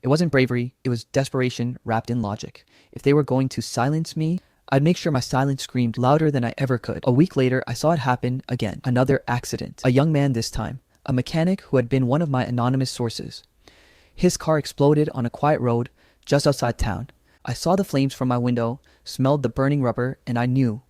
It wasn't bravery, it was desperation wrapped in logic. If they were going to silence me, I'd make sure my silence screamed louder than I ever could. A week later, I saw it happen again. Another accident. A young man this time. A mechanic who had been one of my anonymous sources. His car exploded on a quiet road just outside town. I saw the flames from my window, smelled the burning rubber, and I knew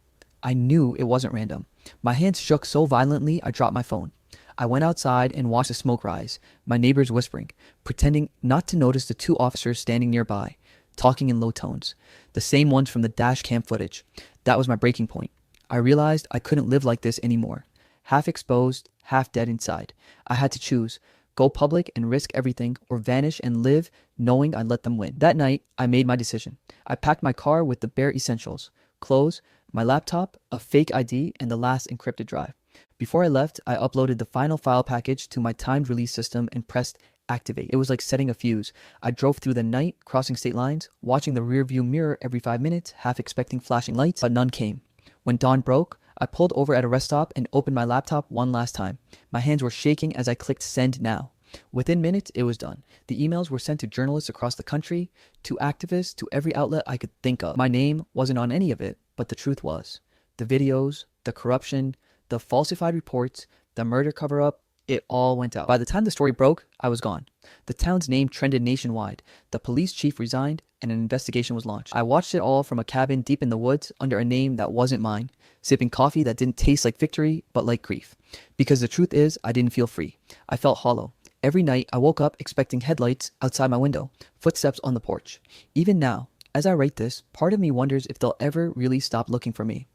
it wasn't random. My hands shook so violently I dropped my phone. I went outside and watched the smoke rise, my neighbors whispering, pretending not to notice the 2 officers standing nearby, talking in low tones, the same ones from the dash cam footage. That was my breaking point. I realized I couldn't live like this anymore. Half exposed, half dead inside. I had to choose. Go public and risk everything, or vanish and live knowing I'd let them win. That night, I made my decision. I packed my car with the bare essentials: clothes, my laptop, a fake ID, and the last encrypted drive. Before I left, I uploaded the final file package to my timed release system and pressed activate. It was like setting a fuse. I drove through the night, crossing state lines, watching the rearview mirror every 5 minutes, half expecting flashing lights, but none came. When dawn broke, I pulled over at a rest stop and opened my laptop one last time. My hands were shaking as I clicked send now. Within minutes, it was done. The emails were sent to journalists across the country, to activists, to every outlet I could think of. My name wasn't on any of it, but the truth was. The videos, the corruption, the falsified reports, the murder cover-up, it all went out. By the time the story broke, I was gone. The town's name trended nationwide. The police chief resigned, and an investigation was launched. I watched it all from a cabin deep in the woods under a name that wasn't mine, sipping coffee that didn't taste like victory, but like grief. Because the truth is, I didn't feel free. I felt hollow. Every night, I woke up expecting headlights outside my window, footsteps on the porch. Even now, as I write this, part of me wonders if they'll ever really stop looking for me.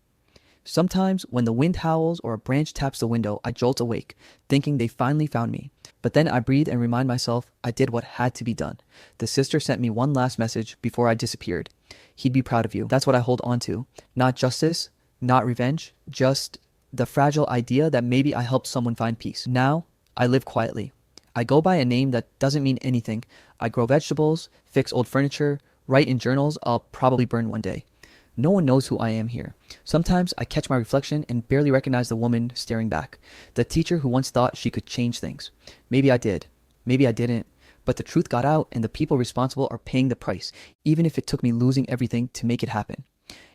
Sometimes, when the wind howls or a branch taps the window, I jolt awake, thinking they finally found me. But then I breathe and remind myself I did what had to be done. The sister sent me one last message before I disappeared. He'd be proud of you. That's what I hold on to. Not justice, not revenge, just the fragile idea that maybe I helped someone find peace. Now, I live quietly. I go by a name that doesn't mean anything. I grow vegetables, fix old furniture, write in journals I'll probably burn one day. No one knows who I am here. Sometimes I catch my reflection and barely recognize the woman staring back. The teacher who once thought she could change things. Maybe I did. Maybe I didn't. But the truth got out and the people responsible are paying the price, even if it took me losing everything to make it happen.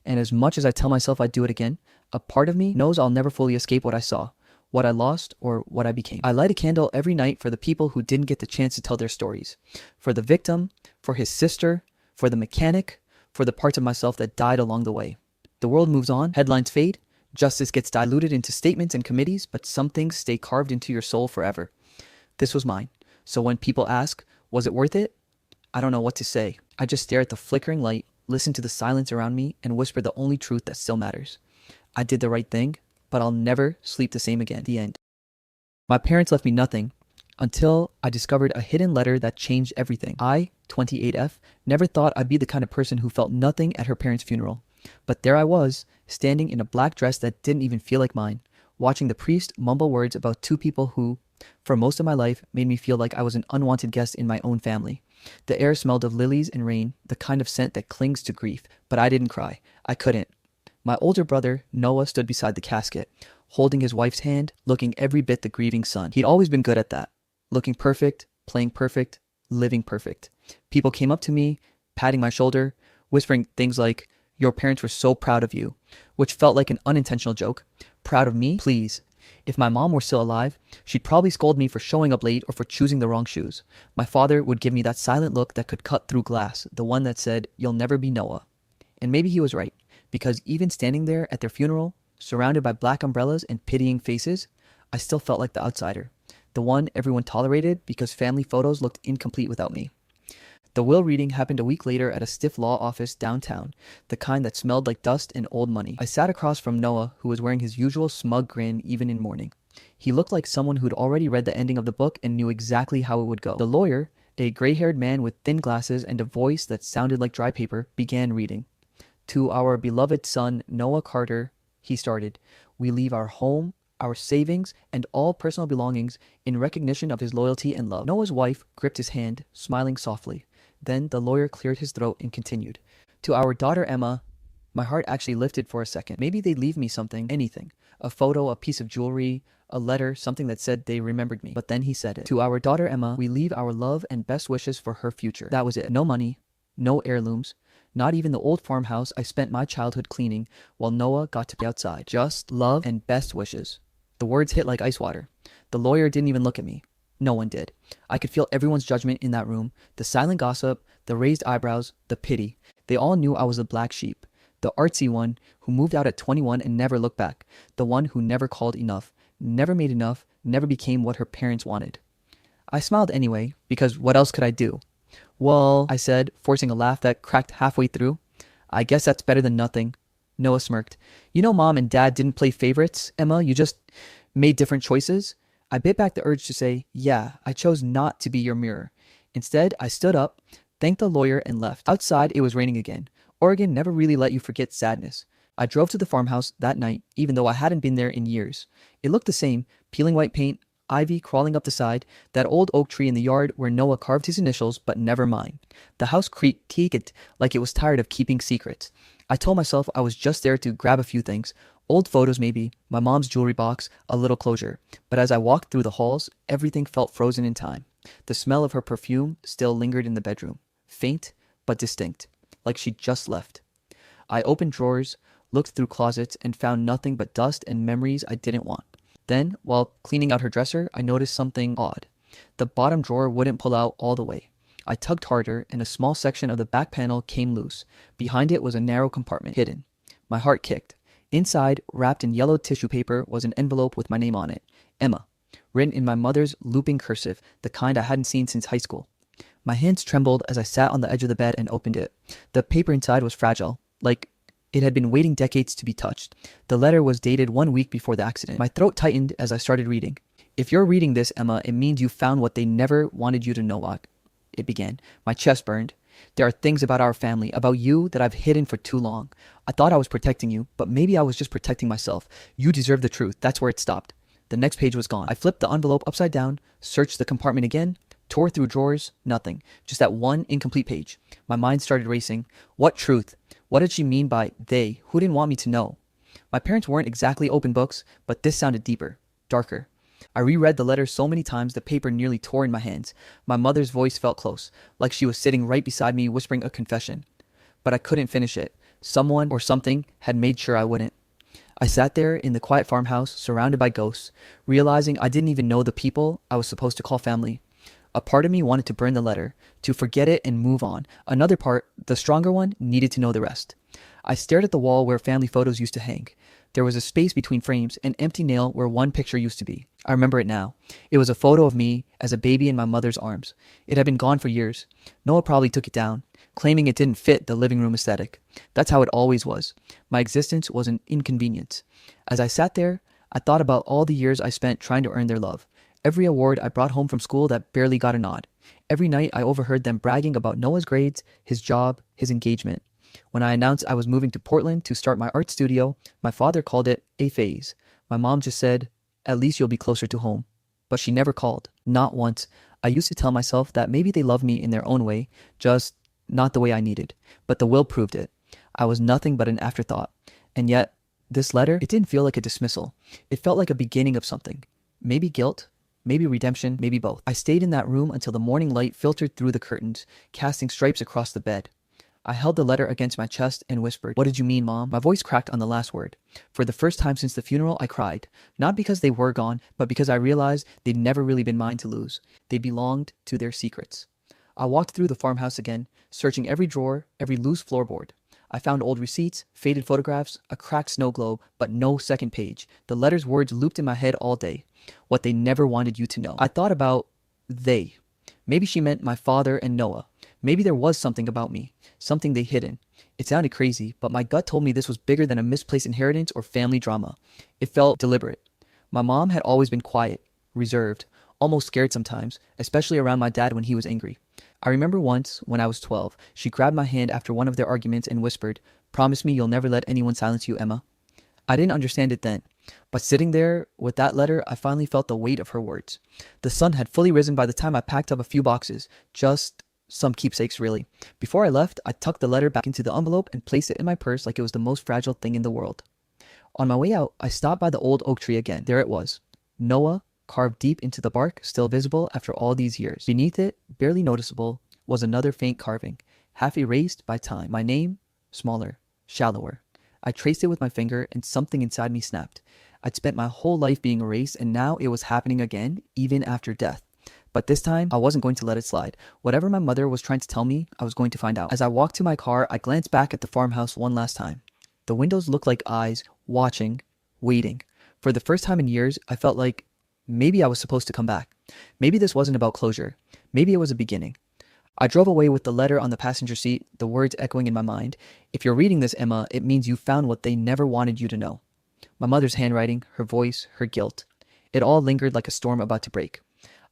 And as much as I tell myself I'd do it again, a part of me knows I'll never fully escape what I saw, what I lost, or what I became. I light a candle every night for the people who didn't get the chance to tell their stories. For the victim, for his sister, for the mechanic, for the parts of myself that died along the way. The world moves on, headlines fade, justice gets diluted into statements and committees, but some things stay carved into your soul forever. This was mine. So when people ask, was it worth it? I don't know what to say. I just stare at the flickering light, listen to the silence around me, and whisper the only truth that still matters. I did the right thing. but I'll never sleep the same again. The end. My parents left me nothing until I discovered a hidden letter that changed everything. I, 28F, never thought I'd be the kind of person who felt nothing at her parents' funeral. But there I was, standing in a black dress that didn't even feel like mine, watching the priest mumble words about two people who, for most of my life, made me feel like I was an unwanted guest in my own family. The air smelled of lilies and rain, the kind of scent that clings to grief, but I didn't cry. I couldn't. My older brother, Noah, stood beside the casket, holding his wife's hand, looking every bit the grieving son. He'd always been good at that. Looking perfect, playing perfect, living perfect. People came up to me, patting my shoulder, whispering things like, "Your parents were so proud of you," which felt like an unintentional joke. Proud of me? Please. If my mom were still alive, she'd probably scold me for showing up late or for choosing the wrong shoes. My father would give me that silent look that could cut through glass, the one that said, "You'll never be Noah." And maybe he was right, because even standing there at their funeral, surrounded by black umbrellas and pitying faces, I still felt like the outsider, the one everyone tolerated because family photos looked incomplete without me. The will reading happened a week later at a stiff law office downtown, the kind that smelled like dust and old money. I sat across from Noah, who was wearing his usual smug grin even in mourning. He looked like someone who'd already read the ending of the book and knew exactly how it would go. The lawyer, a gray-haired man with thin glasses and a voice that sounded like dry paper, began reading. "To our beloved son, Noah Carter," he started, "we leave our home, our savings, and all personal belongings in recognition of his loyalty and love." Noah's wife gripped his hand, smiling softly. Then the lawyer cleared his throat and continued. "To our daughter Emma," my heart actually lifted for a second. Maybe they'd leave me something, anything. A photo, a piece of jewelry, a letter, something that said they remembered me. But then he said it. "To our daughter Emma, we leave our love and best wishes for her future." That was it. No money, no heirlooms, not even the old farmhouse I spent my childhood cleaning while Noah got to be outside. Just love and best wishes. The words hit like ice water. The lawyer didn't even look at me. No one did. I could feel everyone's judgment in that room, the silent gossip, the raised eyebrows, the pity. They all knew I was the black sheep, the artsy one who moved out at 21 and never looked back, the one who never called enough, never made enough, never became what her parents wanted. I smiled anyway, because what else could I do? "Well," I said, forcing a laugh that cracked halfway through, "I guess that's better than nothing." Noah smirked. "You know Mom and Dad didn't play favorites, Emma, you just made different choices." I bit back the urge to say, "Yeah, I chose not to be your mirror." Instead, I stood up, thanked the lawyer, and left. Outside, it was raining again. Oregon never really let you forget sadness. I drove to the farmhouse that night, even though I hadn't been there in years. It looked the same, peeling white paint, ivy crawling up the side, that old oak tree in the yard where Noah carved his initials, but never mine. The house creaked like it was tired of keeping secrets. I told myself I was just there to grab a few things, old photos maybe, my mom's jewelry box, a little closure. But as I walked through the halls, everything felt frozen in time. The smell of her perfume still lingered in the bedroom, faint but distinct, like she'd just left. I opened drawers, looked through closets, and found nothing but dust and memories I didn't want. Then, while cleaning out her dresser, I noticed something odd. The bottom drawer wouldn't pull out all the way. I tugged harder, and a small section of the back panel came loose. Behind it was a narrow compartment, hidden. My heart kicked. Inside, wrapped in yellow tissue paper, was an envelope with my name on it. Emma, written in my mother's looping cursive, the kind I hadn't seen since high school. My hands trembled as I sat on the edge of the bed and opened it. The paper inside was fragile, like it had been waiting decades to be touched. The letter was dated 1 week before the accident. My throat tightened as I started reading. "If you're reading this, Emma, it means you found what they never wanted you to know," it began. My chest burned. "There are things about our family, about you, that I've hidden for too long. I thought I was protecting you, but maybe I was just protecting myself. You deserve the truth." That's where it stopped. The next page was gone. I flipped the envelope upside down, searched the compartment again, tore through drawers, nothing. Just that one incomplete page. My mind started racing. What truth? What did she mean by they? Who didn't want me to know? My parents weren't exactly open books, but this sounded deeper, darker. I reread the letter so many times the paper nearly tore in my hands. My mother's voice felt close, like she was sitting right beside me whispering a confession. But I couldn't finish it. Someone or something had made sure I wouldn't. I sat there in the quiet farmhouse, surrounded by ghosts, realizing I didn't even know the people I was supposed to call family. A part of me wanted to burn the letter, to forget it and move on. Another part, the stronger one, needed to know the rest. I stared at the wall where family photos used to hang. There was a space between frames, an empty nail where one picture used to be. I remember it now. It was a photo of me as a baby in my mother's arms. It had been gone for years. Noah probably took it down, claiming it didn't fit the living room aesthetic. That's how it always was. My existence was an inconvenience. As I sat there, I thought about all the years I spent trying to earn their love. Every award I brought home from school that barely got a nod. Every night I overheard them bragging about Noah's grades, his job, his engagement. When I announced I was moving to Portland to start my art studio, my father called it a phase. My mom just said, "At least you'll be closer to home." But she never called. Not once. I used to tell myself that maybe they loved me in their own way, just not the way I needed. But the will proved it. I was nothing but an afterthought. And yet, this letter, it didn't feel like a dismissal. It felt like a beginning of something. Maybe guilt, maybe redemption, maybe both. I stayed in that room until the morning light filtered through the curtains, casting stripes across the bed. I held the letter against my chest and whispered, "What did you mean, Mom?" My voice cracked on the last word. For the first time since the funeral, I cried. Not because they were gone, but because I realized they'd never really been mine to lose. They belonged to their secrets. I walked through the farmhouse again, searching every drawer, every loose floorboard. I found old receipts, faded photographs, a cracked snow globe, but no second page. The letter's words looped in my head all day. What they never wanted you to know. I thought about they. Maybe she meant my father and Noah. Maybe there was something about me, something they'd hidden. It sounded crazy, but my gut told me this was bigger than a misplaced inheritance or family drama. It felt deliberate. My mom had always been quiet, reserved, almost scared sometimes, especially around my dad when he was angry. I remember once, when I was 12, she grabbed my hand after one of their arguments and whispered, "Promise me you'll never let anyone silence you, Emma." I didn't understand it then, but sitting there with that letter, I finally felt the weight of her words. The sun had fully risen by the time I packed up a few boxes, just some keepsakes, really. Before I left, I tucked the letter back into the envelope and placed it in my purse like it was the most fragile thing in the world. On my way out, I stopped by the old oak tree again. There it was. Noah, carved deep into the bark, still visible after all these years. Beneath it, barely noticeable, was another faint carving, half erased by time. My name, smaller, shallower. I traced it with my finger and something inside me snapped. I'd spent my whole life being erased and now it was happening again, even after death. But this time, I wasn't going to let it slide. Whatever my mother was trying to tell me, I was going to find out. As I walked to my car, I glanced back at the farmhouse one last time. The windows looked like eyes, watching, waiting. For the first time in years, I felt like maybe I was supposed to come back. Maybe this wasn't about closure. Maybe it was a beginning. I drove away with the letter on the passenger seat, the words echoing in my mind. If you're reading this, Emma, it means you found what they never wanted you to know. My mother's handwriting, her voice, her guilt. It all lingered like a storm about to break.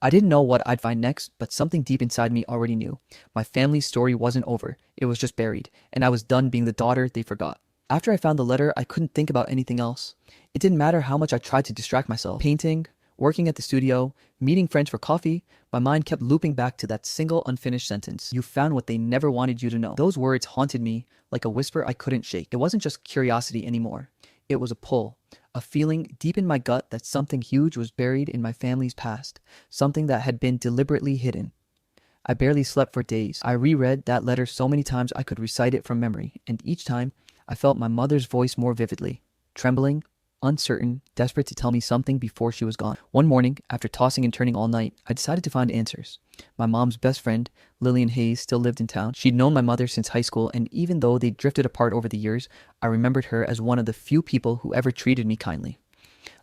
I didn't know what I'd find next, but something deep inside me already knew. My family's story wasn't over. It was just buried, and I was done being the daughter they forgot. After I found the letter, I couldn't think about anything else. It didn't matter how much I tried to distract myself. Painting, working at the studio, meeting friends for coffee, my mind kept looping back to that single unfinished sentence. You found what they never wanted you to know. Those words haunted me like a whisper I couldn't shake. It wasn't just curiosity anymore. It was a pull, a feeling deep in my gut that something huge was buried in my family's past, something that had been deliberately hidden. I barely slept for days. I reread that letter so many times I could recite it from memory, and each time I felt my mother's voice more vividly, trembling, uncertain, desperate to tell me something before she was gone. One morning, after tossing and turning all night, I decided to find answers. My mom's best friend, Lillian Hayes, still lived in town. She'd known my mother since high school, and even though they drifted apart over the years, I remembered her as one of the few people who ever treated me kindly.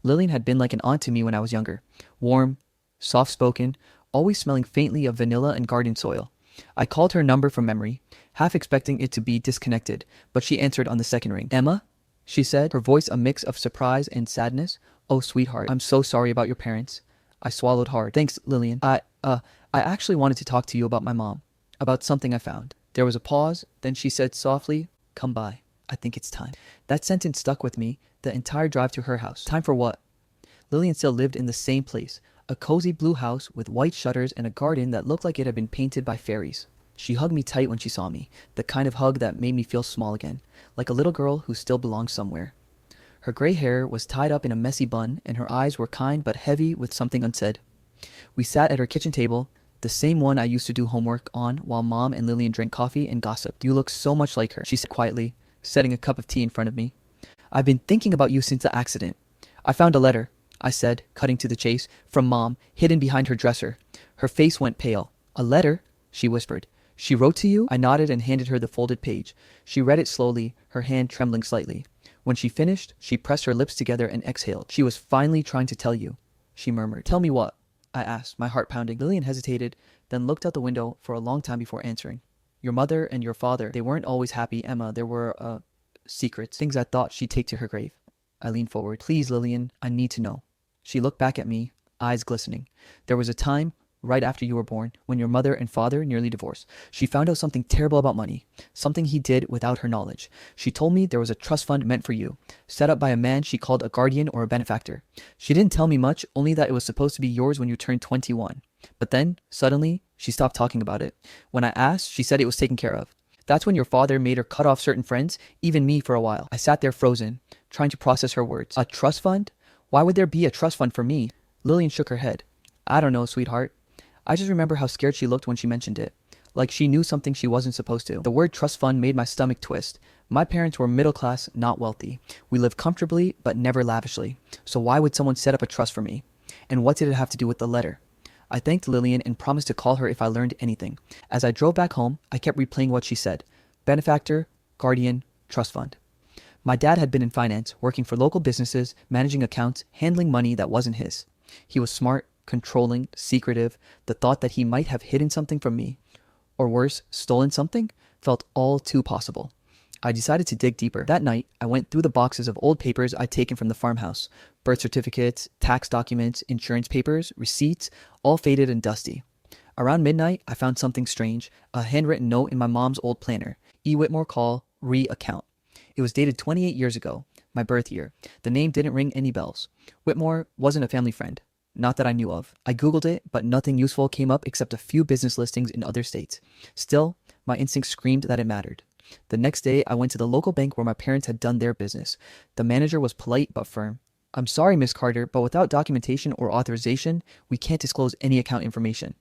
Lillian had been like an aunt to me when I was younger. Warm, soft-spoken, always smelling faintly of vanilla and garden soil. I called her number from memory, half expecting it to be disconnected, but she answered on the second ring. "Emma?" she said, her voice a mix of surprise and sadness. "Oh, sweetheart, I'm so sorry about your parents." I swallowed hard. "Thanks, Lillian. I actually wanted to talk to you about my mom, about something I found." There was a pause, then she said softly, "Come by. I think it's time." That sentence stuck with me the entire drive to her house. Time for what? Lillian still lived in the same place, a cozy blue house with white shutters and a garden that looked like it had been painted by fairies. She hugged me tight when she saw me, the kind of hug that made me feel small again, like a little girl who still belonged somewhere. Her gray hair was tied up in a messy bun, and her eyes were kind but heavy with something unsaid. We sat at her kitchen table, the same one I used to do homework on while Mom and Lillian drank coffee and gossiped. "You look so much like her," she said quietly, setting a cup of tea in front of me. "I've been thinking about you since the accident." "I found a letter," I said, cutting to the chase, "from Mom, hidden behind her dresser." Her face went pale. "A letter?" she whispered. "She wrote to you?" I nodded and handed her the folded page. She read it slowly, her hand trembling slightly. When she finished, she pressed her lips together and exhaled. She was finally trying to tell you, she murmured. Tell me what? I asked, my heart pounding. Lillian hesitated, then looked out the window for a long time before answering. Your mother and your father, they weren't always happy, Emma. There were, secrets, things I thought she'd take to her grave. I leaned forward. Please, Lillian, I need to know. She looked back at me, eyes glistening. There was a time, right after you were born, when your mother and father nearly divorced. She found out something terrible about money, something he did without her knowledge. She told me there was a trust fund meant for you, set up by a man she called a guardian or a benefactor. She didn't tell me much, only that it was supposed to be yours when you turned 21. But then, suddenly, she stopped talking about it. When I asked, she said it was taken care of. That's when your father made her cut off certain friends, even me for a while. I sat there frozen, trying to process her words. A trust fund? Why would there be a trust fund for me? Lillian shook her head. I don't know, sweetheart. I just remember how scared she looked when she mentioned it. Like she knew something she wasn't supposed to. The word trust fund made my stomach twist. My parents were middle class, not wealthy. We lived comfortably, but never lavishly. So why would someone set up a trust for me? And what did it have to do with the letter? I thanked Lillian and promised to call her if I learned anything. As I drove back home, I kept replaying what she said. Benefactor, guardian, trust fund. My dad had been in finance, working for local businesses, managing accounts, handling money that wasn't his. He was smart, controlling, secretive. The thought that he might have hidden something from me, or worse, stolen something, felt all too possible. I decided to dig deeper. That night, I went through the boxes of old papers I'd taken from the farmhouse. Birth certificates, tax documents, insurance papers, receipts, all faded and dusty. Around midnight, I found something strange, a handwritten note in my mom's old planner. E. Whitmore Call, re-account. It was dated 28 years ago, my birth year. The name didn't ring any bells. Whitmore wasn't a family friend. Not that I knew of. I googled it, but nothing useful came up except a few business listings in other states. Still, my instinct screamed that it mattered. The next day, I went to the local bank where my parents had done their business. The manager was polite but firm. I'm sorry, Miss Carter, but without documentation or authorization, we can't disclose any account information.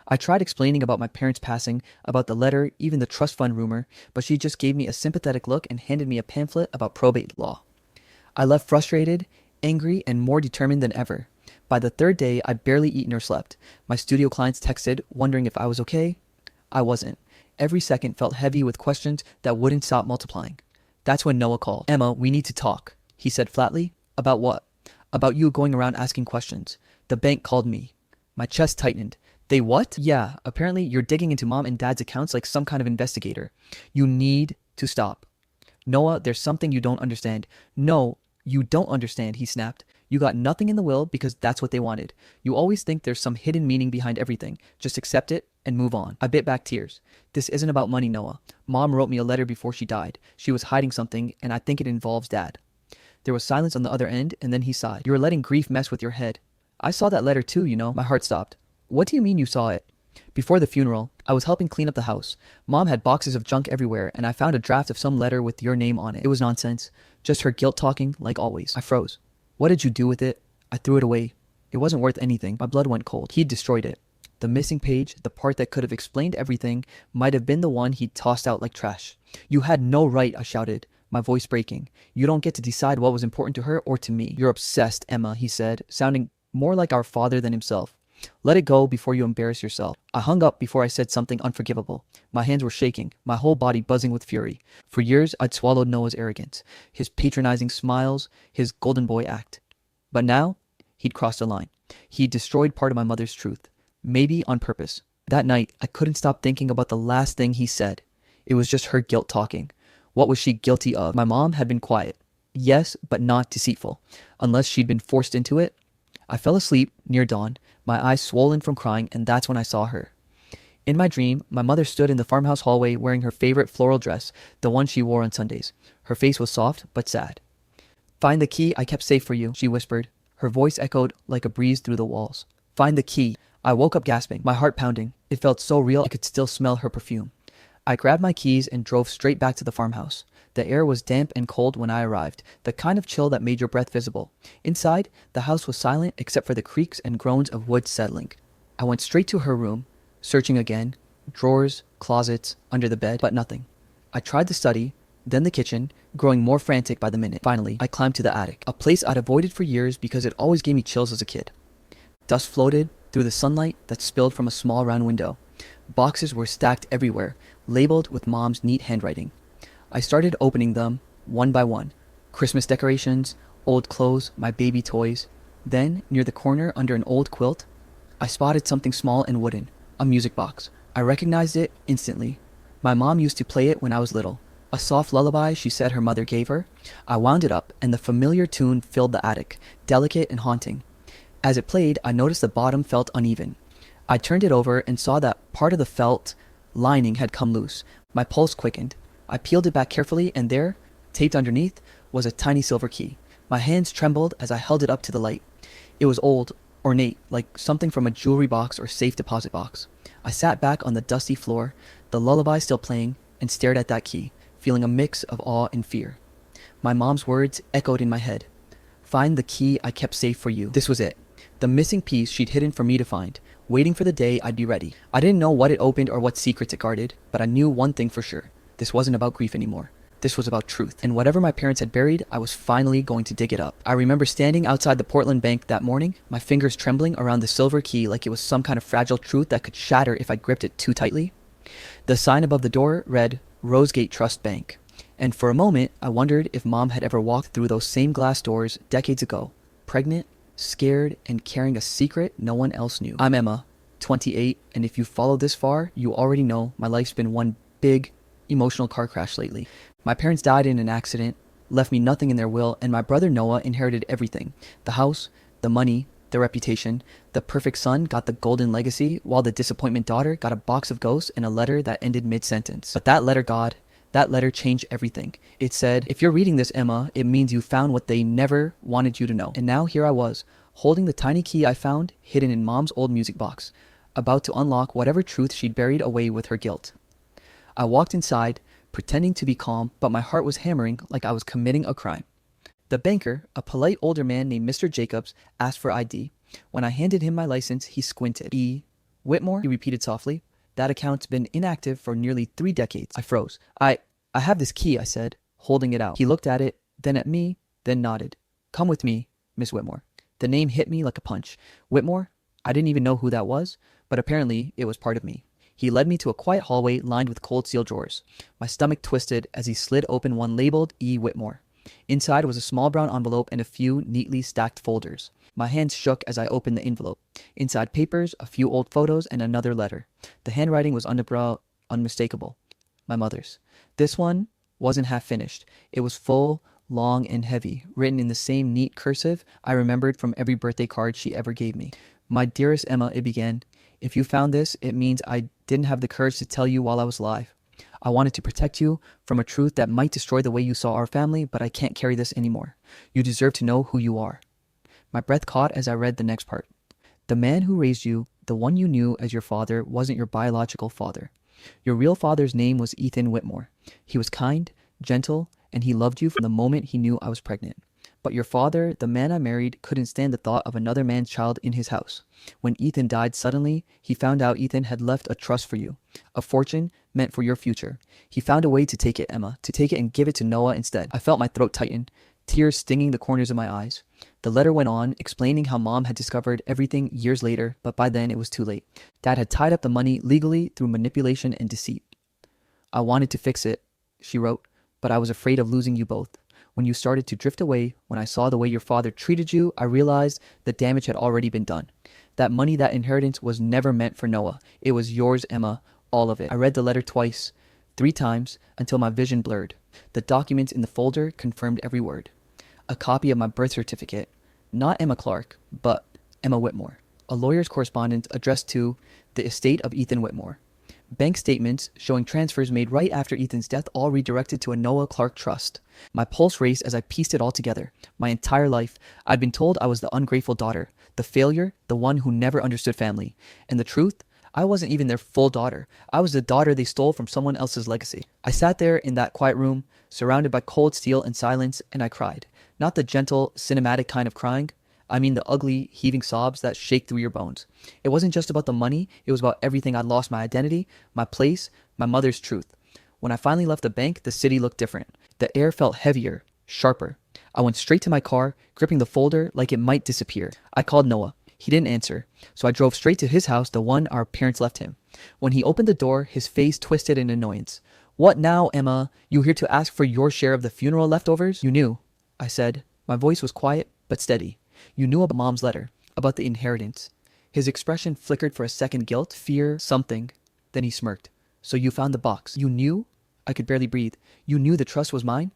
I tried explaining about my parents' passing, about the letter, even the trust fund rumor, but she just gave me a sympathetic look and handed me a pamphlet about probate law. I left frustrated, angry, and more determined than ever. By the third day, I'd barely eaten or slept. My studio clients texted, wondering if I was okay. I wasn't. Every second felt heavy with questions that wouldn't stop multiplying. That's when Noah called. Emma, we need to talk, he said flatly. About what? About you going around asking questions. The bank called me. My chest tightened. They what? Yeah, apparently you're digging into mom and dad's accounts like some kind of investigator. You need to stop. Noah, there's something you don't understand. No, you don't understand, he snapped. You got nothing in the will because that's what they wanted. You always think there's some hidden meaning behind everything. Just accept it and move on. I bit back tears. This isn't about money, Noah. Mom wrote me a letter before she died. She was hiding something, and I think it involves Dad. There was silence on the other end, and then he sighed. You were letting grief mess with your head. I saw that letter too, you know. My heart stopped. What do you mean you saw it? Before the funeral, I was helping clean up the house. Mom had boxes of junk everywhere, and I found a draft of some letter with your name on it. It was nonsense. Just her guilt talking, like always. I froze. What did you do with it? I threw it away. It wasn't worth anything. My blood went cold. He'd destroyed it. The missing page, the part that could have explained everything, might have been the one he'd tossed out like trash. You had no right, I shouted, my voice breaking. You don't get to decide what was important to her or to me. You're obsessed, Emma, he said, sounding more like our father than himself. Let it go before you embarrass yourself. I hung up before I said something unforgivable. My hands were shaking, my whole body buzzing with fury. For years, I'd swallowed Noah's arrogance, his patronizing smiles, his golden boy act. But now, he'd crossed a line. He'd destroyed part of my mother's truth. Maybe on purpose. That night, I couldn't stop thinking about the last thing he said. It was just her guilt talking. What was she guilty of? My mom had been quiet. Yes, but not deceitful. Unless she'd been forced into it. I fell asleep near dawn, my eyes swollen from crying, and that's when I saw her. In my dream, my mother stood in the farmhouse hallway wearing her favorite floral dress, the one she wore on Sundays. Her face was soft, but sad. Find the key I kept safe for you, she whispered. Her voice echoed like a breeze through the walls. Find the key. I woke up gasping, my heart pounding. It felt so real I could still smell her perfume. I grabbed my keys and drove straight back to the farmhouse. The air was damp and cold when I arrived, the kind of chill that made your breath visible. Inside, the house was silent except for the creaks and groans of wood settling. I went straight to her room, searching again, drawers, closets, under the bed, but nothing. I tried the study, then the kitchen, growing more frantic by the minute. Finally, I climbed to the attic, a place I'd avoided for years because it always gave me chills as a kid. Dust floated through the sunlight that spilled from a small round window. Boxes were stacked everywhere, labeled with Mom's neat handwriting. I started opening them, one by one. Christmas decorations, old clothes, my baby toys. Then, near the corner under an old quilt, I spotted something small and wooden, a music box. I recognized it instantly. My mom used to play it when I was little. A soft lullaby she said her mother gave her. I wound it up, and the familiar tune filled the attic, delicate and haunting. As it played, I noticed the bottom felt uneven. I turned it over and saw that part of the felt lining had come loose. My pulse quickened. I peeled it back carefully, and there, taped underneath, was a tiny silver key. My hands trembled as I held it up to the light. It was old, ornate, like something from a jewelry box or safe deposit box. I sat back on the dusty floor, the lullaby still playing, and stared at that key, feeling a mix of awe and fear. My mom's words echoed in my head. Find the key I kept safe for you. This was it. The missing piece she'd hidden for me to find, waiting for the day I'd be ready. I didn't know what it opened or what secrets it guarded, but I knew one thing for sure. This wasn't about grief anymore. This was about truth. And whatever my parents had buried, I was finally going to dig it up. I remember standing outside the Portland Bank that morning, my fingers trembling around the silver key like it was some kind of fragile truth that could shatter if I gripped it too tightly. The sign above the door read, Rosegate Trust Bank. And for a moment, I wondered if Mom had ever walked through those same glass doors decades ago, pregnant, scared, and carrying a secret no one else knew. I'm Emma, 28, and if you followed this far, you already know my life's been one big, emotional car crash lately. My parents died in an accident, left me nothing in their will, and my brother Noah inherited everything. The house, the money, the reputation. The perfect son got the golden legacy, while the disappointment daughter got a box of ghosts and a letter that ended mid-sentence. But that letter changed everything. It said, if you're reading this, Emma, it means you found what they never wanted you to know. And now here I was, holding the tiny key I found hidden in Mom's old music box, about to unlock whatever truth she'd buried away with her guilt. I walked inside, pretending to be calm, but my heart was hammering like I was committing a crime. The banker, a polite older man named Mr. Jacobs, asked for ID. When I handed him my license, he squinted. Whitmore, he repeated softly. That account's been inactive for nearly 3 decades. I froze. I have this key, I said, holding it out. He looked at it, then at me, then nodded. Come with me, Miss Whitmore. The name hit me like a punch. Whitmore? I didn't even know who that was, but apparently it was part of me. He led me to a quiet hallway lined with cold steel drawers. My stomach twisted as he slid open one labeled E. Whitmore. Inside was a small brown envelope and a few neatly stacked folders. My hands shook as I opened the envelope. Inside papers, a few old photos, and another letter. The handwriting was unmistakable. My mother's. This one wasn't half finished. It was full, long, and heavy, written in the same neat cursive I remembered from every birthday card she ever gave me. My dearest Emma, it began. If you found this, it means I didn't have the courage to tell you while I was alive. I wanted to protect you from a truth that might destroy the way you saw our family, but I can't carry this anymore. You deserve to know who you are. My breath caught as I read the next part. The man who raised you, the one you knew as your father, wasn't your biological father. Your real father's name was Ethan Whitmore. He was kind, gentle, and he loved you from the moment he knew I was pregnant. But your father, the man I married, couldn't stand the thought of another man's child in his house. When Ethan died suddenly, he found out Ethan had left a trust for you, a fortune meant for your future. He found a way to take it, Emma, to take it and give it to Noah instead. I felt my throat tighten, tears stinging the corners of my eyes. The letter went on, explaining how Mom had discovered everything years later, but by then it was too late. Dad had tied up the money legally through manipulation and deceit. I wanted to fix it, she wrote, but I was afraid of losing you both. When you started to drift away, when I saw the way your father treated you, I realized the damage had already been done. That money, that inheritance was never meant for Noah. It was yours, Emma, all of it. I read the letter twice, 3 times, until my vision blurred. The documents in the folder confirmed every word. A copy of my birth certificate, not Emma Clark, but Emma Whitmore. A lawyer's correspondence addressed to the estate of Ethan Whitmore. Bank statements showing transfers made right after Ethan's death, all redirected to a Noah Clark trust. My pulse raced as I pieced it all together. My entire life, I'd been told I was the ungrateful daughter, the failure, the one who never understood family. And the truth? I wasn't even their full daughter. I was the daughter they stole from someone else's legacy. I sat there in that quiet room, surrounded by cold steel and silence, and I cried. Not the gentle, cinematic kind of crying. I mean the ugly, heaving sobs that shake through your bones. It wasn't just about the money, it was about everything I'd lost: my identity, my place, my mother's truth. When I finally left the bank, the city looked different. The air felt heavier, sharper. I went straight to my car, gripping the folder like it might disappear. I called Noah. He didn't answer, so I drove straight to his house, the one our parents left him. When he opened the door, his face twisted in annoyance. What now, Emma? You here to ask for your share of the funeral leftovers? You knew. I said. My voice was quiet but steady. You knew about Mom's letter, about the inheritance. His expression flickered for a second, guilt, fear, something. Then he smirked. So you found the box. You knew? I could barely breathe. You knew the trust was mine?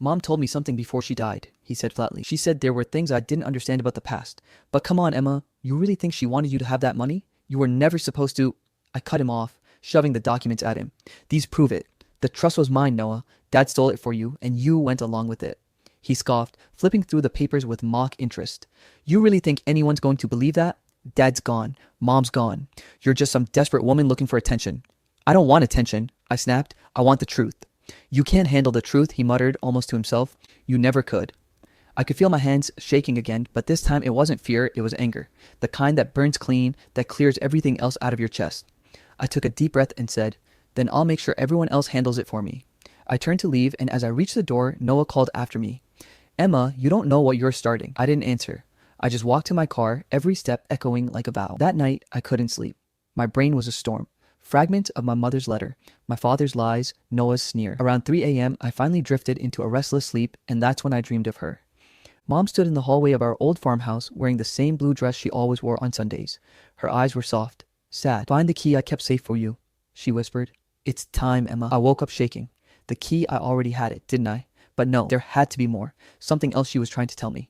Mom told me something before she died, he said flatly. She said there were things I didn't understand about the past. But come on, Emma, you really think she wanted you to have that money? You were never supposed to... I cut him off, shoving the documents at him. These prove it. The trust was mine, Noah. Dad stole it for you, and you went along with it. He scoffed, flipping through the papers with mock interest. You really think anyone's going to believe that? Dad's gone. Mom's gone. You're just some desperate woman looking for attention. I don't want attention, I snapped. I want the truth. You can't handle the truth, he muttered, almost to himself. You never could. I could feel my hands shaking again, but this time it wasn't fear, it was anger. The kind that burns clean, that clears everything else out of your chest. I took a deep breath and said, then I'll make sure everyone else handles it for me. I turned to leave, and as I reached the door, Noah called after me. Emma, you don't know what you're starting. I didn't answer. I just walked to my car, every step echoing like a vow. That night, I couldn't sleep. My brain was a storm. Fragments of my mother's letter, my father's lies, Noah's sneer. Around 3 a.m., I finally drifted into a restless sleep, and that's when I dreamed of her. Mom stood in the hallway of our old farmhouse, wearing the same blue dress she always wore on Sundays. Her eyes were soft, sad. Find the key I kept safe for you, she whispered. It's time, Emma. I woke up shaking. The key, I already had it, didn't I? But no, there had to be more. Something else she was trying to tell me.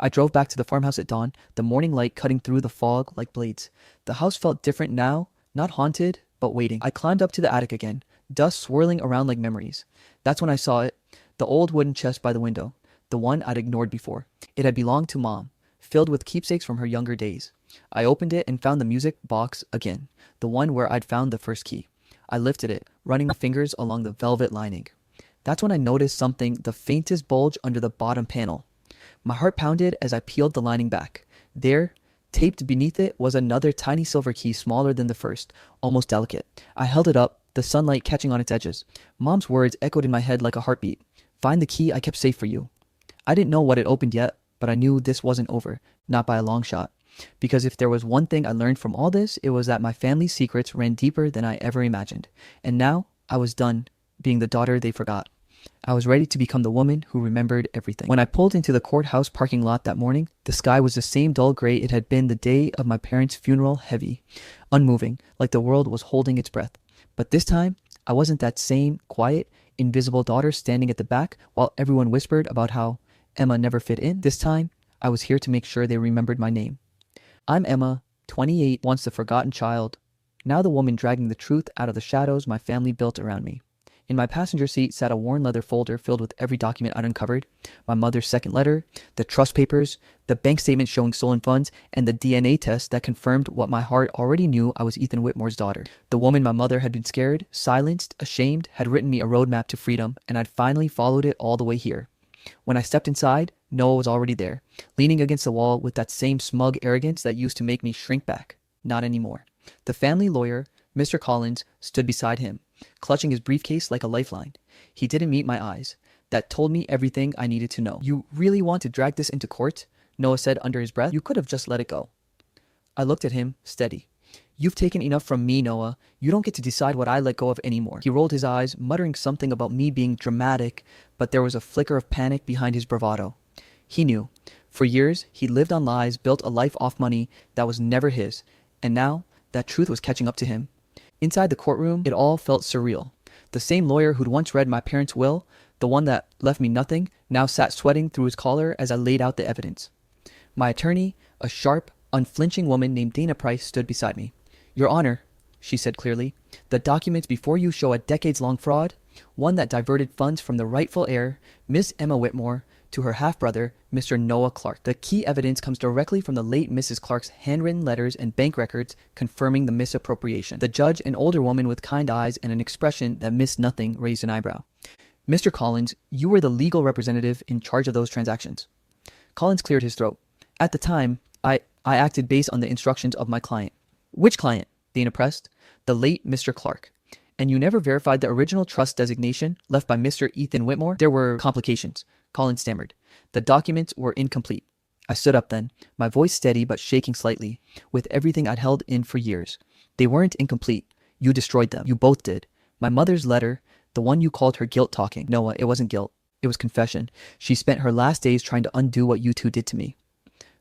I drove back to the farmhouse at dawn, the morning light cutting through the fog like blades. The house felt different now, not haunted, but waiting. I climbed up to the attic again, dust swirling around like memories. That's when I saw it, the old wooden chest by the window, the one I'd ignored before. It had belonged to Mom, filled with keepsakes from her younger days. I opened it and found the music box again, the one where I'd found the first key. I lifted it, running my fingers along the velvet lining. That's when I noticed something, the faintest bulge under the bottom panel. My heart pounded as I peeled the lining back. There, taped beneath it, was another tiny silver key smaller than the first, almost delicate. I held it up, the sunlight catching on its edges. Mom's words echoed in my head like a heartbeat. Find the key I kept safe for you. I didn't know what it opened yet, but I knew this wasn't over, not by a long shot. Because if there was one thing I learned from all this, it was that my family's secrets ran deeper than I ever imagined. And now, I was done being the daughter they forgot. I was ready to become the woman who remembered everything. When I pulled into the courthouse parking lot that morning, the sky was the same dull gray it had been the day of my parents' funeral, heavy, unmoving, like the world was holding its breath. But this time, I wasn't that same, quiet, invisible daughter standing at the back while everyone whispered about how Emma never fit in. This time, I was here to make sure they remembered my name. I'm Emma, 28, once the forgotten child, now the woman dragging the truth out of the shadows my family built around me. In my passenger seat sat a worn leather folder filled with every document I'd uncovered, my mother's second letter, the trust papers, the bank statement showing stolen funds, and the DNA test that confirmed what my heart already knew I was Ethan Whitmore's daughter. The woman my mother had been scared, silenced, ashamed, had written me a roadmap to freedom, and I'd finally followed it all the way here. When I stepped inside, Noah was already there, leaning against the wall with that same smug arrogance that used to make me shrink back. Not anymore. The family lawyer, Mr. Collins, stood beside him, clutching his briefcase like a lifeline. He didn't meet my eyes. That told me everything I needed to know. You really want to drag this into court? Noah said under his breath. You could have just let it go. I looked at him, steady. You've taken enough from me, Noah. You don't get to decide what I let go of anymore. He rolled his eyes, muttering something about me being dramatic, but there was a flicker of panic behind his bravado. He knew. For years, he lived on lies, built a life off money that was never his, and now that truth was catching up to him. Inside the courtroom, it all felt surreal. The same lawyer who'd once read my parents' will, the one that left me nothing, now sat sweating through his collar as I laid out the evidence. My attorney, a sharp, unflinching woman named Dana Price, stood beside me. Your Honor, she said clearly, the documents before you show a decades-long fraud, one that diverted funds from the rightful heir, Miss Emma Whitmore, to her half-brother, Mr. Noah Clark. The key evidence comes directly from the late Mrs. Clark's handwritten letters and bank records confirming the misappropriation. The judge, an older woman with kind eyes and an expression that missed nothing, raised an eyebrow. Mr. Collins, you were the legal representative in charge of those transactions. Collins cleared his throat. At the time, I acted based on the instructions of my client. Which client? Dana pressed. The late Mr. Clark. And you never verified the original trust designation left by Mr. Ethan Whitmore? There were complications, Collins stammered. The documents were incomplete. I stood up then, my voice steady but shaking slightly, with everything I'd held in for years. They weren't incomplete. You destroyed them. You both did. My mother's letter, the one you called her guilt talking. Noah, it wasn't guilt. It was confession. She spent her last days trying to undo what you two did to me.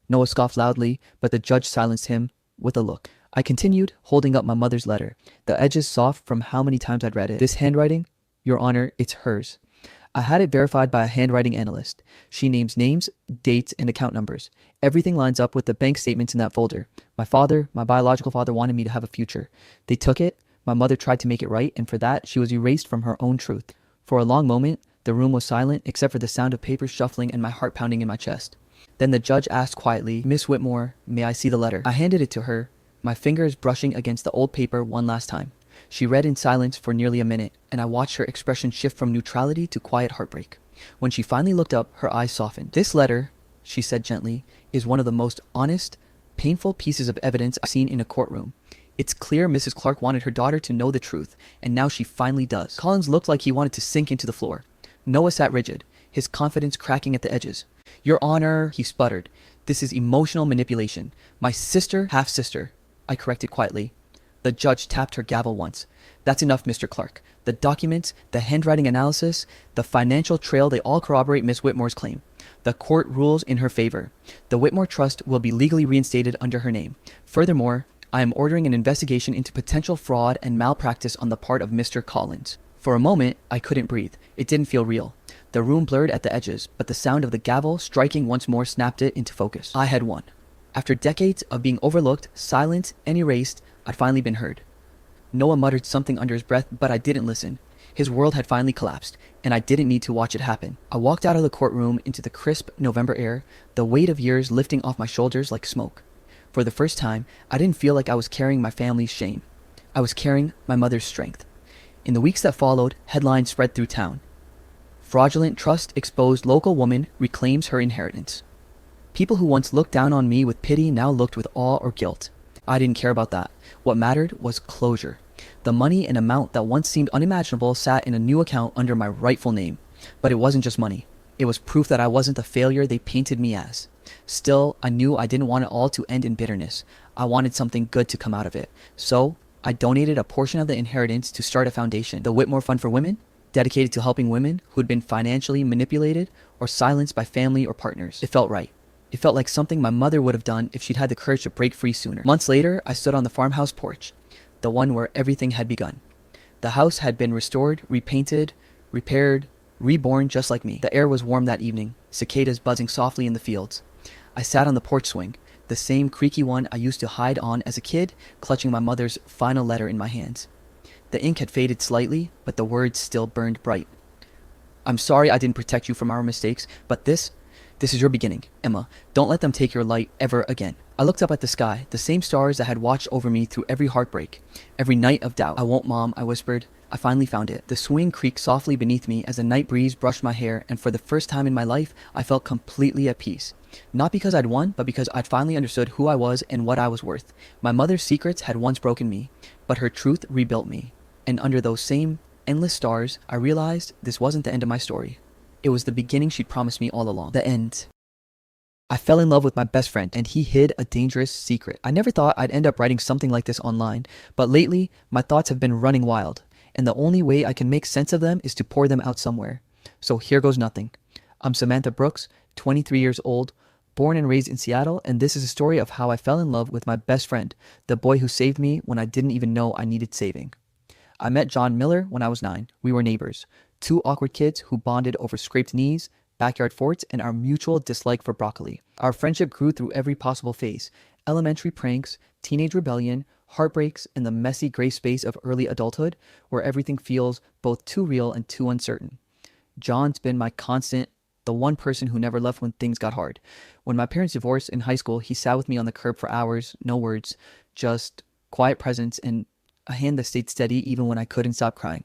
Noah scoffed loudly, but the judge silenced him with a look. I continued, holding up my mother's letter, the edges soft from how many times I'd read it. This handwriting, Your Honor, it's hers. I had it verified by a handwriting analyst. She names names, dates, and account numbers. Everything lines up with the bank statements in that folder. My biological father, wanted me to have a future. They took it. My mother tried to make it right, and for that, she was erased from her own truth. For a long moment, the room was silent except for the sound of paper shuffling and my heart pounding in my chest. Then the judge asked quietly, Miss Whitmore, may I see the letter? I handed it to her, my fingers brushing against the old paper one last time. She read in silence for nearly a minute, and I watched her expression shift from neutrality to quiet heartbreak. When she finally looked up, her eyes softened. This letter, she said gently, is one of the most honest, painful pieces of evidence I've seen in a courtroom. It's clear Mrs. Clark wanted her daughter to know the truth, and now she finally does. Collins looked like he wanted to sink into the floor. Noah sat rigid, his confidence cracking at the edges. Your Honor, he sputtered. This is emotional manipulation. My sister, half-sister, I corrected quietly. The judge tapped her gavel once. That's enough, Mr. Clark. The documents, the handwriting analysis, the financial trail, they all corroborate Miss Whitmore's claim. The court rules in her favor. The Whitmore Trust will be legally reinstated under her name. Furthermore, I am ordering an investigation into potential fraud and malpractice on the part of Mr. Collins. For a moment, I couldn't breathe. It didn't feel real. The room blurred at the edges, but the sound of the gavel striking once more snapped it into focus. I had won. After decades of being overlooked, silenced, and erased, I'd finally been heard. Noah muttered something under his breath, but I didn't listen. His world had finally collapsed, and I didn't need to watch it happen. I walked out of the courtroom into the crisp November air, the weight of years lifting off my shoulders like smoke. For the first time, I didn't feel like I was carrying my family's shame. I was carrying my mother's strength. In the weeks that followed, headlines spread through town. Fraudulent trust exposed local woman reclaims her inheritance. People who once looked down on me with pity now looked with awe or guilt. I didn't care about that. What mattered was closure. The money and amount that once seemed unimaginable sat in a new account under my rightful name. But it wasn't just money. It was proof that I wasn't the failure they painted me as. Still, I knew I didn't want it all to end in bitterness. I wanted something good to come out of it. So, I donated a portion of the inheritance to start a foundation, the Whitmore Fund for Women, dedicated to helping women who'd been financially manipulated or silenced by family or partners. It felt right. It felt like something my mother would have done if she'd had the courage to break free sooner. Months later, I stood on the farmhouse porch, the one where everything had begun. The house had been restored, repainted, repaired, reborn just like me. The air was warm that evening, cicadas buzzing softly in the fields. I sat on the porch swing, the same creaky one I used to hide on as a kid, clutching my mother's final letter in my hands. The ink had faded slightly, but the words still burned bright. I'm sorry I didn't protect you from our mistakes, but this is your beginning, Emma. Don't let them take your light ever again. I looked up at the sky, the same stars that had watched over me through every heartbreak, every night of doubt. I won't, Mom, I whispered. I finally found it. The swing creaked softly beneath me as the night breeze brushed my hair, and for the first time in my life, I felt completely at peace. Not because I'd won, but because I'd finally understood who I was and what I was worth. My mother's secrets had once broken me, but her truth rebuilt me. And under those same endless stars, I realized this wasn't the end of my story. It was the beginning she'd promised me all along. The end. I fell in love with my best friend, and he hid a dangerous secret. I never thought I'd end up writing something like this online, but lately, my thoughts have been running wild, and the only way I can make sense of them is to pour them out somewhere. So here goes nothing. I'm Samantha Brooks, 23 years old, born and raised in Seattle, and this is a story of how I fell in love with my best friend, the boy who saved me when I didn't even know I needed saving. I met John Miller when I was 9. We were neighbors, two awkward kids who bonded over scraped knees, backyard forts, and our mutual dislike for broccoli. Our friendship grew through every possible phase: elementary pranks, teenage rebellion, heartbreaks, and the messy gray space of early adulthood, where everything feels both too real and too uncertain. John's been my constant, the one person who never left when things got hard. When my parents divorced in high school, he sat with me on the curb for hours, no words, just quiet presence and a hand that stayed steady even when I couldn't stop crying.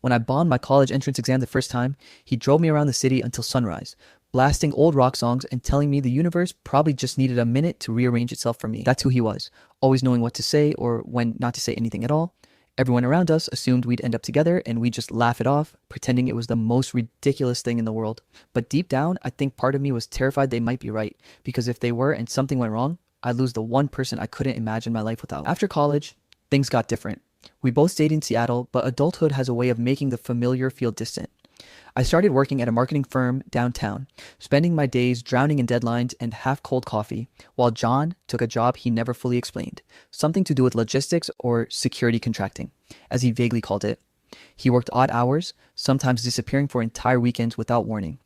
When I bombed my college entrance exam the first time, he drove me around the city until sunrise, blasting old rock songs and telling me the universe probably just needed a minute to rearrange itself for me. That's who he was, always knowing what to say or when not to say anything at all. Everyone around us assumed we'd end up together, and we'd just laugh it off, pretending it was the most ridiculous thing in the world. But deep down, I think part of me was terrified they might be right, because if they were and something went wrong, I'd lose the one person I couldn't imagine my life without. After college, things got different. We both stayed in Seattle, but adulthood has a way of making the familiar feel distant. I started working at a marketing firm downtown, spending my days drowning in deadlines and half cold coffee, while John took a job he never fully explained, something to do with logistics or security contracting, as he vaguely called it. He worked odd hours, sometimes disappearing for entire weekends without warning.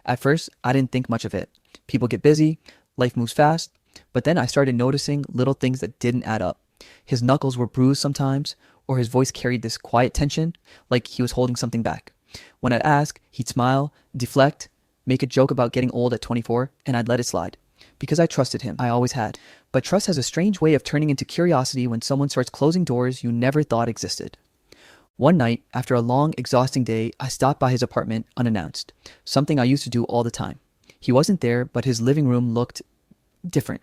At first, I didn't think much of it. People get busy, life moves fast, but then I started noticing little things that didn't add up. His knuckles were bruised sometimes, or his voice carried this quiet tension, like he was holding something back. When I'd ask, he'd smile, deflect, make a joke about getting old at 24, and I'd let it slide. Because I trusted him, I always had. But trust has a strange way of turning into curiosity when someone starts closing doors you never thought existed. One night, after a long, exhausting day, I stopped by his apartment unannounced, something I used to do all the time. He wasn't there, but his living room looked different,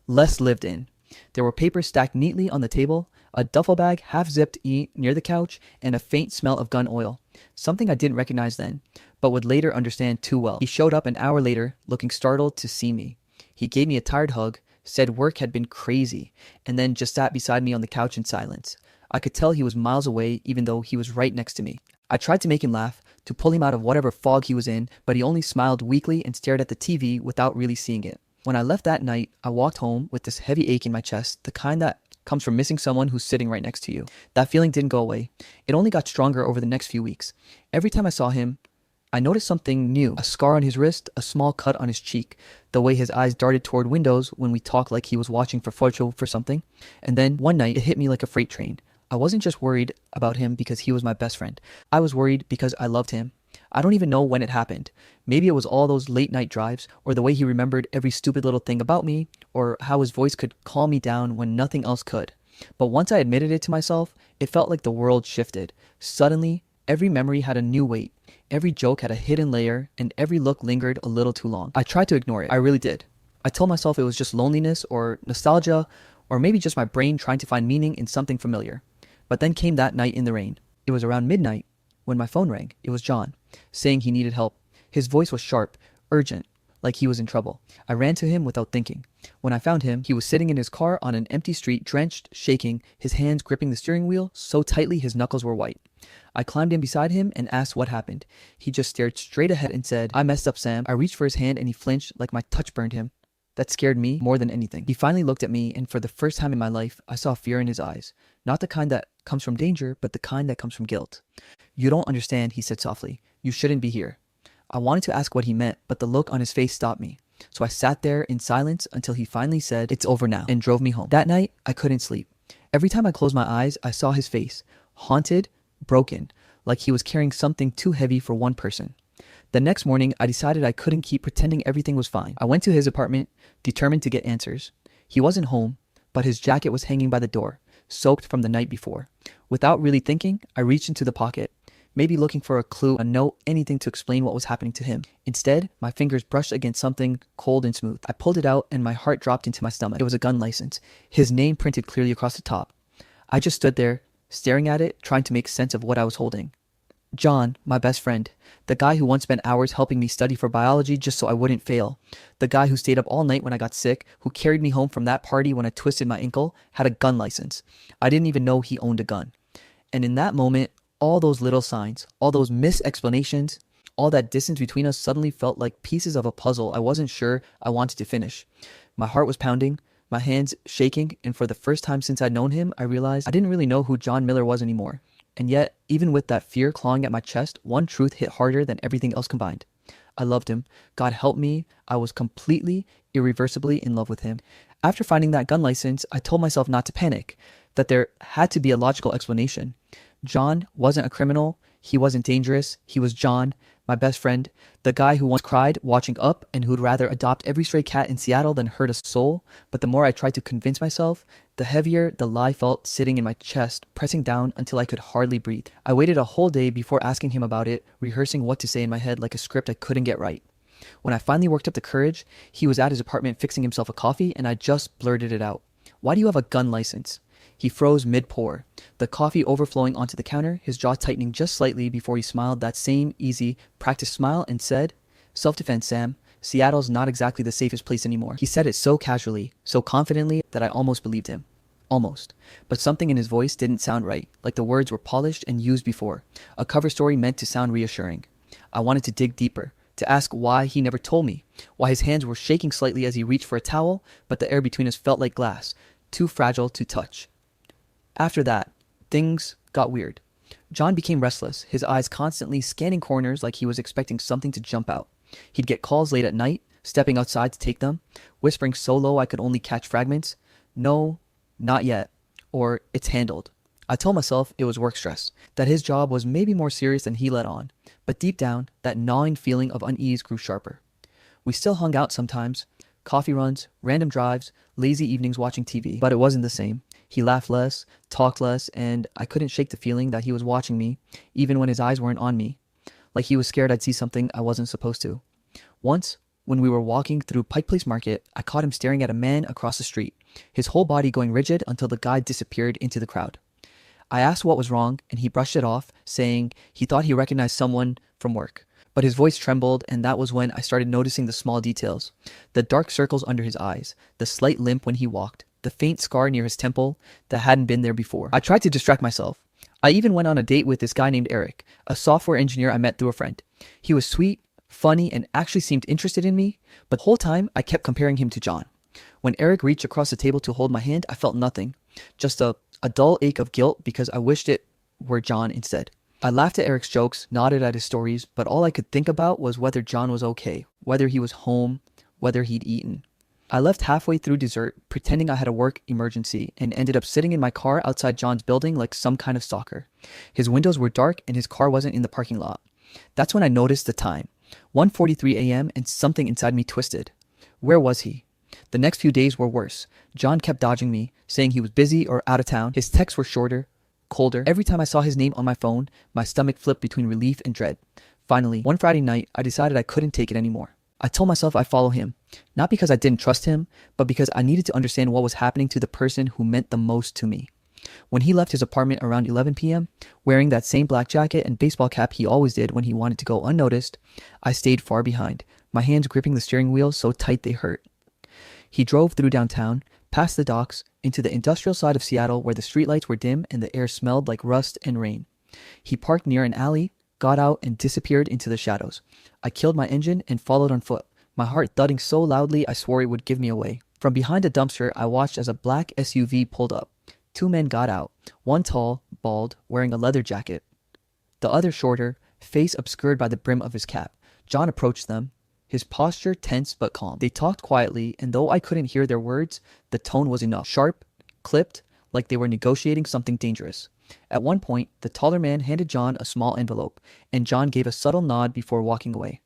less lived in. There were papers stacked neatly on the table, a duffel bag half-zipped near the couch, and a faint smell of gun oil, something I didn't recognize then, but would later understand too well. He showed up an hour later, looking startled to see me. He gave me a tired hug, said work had been crazy, and then just sat beside me on the couch in silence. I could tell he was miles away, even though he was right next to me. I tried to make him laugh, to pull him out of whatever fog he was in, but he only smiled weakly and stared at the TV without really seeing it. When I left that night, I walked home with this heavy ache in my chest, the kind that comes from missing someone who's sitting right next to you. That feeling didn't go away. It only got stronger over the next few weeks. Every time I saw him, I noticed something new. A scar on his wrist, a small cut on his cheek, the way his eyes darted toward windows when we talked like he was watching for photo for something. And then one night, it hit me like a freight train. I wasn't just worried about him because he was my best friend. I was worried because I loved him. I don't even know when it happened. Maybe it was all those late night drives, or the way he remembered every stupid little thing about me, or how his voice could calm me down when nothing else could. But once I admitted it to myself, it felt like the world shifted. Suddenly, every memory had a new weight. Every joke had a hidden layer, and every look lingered a little too long. I tried to ignore it. I really did. I told myself it was just loneliness or nostalgia, or maybe just my brain trying to find meaning in something familiar. But then came that night in the rain. It was around midnight when my phone rang. It was John, saying he needed help. His voice was sharp, urgent, like he was in trouble. I ran to him without thinking. When I found him, he was sitting in his car on an empty street, drenched, shaking, his hands gripping the steering wheel so tightly his knuckles were white. I climbed in beside him and asked what happened. He just stared straight ahead and said, "I messed up, Sam." I reached for his hand and he flinched like my touch burned him. That scared me more than anything. He finally looked at me, and for the first time in my life, I saw fear in his eyes. Not the kind that comes from danger, but the kind that comes from guilt. "You don't understand," he said softly. "You shouldn't be here." I wanted to ask what he meant, but the look on his face stopped me. So I sat there in silence until he finally said, "It's over now," and drove me home. That night, I couldn't sleep. Every time I closed my eyes, I saw his face, haunted, broken, like he was carrying something too heavy for one person. The next morning, I decided I couldn't keep pretending everything was fine. I went to his apartment, determined to get answers. He wasn't home, but his jacket was hanging by the door, soaked from the night before. Without really thinking, I reached into the pocket, maybe looking for a clue, a note, anything to explain what was happening to him. Instead, my fingers brushed against something cold and smooth. I pulled it out and my heart dropped into my stomach. It was a gun license, his name printed clearly across the top. I just stood there, staring at it, trying to make sense of what I was holding. John, my best friend, the guy who once spent hours helping me study for biology just so I wouldn't fail, the guy who stayed up all night when I got sick, who carried me home from that party when I twisted my ankle, had a gun license. I didn't even know he owned a gun. And in that moment, all those little signs, all those missed explanations, all that distance between us suddenly felt like pieces of a puzzle I wasn't sure I wanted to finish. My heart was pounding, my hands shaking, and for the first time since I'd known him, I realized I didn't really know who John Miller was anymore. And yet, even with that fear clawing at my chest, one truth hit harder than everything else combined. I loved him. God help me. I was completely, irreversibly in love with him. After finding that gun license, I told myself not to panic, that there had to be a logical explanation. John wasn't a criminal. He wasn't dangerous. He was John, my best friend, the guy who once cried watching Up and who'd rather adopt every stray cat in Seattle than hurt a soul. But the more I tried to convince myself, the heavier the lie felt sitting in my chest, pressing down until I could hardly breathe. I waited a whole day before asking him about it, rehearsing what to say in my head like a script I couldn't get right. When I finally worked up the courage, he was at his apartment fixing himself a coffee, and I just blurted it out. "Why do you have a gun license?" He froze mid-pour, the coffee overflowing onto the counter, his jaw tightening just slightly before he smiled that same easy, practiced smile and said, "Self-defense, Sam. Seattle's not exactly the safest place anymore." He said it so casually, so confidently that I almost believed him. Almost. But something in his voice didn't sound right, like the words were polished and used before, a cover story meant to sound reassuring. I wanted to dig deeper, to ask why he never told me, why his hands were shaking slightly as he reached for a towel, but the air between us felt like glass, too fragile to touch. After that, things got weird. John became restless, his eyes constantly scanning corners like he was expecting something to jump out. He'd get calls late at night, stepping outside to take them, whispering so low I could only catch fragments. No, not yet. Or, it's handled. I told myself it was work stress, that his job was maybe more serious than he let on, but deep down, that gnawing feeling of unease grew sharper. We still hung out sometimes, coffee runs, random drives, lazy evenings watching TV, but it wasn't the same. He laughed less, talked less, and I couldn't shake the feeling that he was watching me, even when his eyes weren't on me, like he was scared I'd see something I wasn't supposed to. Once, when we were walking through Pike Place Market, I caught him staring at a man across the street, his whole body going rigid until the guy disappeared into the crowd. I asked what was wrong, and he brushed it off, saying he thought he recognized someone from work. But his voice trembled, and that was when I started noticing the small details. The dark circles under his eyes, the slight limp when he walked, the faint scar near his temple that hadn't been there before. I tried to distract myself. I even went on a date with this guy named Eric, a software engineer I met through a friend. He was sweet, funny, and actually seemed interested in me, but the whole time I kept comparing him to John. When Eric reached across the table to hold my hand, I felt nothing, just a dull ache of guilt because I wished it were John instead. I laughed at Eric's jokes, nodded at his stories, but all I could think about was whether John was okay, whether he was home, whether he'd eaten. I left halfway through dessert, pretending I had a work emergency, and ended up sitting in my car outside John's building like some kind of stalker. His windows were dark and his car wasn't in the parking lot. That's when I noticed the time. 1:43 a.m. and something inside me twisted. Where was he? The next few days were worse. John kept dodging me, saying he was busy or out of town. His texts were shorter, colder. Every time I saw his name on my phone, my stomach flipped between relief and dread. Finally, one Friday night, I decided I couldn't take it anymore. I told myself I'd follow him, not because I didn't trust him, but because I needed to understand what was happening to the person who meant the most to me. When he left his apartment around 11 p.m., wearing that same black jacket and baseball cap he always did when he wanted to go unnoticed, I stayed far behind, my hands gripping the steering wheel so tight they hurt. He drove through downtown, past the docks, into the industrial side of Seattle where the streetlights were dim and the air smelled like rust and rain. He parked near an alley, got out, and disappeared into the shadows. I killed my engine and followed on foot, my heart thudding so loudly I swore it would give me away. From behind a dumpster, I watched as a black SUV pulled up. Two men got out, one tall, bald, wearing a leather jacket. The other shorter, face obscured by the brim of his cap. John approached them, his posture tense but calm. They talked quietly, and though I couldn't hear their words, the tone was enough. Sharp, clipped, like they were negotiating something dangerous. At one point, the taller man handed John a small envelope, and John gave a subtle nod before walking away.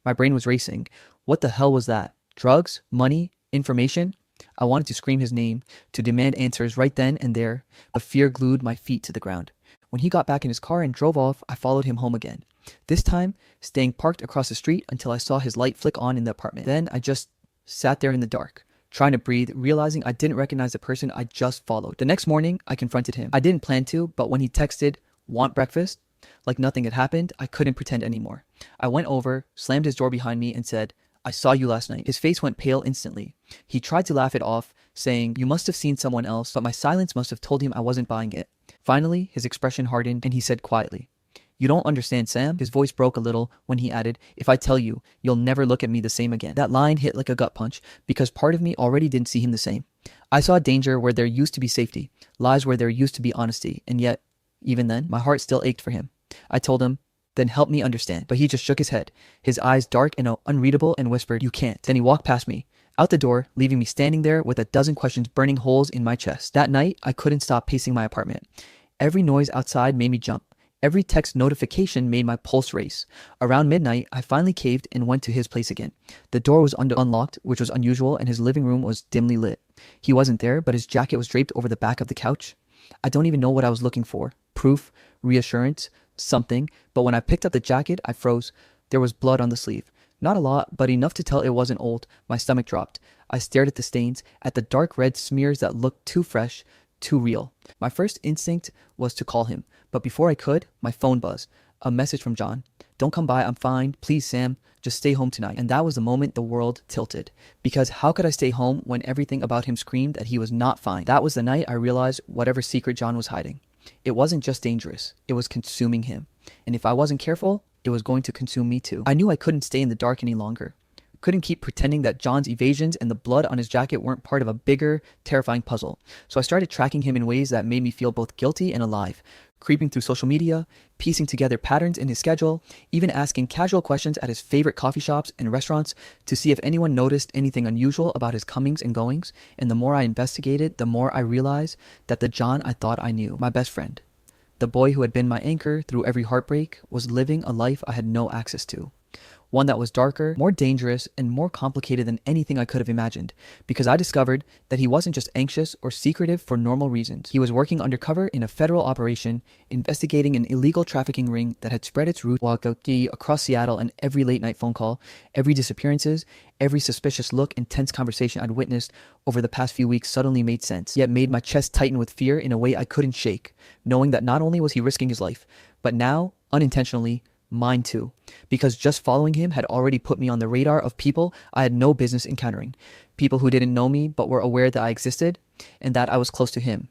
My brain was racing. What the hell was that? Drugs? Money? Information? I wanted to scream his name, to demand answers right then and there, but fear glued my feet to the ground. When he got back in his car and drove off, I followed him home again. This time, staying parked across the street until I saw his light flick on in the apartment. Then I just sat there in the dark, trying to breathe, realizing I didn't recognize the person I just followed. The next morning, I confronted him. I didn't plan to, but when he texted, "Want breakfast?" like nothing had happened, I couldn't pretend anymore. I went over, slammed his door behind me, and said, "I saw you last night." His face went pale instantly. He tried to laugh it off, saying, "You must have seen someone else," but my silence must have told him I wasn't buying it. Finally, his expression hardened, and he said quietly, "You don't understand, Sam." His voice broke a little when he added, "If I tell you, you'll never look at me the same again." That line hit like a gut punch, because part of me already didn't see him the same. I saw danger where there used to be safety, lies where there used to be honesty, and yet, even then, my heart still ached for him. I told him, "Then help me understand." But he just shook his head, his eyes dark and unreadable, and whispered, "You can't." Then he walked past me, out the door, leaving me standing there with a dozen questions burning holes in my chest. That night, I couldn't stop pacing my apartment. Every noise outside made me jump. Every text notification made my pulse race. Around midnight, I finally caved and went to his place again. The door was unlocked, which was unusual, and his living room was dimly lit. He wasn't there, but his jacket was draped over the back of the couch. I don't even know what I was looking for. Proof, reassurance, something. But when I picked up the jacket, I froze. There was blood on the sleeve. Not a lot, but enough to tell it wasn't old. My stomach dropped. I stared at the stains, at the dark red smears that looked too fresh, too real. My first instinct was to call him, but before I could, my phone buzzed. A message from John. "Don't come by, I'm fine. Please, Sam, just stay home tonight." And that was the moment the world tilted. Because how could I stay home when everything about him screamed that he was not fine? That was the night I realized whatever secret John was hiding. It wasn't just dangerous, it was consuming him. And if I wasn't careful, it was going to consume me too. I knew I couldn't stay in the dark any longer. Couldn't keep pretending that John's evasions and the blood on his jacket weren't part of a bigger, terrifying puzzle. So I started tracking him in ways that made me feel both guilty and alive, creeping through social media, piecing together patterns in his schedule, even asking casual questions at his favorite coffee shops and restaurants to see if anyone noticed anything unusual about his comings and goings. And the more I investigated, the more I realized that the John I thought I knew, my best friend, the boy who had been my anchor through every heartbreak, was living a life I had no access to. One that was darker, more dangerous, and more complicated than anything I could have imagined, because I discovered that he wasn't just anxious or secretive for normal reasons. He was working undercover in a federal operation, investigating an illegal trafficking ring that had spread its roots across Seattle, and every late-night phone call, every disappearances, every suspicious look and tense conversation I'd witnessed over the past few weeks suddenly made sense, yet made my chest tighten with fear in a way I couldn't shake, knowing that not only was he risking his life, but now, unintentionally, mine too, because just following him had already put me on the radar of people I had no business encountering, people who didn't know me but were aware that I existed and that I was close to him.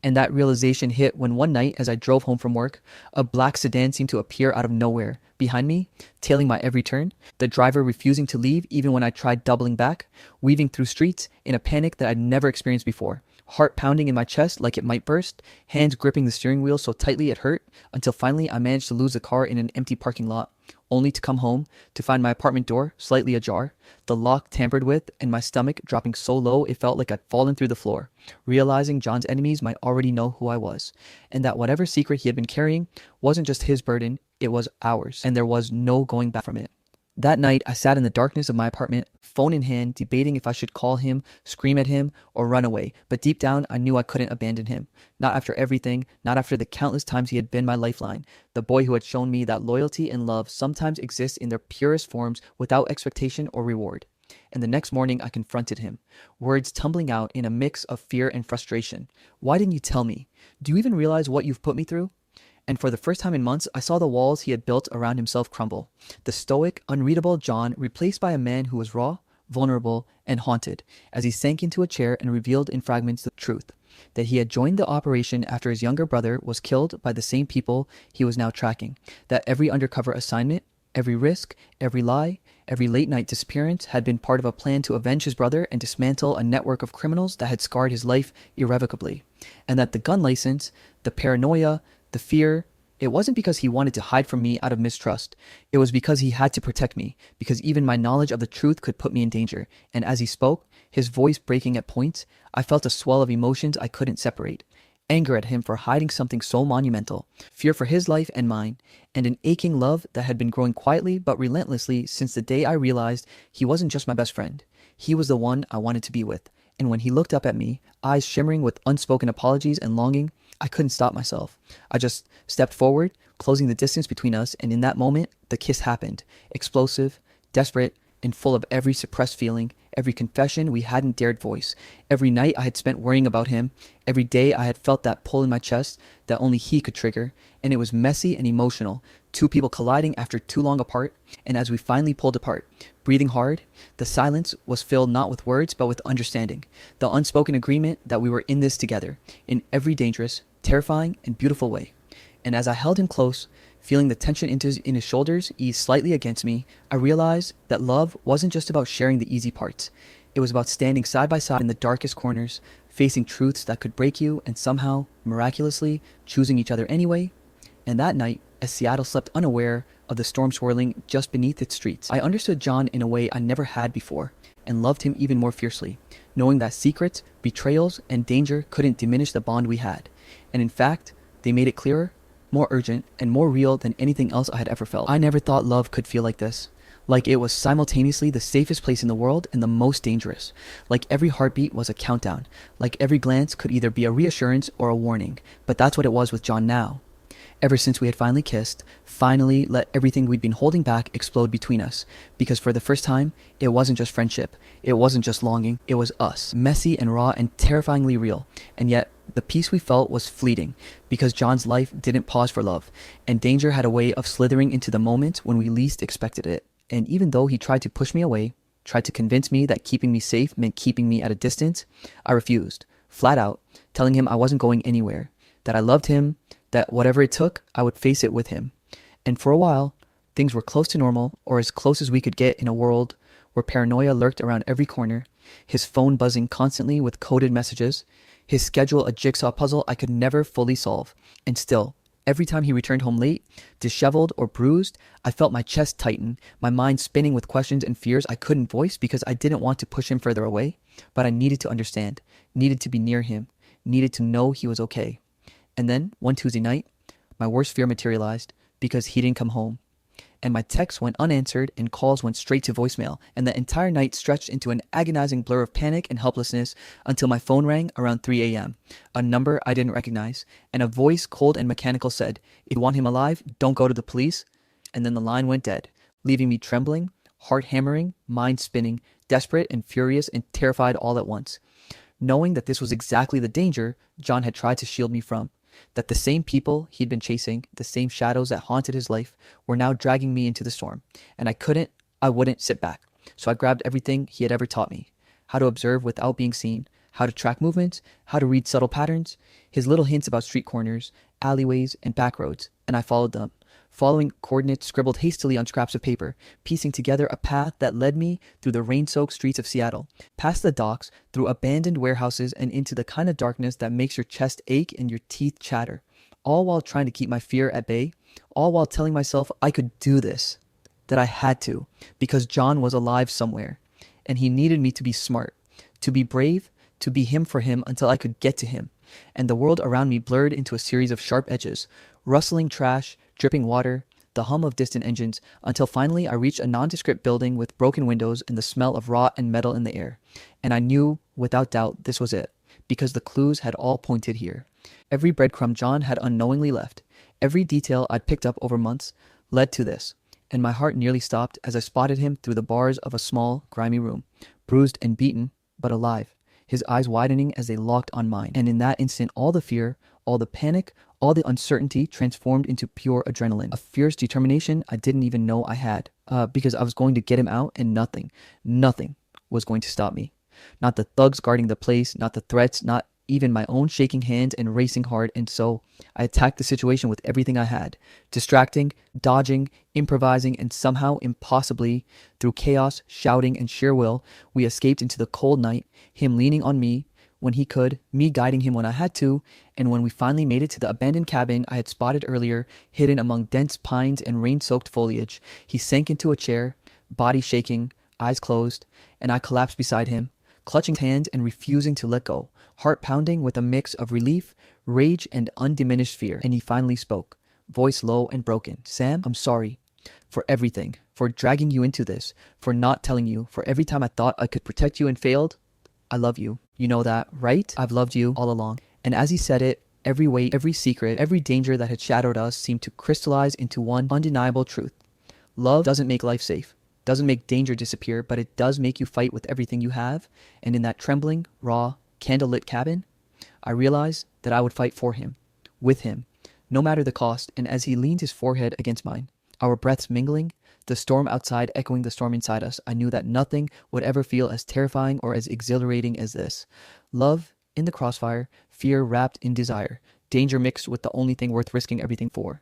And that realization hit when one night, as I drove home from work, a black sedan seemed to appear out of nowhere behind me, tailing my every turn, the driver refusing to leave even when I tried doubling back, weaving through streets in a panic that I'd never experienced before. Heart pounding in my chest like it might burst, hands gripping the steering wheel so tightly it hurt, until finally I managed to lose the car in an empty parking lot, only to come home to find my apartment door slightly ajar, the lock tampered with, and my stomach dropping so low it felt like I'd fallen through the floor, realizing John's enemies might already know who I was, and that whatever secret he had been carrying wasn't just his burden, it was ours, and there was no going back from it. That night, I sat in the darkness of my apartment, phone in hand, debating if I should call him, scream at him, or run away. But deep down, I knew I couldn't abandon him. Not after everything, not after the countless times he had been my lifeline. The boy who had shown me that loyalty and love sometimes exist in their purest forms without expectation or reward. And the next morning, I confronted him, words tumbling out in a mix of fear and frustration. Why didn't you tell me? Do you even realize what you've put me through? And for the first time in months, I saw the walls he had built around himself crumble. The stoic, unreadable John replaced by a man who was raw, vulnerable, and haunted, as he sank into a chair and revealed in fragments the truth, that he had joined the operation after his younger brother was killed by the same people he was now tracking, that every undercover assignment, every risk, every lie, every late-night disappearance had been part of a plan to avenge his brother and dismantle a network of criminals that had scarred his life irrevocably, and that the gun license, the paranoia, the fear, it wasn't because he wanted to hide from me out of mistrust. It was because he had to protect me, because even my knowledge of the truth could put me in danger. And as he spoke, his voice breaking at points, I felt a swell of emotions I couldn't separate. Anger at him for hiding something so monumental, fear for his life and mine, and an aching love that had been growing quietly but relentlessly since the day I realized he wasn't just my best friend. He was the one I wanted to be with. And when he looked up at me, eyes shimmering with unspoken apologies and longing, I couldn't stop myself. I just stepped forward, closing the distance between us, and in that moment, the kiss happened. Explosive, desperate, and full of every suppressed feeling, every confession we hadn't dared voice. Every night I had spent worrying about him, every day I had felt that pull in my chest that only he could trigger, and it was messy and emotional, two people colliding after too long apart, and as we finally pulled apart, breathing hard, the silence was filled not with words but with understanding, the unspoken agreement that we were in this together, in every dangerous, terrifying, and beautiful way. And as I held him close, feeling the tension in his shoulders ease slightly against me, I realized that love wasn't just about sharing the easy parts. It was about standing side by side in the darkest corners, facing truths that could break you, and somehow, miraculously, choosing each other anyway. And that night, as Seattle slept unaware of the storm swirling just beneath its streets, I understood John in a way I never had before, and loved him even more fiercely, knowing that secrets, betrayals, and danger couldn't diminish the bond we had. And in fact, they made it clearer, more urgent, and more real than anything else I had ever felt. I never thought love could feel like this. Like it was simultaneously the safest place in the world and the most dangerous. Like every heartbeat was a countdown. Like every glance could either be a reassurance or a warning. But that's what it was with John now. Ever since we had finally kissed, finally let everything we'd been holding back explode between us. Because for the first time, it wasn't just friendship. It wasn't just longing. It was us. Messy and raw and terrifyingly real. And yet, the peace we felt was fleeting, because John's life didn't pause for love, and danger had a way of slithering into the moment when we least expected it. And even though he tried to push me away, tried to convince me that keeping me safe meant keeping me at a distance, I refused, flat out, telling him I wasn't going anywhere, that I loved him, that whatever it took, I would face it with him. And for a while, Things were close to normal, or as close as we could get in a world where paranoia lurked around every corner, his phone buzzing constantly with coded messages, his schedule a jigsaw puzzle I could never fully solve. And still, every time he returned home late, disheveled or bruised, I felt my chest tighten, my mind spinning with questions and fears I couldn't voice because I didn't want to push him further away, but I needed to understand, needed to be near him, needed to know he was okay. And then, one Tuesday night, my worst fear materialized because he didn't come home. And my texts went unanswered and calls went straight to voicemail, and the entire night stretched into an agonizing blur of panic and helplessness until my phone rang around 3 a.m., a number I didn't recognize, and a voice cold and mechanical said, "If you want him alive, don't go to the police." And then the line went dead, leaving me trembling, heart hammering, mind spinning, desperate and furious and terrified all at once, knowing that this was exactly the danger John had tried to shield me from. That the same people he'd been chasing, the same shadows that haunted his life, were now dragging me into the storm. And I wouldn't sit back. So I grabbed everything he had ever taught me. How to observe without being seen, how to track movements, how to read subtle patterns, his little hints about street corners, alleyways, and back roads, and I followed them, following coordinates scribbled hastily on scraps of paper, piecing together a path that led me through the rain-soaked streets of Seattle, past the docks, through abandoned warehouses, and into the kind of darkness that makes your chest ache and your teeth chatter, all while trying to keep my fear at bay, all while telling myself I could do this, that I had to, because John was alive somewhere, and he needed me to be smart, to be brave, to be him for him until I could get to him. And the world around me blurred into a series of sharp edges, rustling trash, dripping water, the hum of distant engines, until finally I reached a nondescript building with broken windows and the smell of rot and metal in the air. And I knew, without doubt, this was it, because the clues had all pointed here. Every breadcrumb John had unknowingly left, every detail I'd picked up over months, led to this. And my heart nearly stopped as I spotted him through the bars of a small, grimy room, bruised and beaten, but alive, his eyes widening as they locked on mine. And in that instant, all the fear, all the panic, all the uncertainty transformed into pure adrenaline, a fierce determination I didn't even know I had, because I was going to get him out, and nothing was going to stop me. Not the thugs guarding the place, not the threats, not even my own shaking hands and racing heart. And so I attacked the situation with everything I had, distracting, dodging, improvising, and somehow, impossibly, through chaos, shouting, and sheer will, we escaped into the cold night, him leaning on me when he could, me guiding him when I had to, and when we finally made it to the abandoned cabin I had spotted earlier, hidden among dense pines and rain-soaked foliage, he sank into a chair, body shaking, eyes closed, and I collapsed beside him, clutching his hand and refusing to let go, heart pounding with a mix of relief, rage, and undiminished fear. And he finally spoke, voice low and broken. "Sam, I'm sorry for everything, for dragging you into this, for not telling you, for every time I thought I could protect you and failed. I love you. You know that, right? I've loved you all along." And as he said it, every weight, every secret, every danger that had shadowed us seemed to crystallize into one undeniable truth. Love doesn't make life safe, doesn't make danger disappear, but it does make you fight with everything you have. And in that trembling, raw, candlelit cabin, I realized that I would fight for him, with him, no matter the cost. And as he leaned his forehead against mine, our breaths mingling, the storm outside echoing the storm inside us, I knew that nothing would ever feel as terrifying or as exhilarating as this. Love in the crossfire, fear wrapped in desire, danger mixed with the only thing worth risking everything for.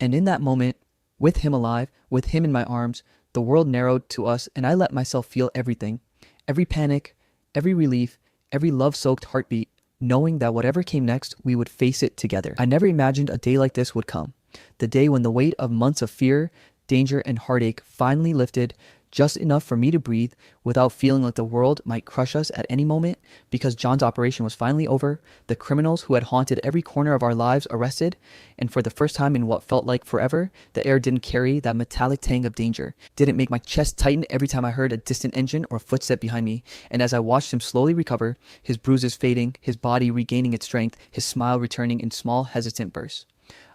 And in that moment, with him alive, with him in my arms, the world narrowed to us, and I let myself feel everything, every panic, every relief, every love-soaked heartbeat, knowing that whatever came next, we would face it together. I never imagined a day like this would come. The day when the weight of months of fear, danger, and heartache finally lifted, just enough for me to breathe without feeling like the world might crush us at any moment, because John's operation was finally over, the criminals who had haunted every corner of our lives arrested, and for the first time in what felt like forever, the air didn't carry that metallic tang of danger, didn't make my chest tighten every time I heard a distant engine or footstep behind me. And as I watched him slowly recover, his bruises fading, his body regaining its strength, his smile returning in small, hesitant bursts,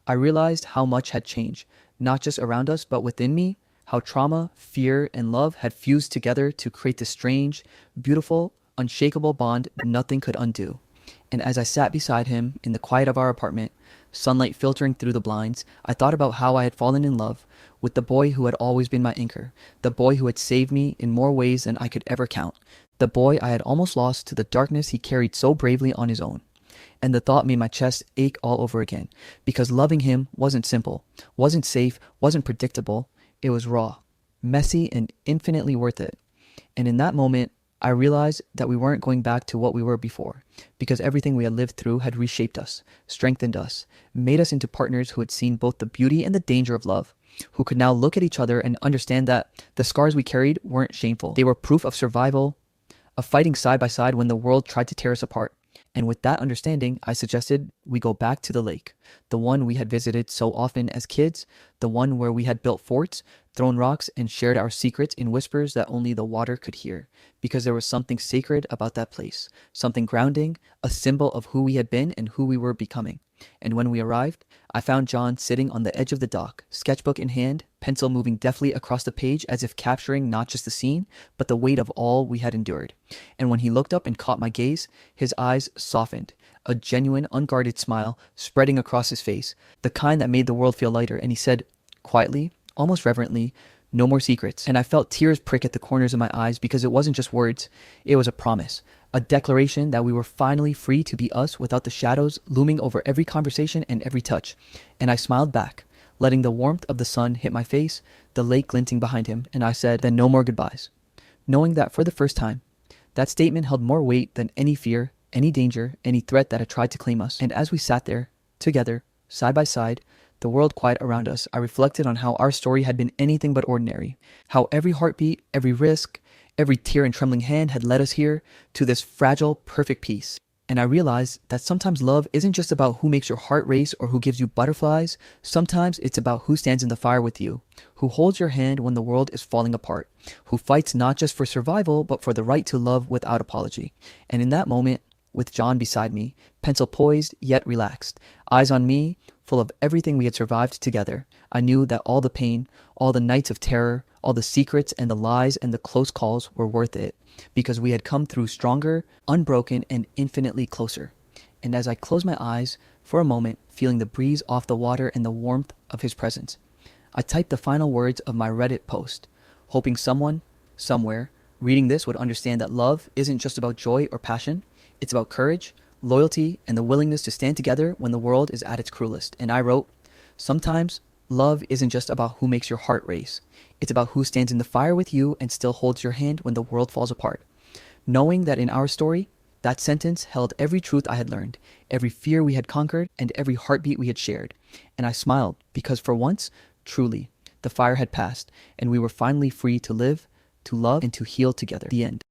I realized how much had changed, not just around us, but within me, how trauma, fear, and love had fused together to create this strange, beautiful, unshakable bond nothing could undo. And as I sat beside him in the quiet of our apartment, sunlight filtering through the blinds, I thought about how I had fallen in love with the boy who had always been my anchor, the boy who had saved me in more ways than I could ever count, the boy I had almost lost to the darkness he carried so bravely on his own. And the thought made my chest ache all over again, because loving him wasn't simple, wasn't safe, wasn't predictable. It was raw, messy, and infinitely worth it. And in that moment, I realized that we weren't going back to what we were before, because everything we had lived through had reshaped us, strengthened us, made us into partners who had seen both the beauty and the danger of love, who could now look at each other and understand that the scars we carried weren't shameful. They were proof of survival, of fighting side by side when the world tried to tear us apart. And with that understanding, I suggested we go back to the lake, the one we had visited so often as kids, the one where we had built forts, thrown rocks, and shared our secrets in whispers that only the water could hear, because there was something sacred about that place, something grounding, a symbol of who we had been and who we were becoming. And when we arrived, I found John sitting on the edge of the dock, sketchbook in hand, pencil moving deftly across the page as if capturing not just the scene, but the weight of all we had endured. And when he looked up and caught my gaze, his eyes softened, a genuine, unguarded smile spreading across his face, the kind that made the world feel lighter, and he said, quietly, almost reverently, "No more secrets." And I felt tears prick at the corners of my eyes because it wasn't just words, it was a promise. A declaration that we were finally free to be us without the shadows looming over every conversation and every touch. And I smiled back, letting the warmth of the sun hit my face, the lake glinting behind him, and I said, "Then no more goodbyes." Knowing that for the first time, that statement held more weight than any fear, any danger, any threat that had tried to claim us. And as we sat there, together, side by side, the world quiet around us, I reflected on how our story had been anything but ordinary, how every heartbeat, every risk, every tear and trembling hand had led us here to this fragile, perfect peace. And I realized that sometimes love isn't just about who makes your heart race or who gives you butterflies. Sometimes it's about who stands in the fire with you, who holds your hand when the world is falling apart, who fights not just for survival, but for the right to love without apology. And in that moment, with John beside me, pencil poised yet relaxed, eyes on me, full of everything we had survived together, I knew that all the pain, all the nights of terror, all the secrets and the lies and the close calls were worth it, because we had come through stronger, unbroken, and infinitely closer. And as I closed my eyes for a moment, feeling the breeze off the water and the warmth of his presence, I typed the final words of my Reddit post, hoping someone, somewhere, reading this would understand that love isn't just about joy or passion, it's about courage, loyalty, and the willingness to stand together when the world is at its cruelest. And I wrote, "Sometimes love isn't just about who makes your heart race. It's about who stands in the fire with you and still holds your hand when the world falls apart." Knowing that in our story, that sentence held every truth I had learned, every fear we had conquered, and every heartbeat we had shared. And I smiled because for once, truly, the fire had passed, and we were finally free to live, to love, and to heal together. The end.